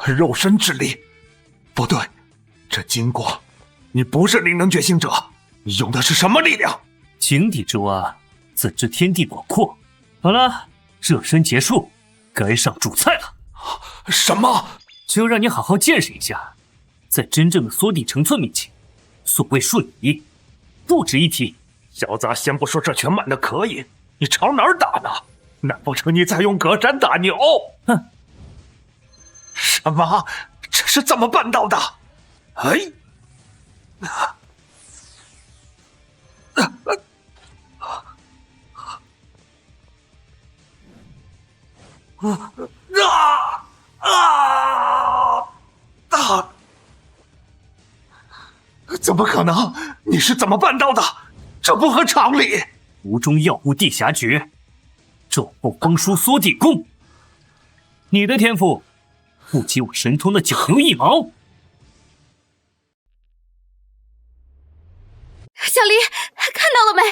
肉身之力，不对，这金光，你不是灵能觉醒者，你用的是什么力量？井底之蛙，怎知天地广阔？好了，热身结束，该上主菜了。什么？就让你好好见识一下，在真正的缩地成寸面前，所谓瞬移，不值一提。小子，先不说这拳慢的可以，你朝哪儿打呢？难不成你在用隔斩打牛？哼！什么？这是怎么办到的？怎么可能？你是怎么办到的？这不合常理！无中药物地峡诀，咒后风书缩地功。你的天赋不及我神通的九牛一毛。小离，看到了没？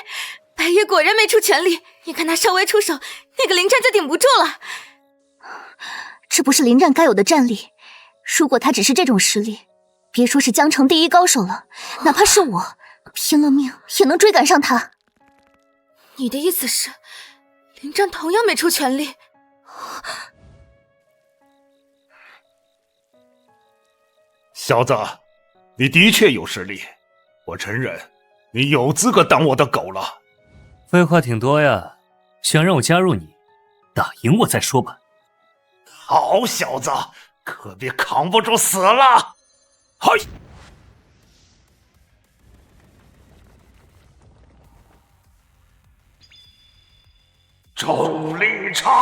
白夜果然没出全力，你看他稍微出手，那个临战就顶不住了。这不是临战该有的战力。如果他只是这种实力，别说是江城第一高手了，哪怕是我，拼了命也能追赶上他。你的意思是，临战同样没出全力？小子，你的确有实力，我承认，你有资格当我的狗了。废话挺多呀，想让我加入你，打赢我再说吧。好小子，可别扛不住死了！嘿，重力场，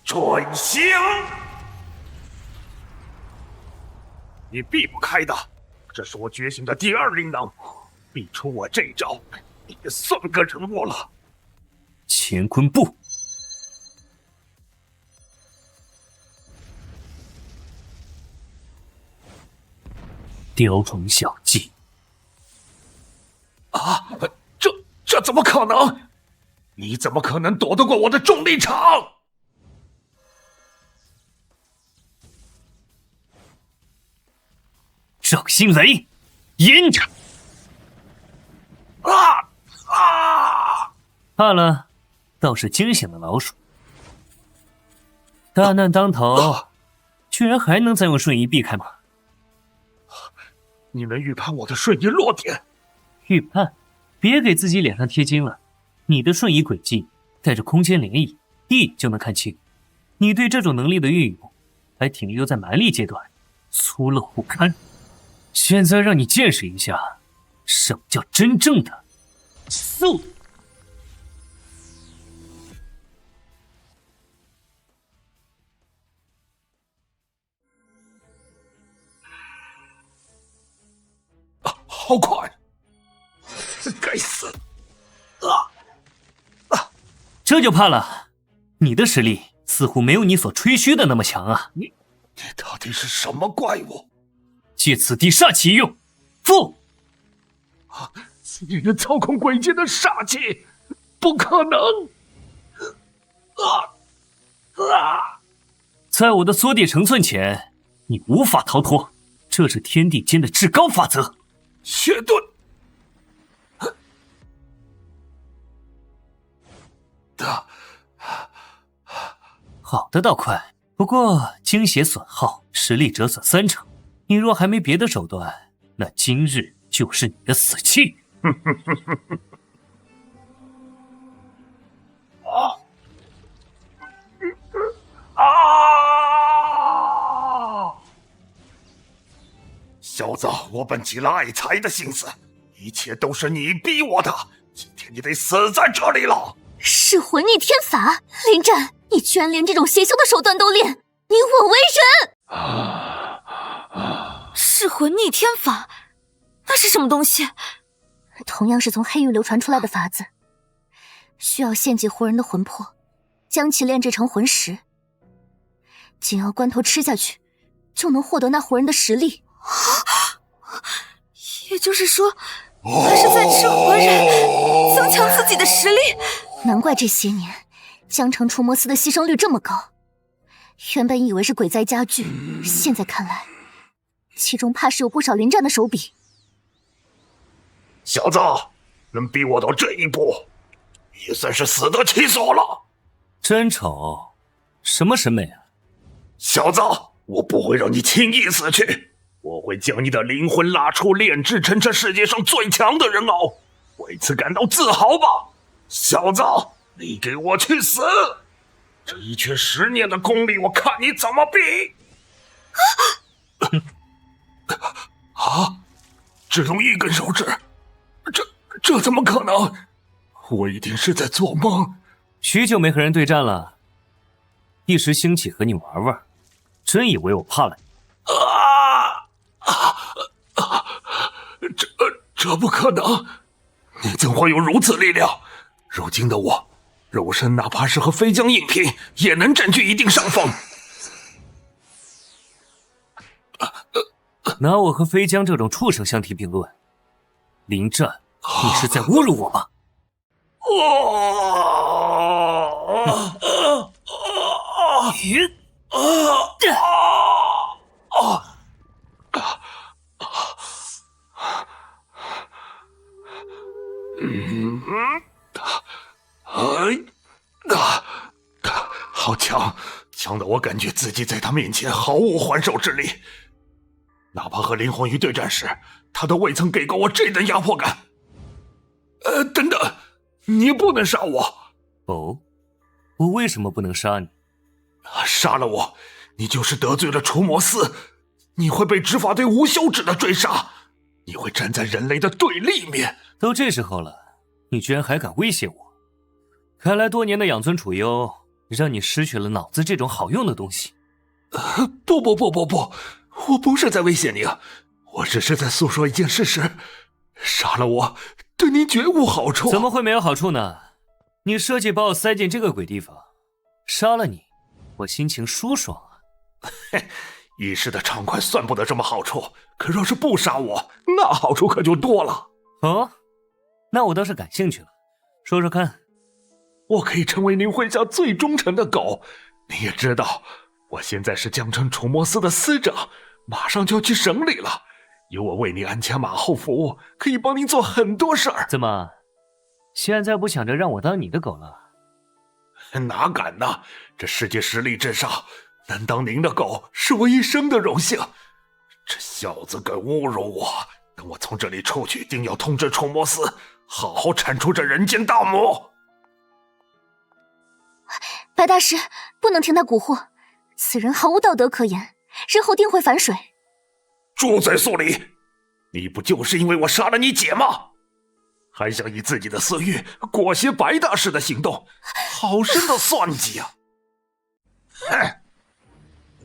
准星，你避不开的。这是我觉醒的第二灵能，避出我这招，你也算个人物了。乾坤步，雕虫小技。啊，这怎么可能？你怎么可能躲得过我的重力场？掌心雷，阴着！怕了，倒是惊险的老鼠。大难当头，居然还能再用瞬移避开吗？你能预判我的瞬移落点？预判？别给自己脸上贴金了。你的瞬移轨迹带着空间涟漪，一就能看清。你对这种能力的运用还停留在蛮力阶段，粗陋不堪。现在让你见识一下，什么叫真正的速度。好快！该死！这就怕了，你的实力似乎没有你所吹嘘的那么强啊！你到底是什么怪物？借此地煞气一用，复！你能操控鬼界的煞气？不可能！在我的缩地成寸前，你无法逃脱，这是天地间的至高法则。血遁！好的倒快，不过精血损耗，实力折损30%。你若还没别的手段，那今日就是你的死期。小子，我本起了爱财的心思，一切都是你逼我的，今天你得死在这里了！噬魂逆天法，临战，你居然连这种邪修的手段都练，你我为人！噬魂逆天法，那是什么东西？同样是从黑域流传出来的法子，需要献祭活人的魂魄，将其炼制成魂石，紧要关头吃下去，就能获得那活人的实力。也就是说，他是在吃活人，增强自己的实力。难怪这些年江城除魔司的牺牲率这么高，原本以为是鬼灾加剧，现在看来，其中怕是有不少临战的手笔。小子，能逼我到这一步，也算是死得其所了。真丑，什么审美啊？小子，我不会让你轻易死去。我会将你的灵魂拉出，炼制成这世界上最强的人偶，为此感到自豪吧，小子！你给我去死！这一缺10年的功力，我看你怎么比！只用1根手指，这怎么可能？我一定是在做梦。许久没和人对战了，一时兴起和你玩玩，真以为我怕了你？这不可能！你怎会有如此力量？如今的我，肉身哪怕是和飞将硬拼，也能占据一定上风。拿我和飞将这种畜生相提并论，临战，你是在侮辱我吗？好强，强得我感觉自己在他面前毫无还手之力。哪怕和林红鱼对战时，他都未曾给过我这等压迫感。等等，你不能杀我！哦，我为什么不能杀你？杀了我，你就是得罪了除魔司，你会被执法队无休止的追杀，你会站在人类的对立面。都这时候了，你居然还敢威胁我？看来多年的养尊处优，让你失去了脑子这种好用的东西。不，我不是在威胁你，我只是在诉说一件事实。杀了我，对你绝无好处。怎么会没有好处呢？你设计把我塞进这个鬼地方，杀了你，我心情舒爽啊。嘿，一时的畅快算不得什么好处，可若是不杀我，那好处可就多了。哦，那我倒是感兴趣了，说说看。我可以成为您麾下最忠诚的狗。你也知道，我现在是江城除魔司的司长，马上就要去省里了。有我为你鞍前马后服务，可以帮您做很多事儿。怎么，现在不想着让我当你的狗了？哪敢呢！这世界实力之上，能当您的狗是我一生的荣幸。这小子敢侮辱我，等我从这里出去，定要通知除魔司，好好铲除这人间大魔。白大师，不能听他蛊惑，此人毫无道德可言，日后定会反水。住嘴，苏黎！你不就是因为我杀了你姐吗？还想以自己的私欲裹挟白大师的行动，好深的算计啊！哼，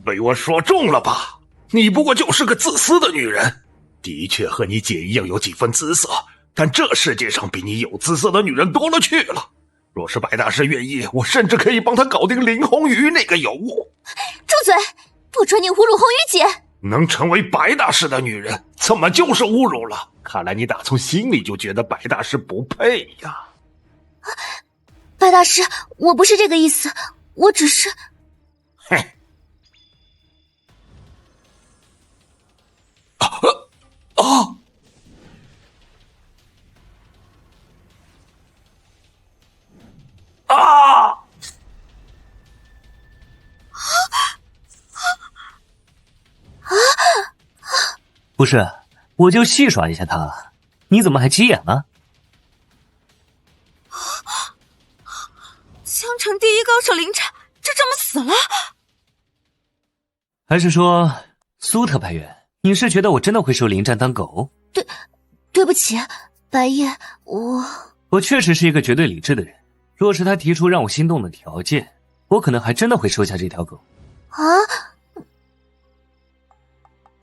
被我说中了吧？你不过就是个自私的女人，的确和你姐一样有几分姿色，但这世界上比你有姿色的女人多了去了。若是白大师愿意，我甚至可以帮他搞定林红鱼那个尤物。住嘴！不准你侮辱红鱼姐！能成为白大师的女人，怎么就是侮辱了？看来你打从心里就觉得白大师不配呀。白大师，我不是这个意思，我只是……哼！不是，我就戏耍一下他，你怎么还急眼了？江城第一高手林战就这么死了？还是说，苏特派员，你是觉得我真的会收林战当狗？对不起，白夜，我确实是一个绝对理智的人。若是他提出让我心动的条件，我可能还真的会收下这条狗。啊？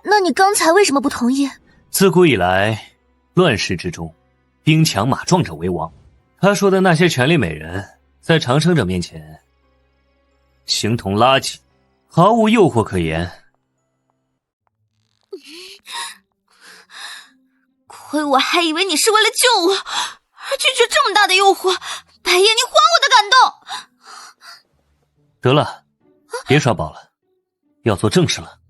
那你刚才为什么不同意？自古以来，乱世之中，兵强马壮者为王。他说的那些权力美人，在长生者面前，形同垃圾，毫无诱惑可言。亏我还以为你是为了救我，而拒绝这么大的诱惑。白夜，你还我的感动！得了，别耍宝了，要做正事了。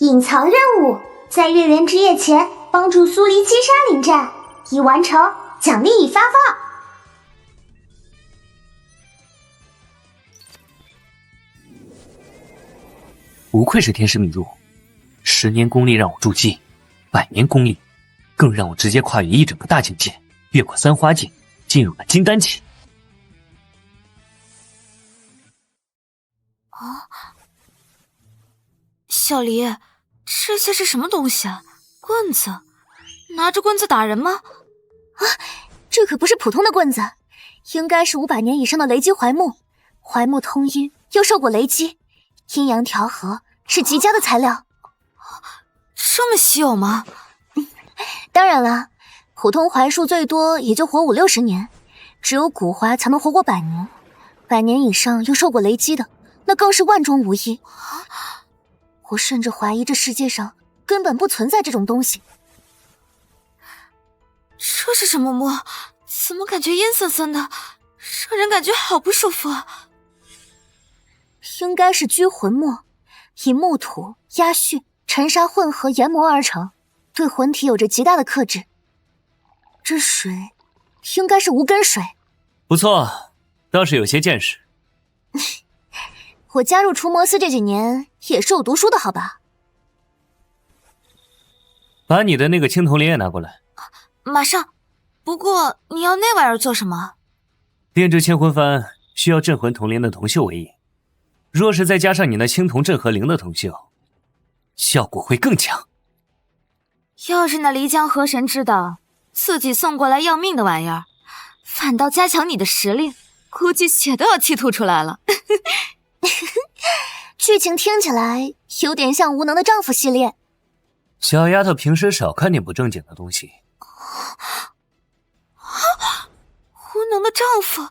隐藏任务，在月圆之夜前帮助苏黎击杀林战，已完成，奖励已发放。不愧是天师秘录，10年功力让我筑基，100年功力更让我直接跨越一整个大境界，越过3花境，进入了金丹期。小黎，这些是什么东西啊？棍子？拿着棍子打人吗？这可不是普通的棍子，应该是500年以上的雷击槐木，槐木通阴，又受过雷击，阴阳调和，是极佳的材料。这么稀有吗？当然了，普通槐树最多也就活50-60年，只有古槐才能活过100年，100年以上又受过雷击的，那更是万中无一。我甚至怀疑这世界上根本不存在这种东西。这是什么木？怎么感觉阴森森的，让人感觉好不舒服啊！应该是居魂木，以木土、鸦絮、尘沙混合研磨而成，对魂体有着极大的克制。这水应该是无根水。不错，倒是有些见识。我加入除魔司这几年也是有读书的好吧？把你的那个青铜铃也拿过来。马上。不过你要那玩意儿做什么？炼制千魂幡需要镇魂铜铃的铜锈为引，若是再加上你那青铜镇河铃的铜锈，效果会更强。要是那漓江河神知道自己送过来要命的玩意儿，反倒加强你的实力，估计血都要气吐出来了。剧情听起来有点像无能的丈夫系列。小丫头平时少看点不正经的东西。无能的丈夫，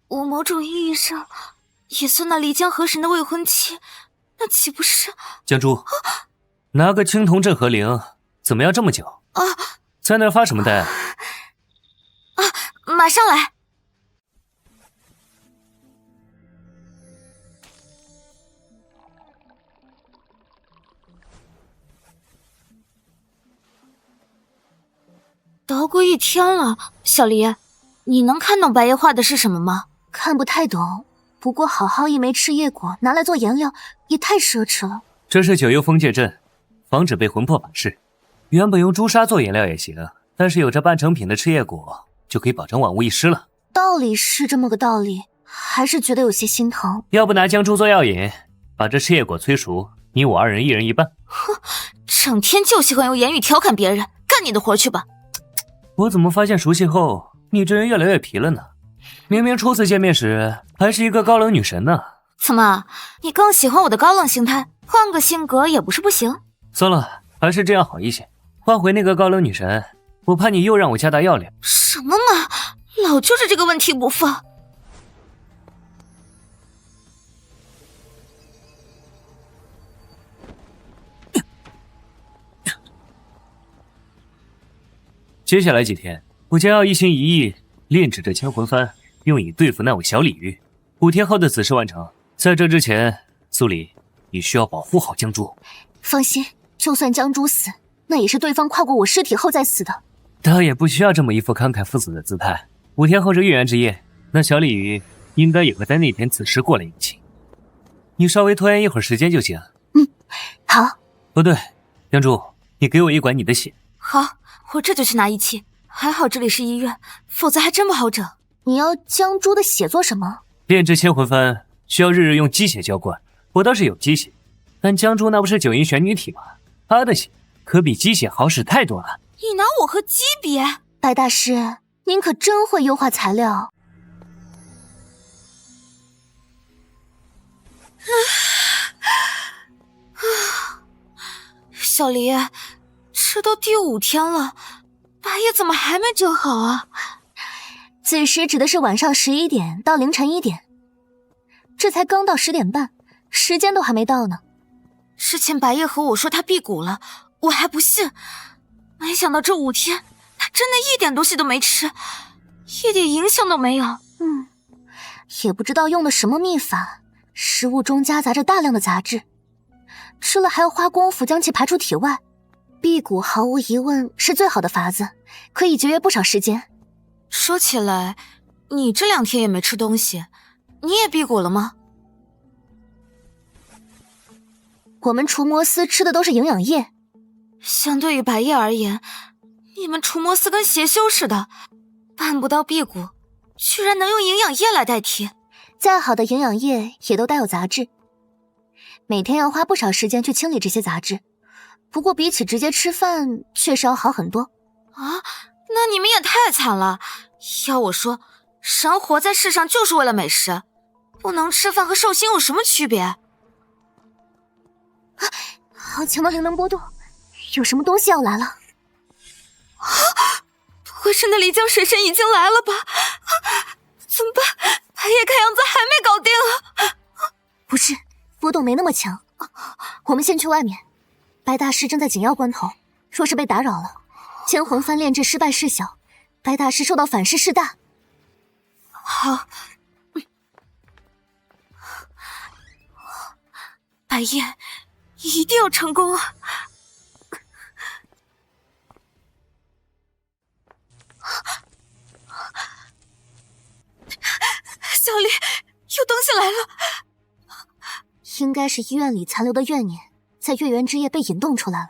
我某种意义上也算那漓江河神的未婚妻，那岂不是？江珠，拿个青铜镇河铃怎么要这么久？啊，在那儿发什么呆？马上来。捣鼓1天了，小黎，你能看懂白夜画的是什么吗？看不太懂，不过好好一枚赤叶果拿来做颜料也太奢侈了。这是九幽封界阵，防止被魂魄反噬。原本用朱砂做颜料也行，但是有这半成品的赤叶果，就可以保证万无一失了。道理是这么个道理，还是觉得有些心疼。要不拿江珠做药引，把这赤叶果催熟，你我2人1人1半。哼，整天就喜欢用言语调侃别人，干你的活去吧。我怎么发现熟悉后，你这人越来越皮了呢？明明初次见面时还是一个高冷女神呢。怎么，你更喜欢我的高冷形态？换个性格也不是不行。算了，还是这样好一些。换回那个高冷女神，我怕你又让我加大药量。什么嘛，老揪着这个问题不放。接下来几天，我将要一心一意炼制这千魂幡，用以对付那位小鲤鱼。5天后的此事完成，在这之前，苏黎，你需要保护好江珠。放心，就算江珠死，那也是对方跨过我尸体后再死的。倒也不需要这么一副慷慨赴死的姿态。5天后是月圆之夜，那小鲤鱼应该也会在那天此时过来迎亲。你稍微拖延一会儿时间就行。好。不对，江珠，你给我一管你的血。好。我这就去拿仪器，还好这里是医院，否则还真不好整。你要江珠的血做什么？炼制千魂幡需要日日用鸡血浇灌，我倒是有鸡血，但江珠那不是九阴玄女体吗？她的血可比鸡血好使太多了。你拿我和鸡比？白大师，您可真会优化材料。小黎，这都第5天了，白夜怎么还没整好啊？子时指的是晚上11点到凌晨1点，这才刚到10点半，时间都还没到呢。之前白夜和我说他辟谷了，我还不信，没想到这5天他真的一点东西都没吃，一点影响都没有。也不知道用的什么秘法，食物中夹杂着大量的杂质，吃了还要花功夫将其排出体外。辟谷毫无疑问是最好的法子，可以节约不少时间。说起来，你这2天也没吃东西，你也辟谷了吗？我们除魔司吃的都是营养液。相对于白夜而言，你们除魔司跟邪修似的，办不到辟谷，居然能用营养液来代替。再好的营养液也都带有杂质，每天要花不少时间去清理这些杂质。不过比起直接吃饭，确实要好很多。啊，那你们也太惨了。要我说，人活在世上就是为了美食，不能吃饭和寿星有什么区别？好强的灵能波动，有什么东西要来了？不会是那漓江水神已经来了吧？怎么办？白夜看样子还没搞定啊！不是，波动没那么强。我们先去外面。白大师正在紧要关头，若是被打扰了，千魂幡炼制失败事小，白大师受到反噬事大。好。白夜一定要成功啊！小丽，有东西来了。应该是医院里残留的怨念，在月圆之夜被引动出来了。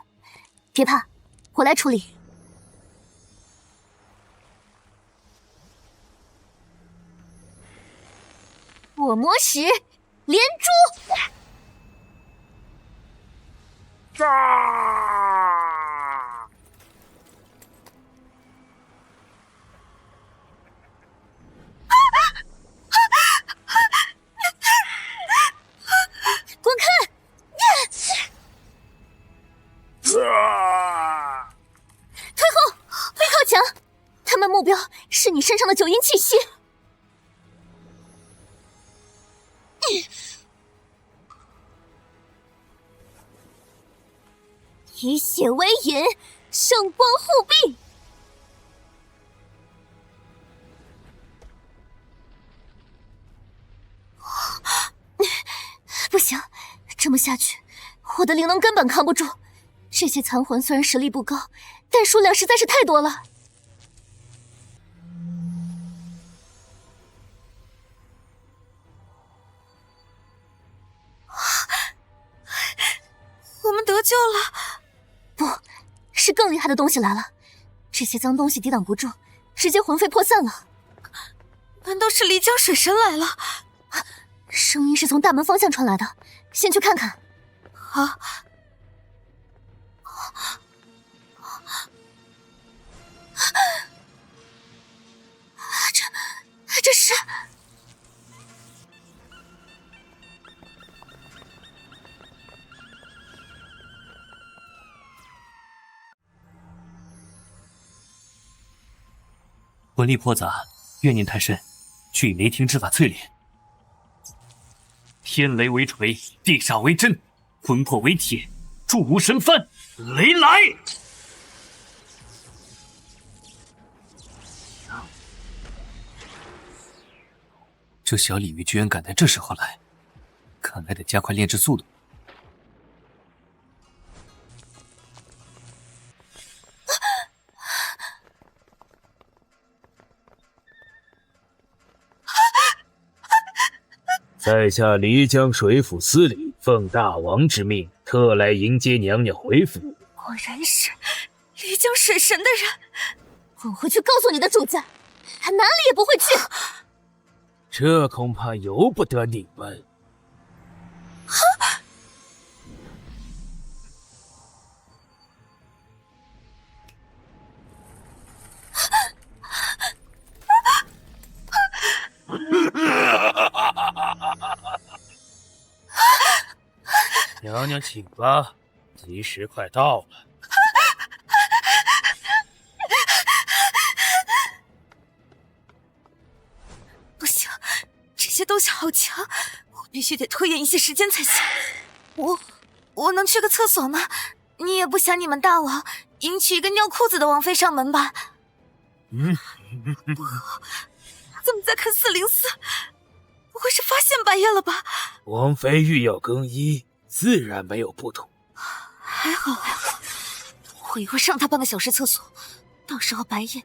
别怕，我来处理。我魔石连珠。滚开！退后，别靠墙！他们目标是你身上的九阴气息。以血为引，圣光护庇。不行，这么下去，我的灵能根本扛不住。这些残魂虽然实力不高，但数量实在是太多了。我们得救了。不是，更厉害的东西来了。这些脏东西抵挡不住，直接魂飞魄散了。难道是漓江水神来了？声音是从大门方向传来的，先去看看。好。这是……魂力颇杂，怨念太深，需以雷霆之法淬炼。天雷为锤，地煞为针，魂魄为铁，铸无神幡，雷来！这小鲤鱼居然敢在这时候来，看来得加快炼制速度。在下漓江水府司礼，奉大王之命，特来迎接娘娘回府。果然是漓江水神的人。我会去告诉你的主子，他哪里也不会去。这恐怕由不得你们。娘娘请吧，吉时快到了。不行，这些东西好强，我必须得拖延一些时间才行。我能去个厕所吗？你也不想你们大王迎娶一个尿裤子的王妃上门吧？不好，怎么在看404？不会是发现白夜了吧？王妃欲要更衣，自然没有不同。还好，我一会上他半个小时厕所，到时候白夜应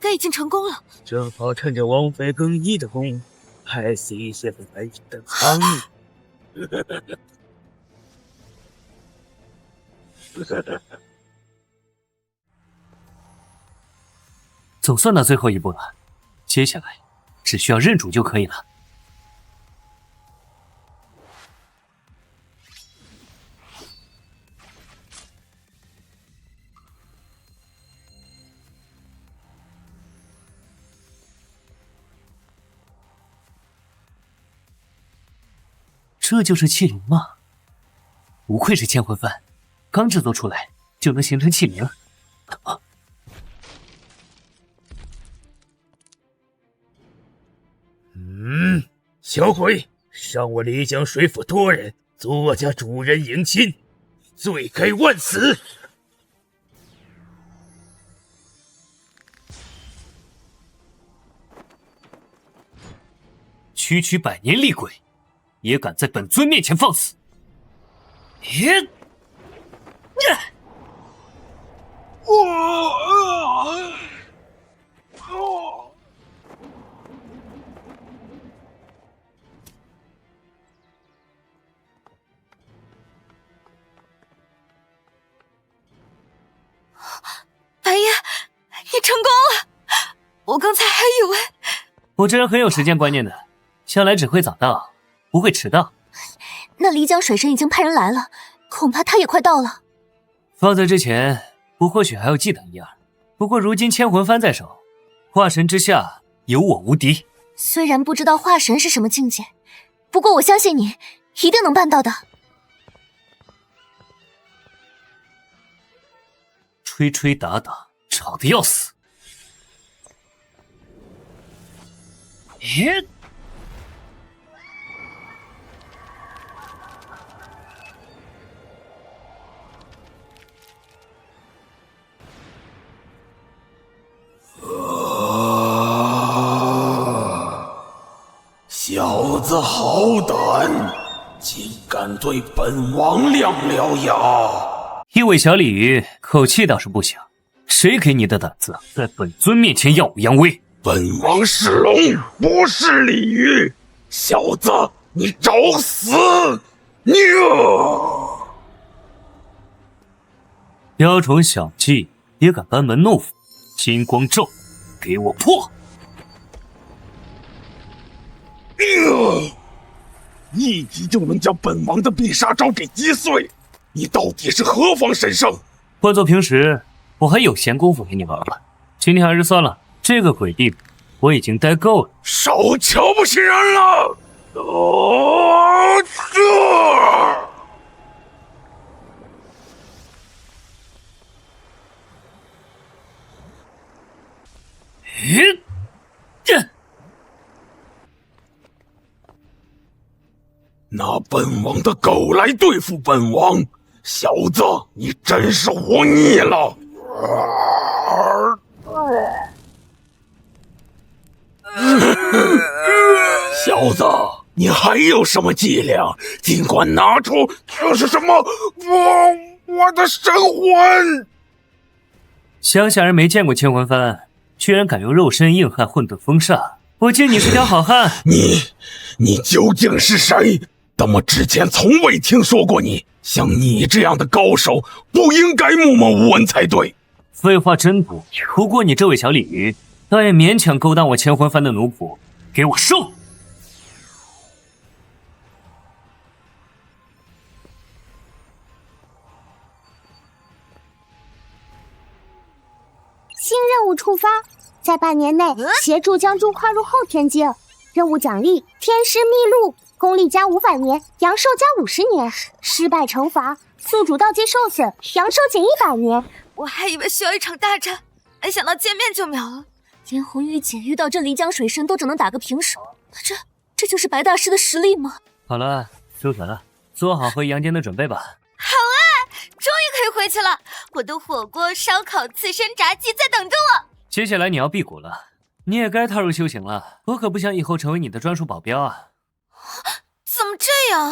该已经成功了。正好趁着王妃更衣的功夫，拍死一些白夜的苍蝇。总算到最后一步了，接下来只需要认主就可以了。这就是气灵吗？不愧是千魂幡，刚制作出来就能形成气灵。小鬼，伤我漓江水府多人，阻我家主人迎亲，罪该万死！区百年厉鬼，也敢在本尊面前放肆！白夜，你成功了！我刚才还以为……我这人很有时间观念的，向来只会早到，不会迟到。那漓江水神已经派人来了，恐怕他也快到了。放在之前，我或许还要忌惮一二，不过如今千魂幡在手，化神之下有我无敌。虽然不知道化神是什么境界，不过我相信你一定能办到的。吹吹打打，吵得要死。小子好胆，竟敢对本王亮了牙！一尾小鲤鱼，口气倒是不小。谁给你的胆子，在本尊面前耀武扬威？本王是龙，不是鲤鱼。小子，你找死！雕虫小技也敢班门弄斧？金光咒，给我破！一击就能将本王的必杀招给击碎，你到底是何方神圣？换做平时，我还有闲工夫陪你玩了。今天还是算了，这个鬼地我已经待够了。少瞧不起人了！拿本王的狗来对付本王，小子，你真是忤逆了！小子，你还有什么伎俩？尽管拿出！这是什么？我的神魂！乡下人没见过千魂幡，居然敢用肉身硬汉混沌封煞，我见你是条好汉。你究竟是谁？怎么之前从未听说过你？像你这样的高手，不应该默默无闻才对。废话真多，不过你这位小鲤鱼，倒也勉强勾当我千魂幡的奴仆，给我收！新任务触发，在半年内协助江珠跨入后天境。任务奖励：天师秘录，功力加500年，阳寿加50年。失败惩罚：宿主道基受损，阳寿减100年。我还以为需要一场大战，没想到见面就秒了。连红玉姐遇到这漓江水神都只能打个平手，这就是白大师的实力吗？好了，收船了，做好回阳间的准备吧。好啊，终于可以回去了，我的火锅、烧烤、刺身、炸鸡在等着我。接下来你要辟谷了，你也该踏入修行了。我可不想以后成为你的专属保镖啊。怎么这样？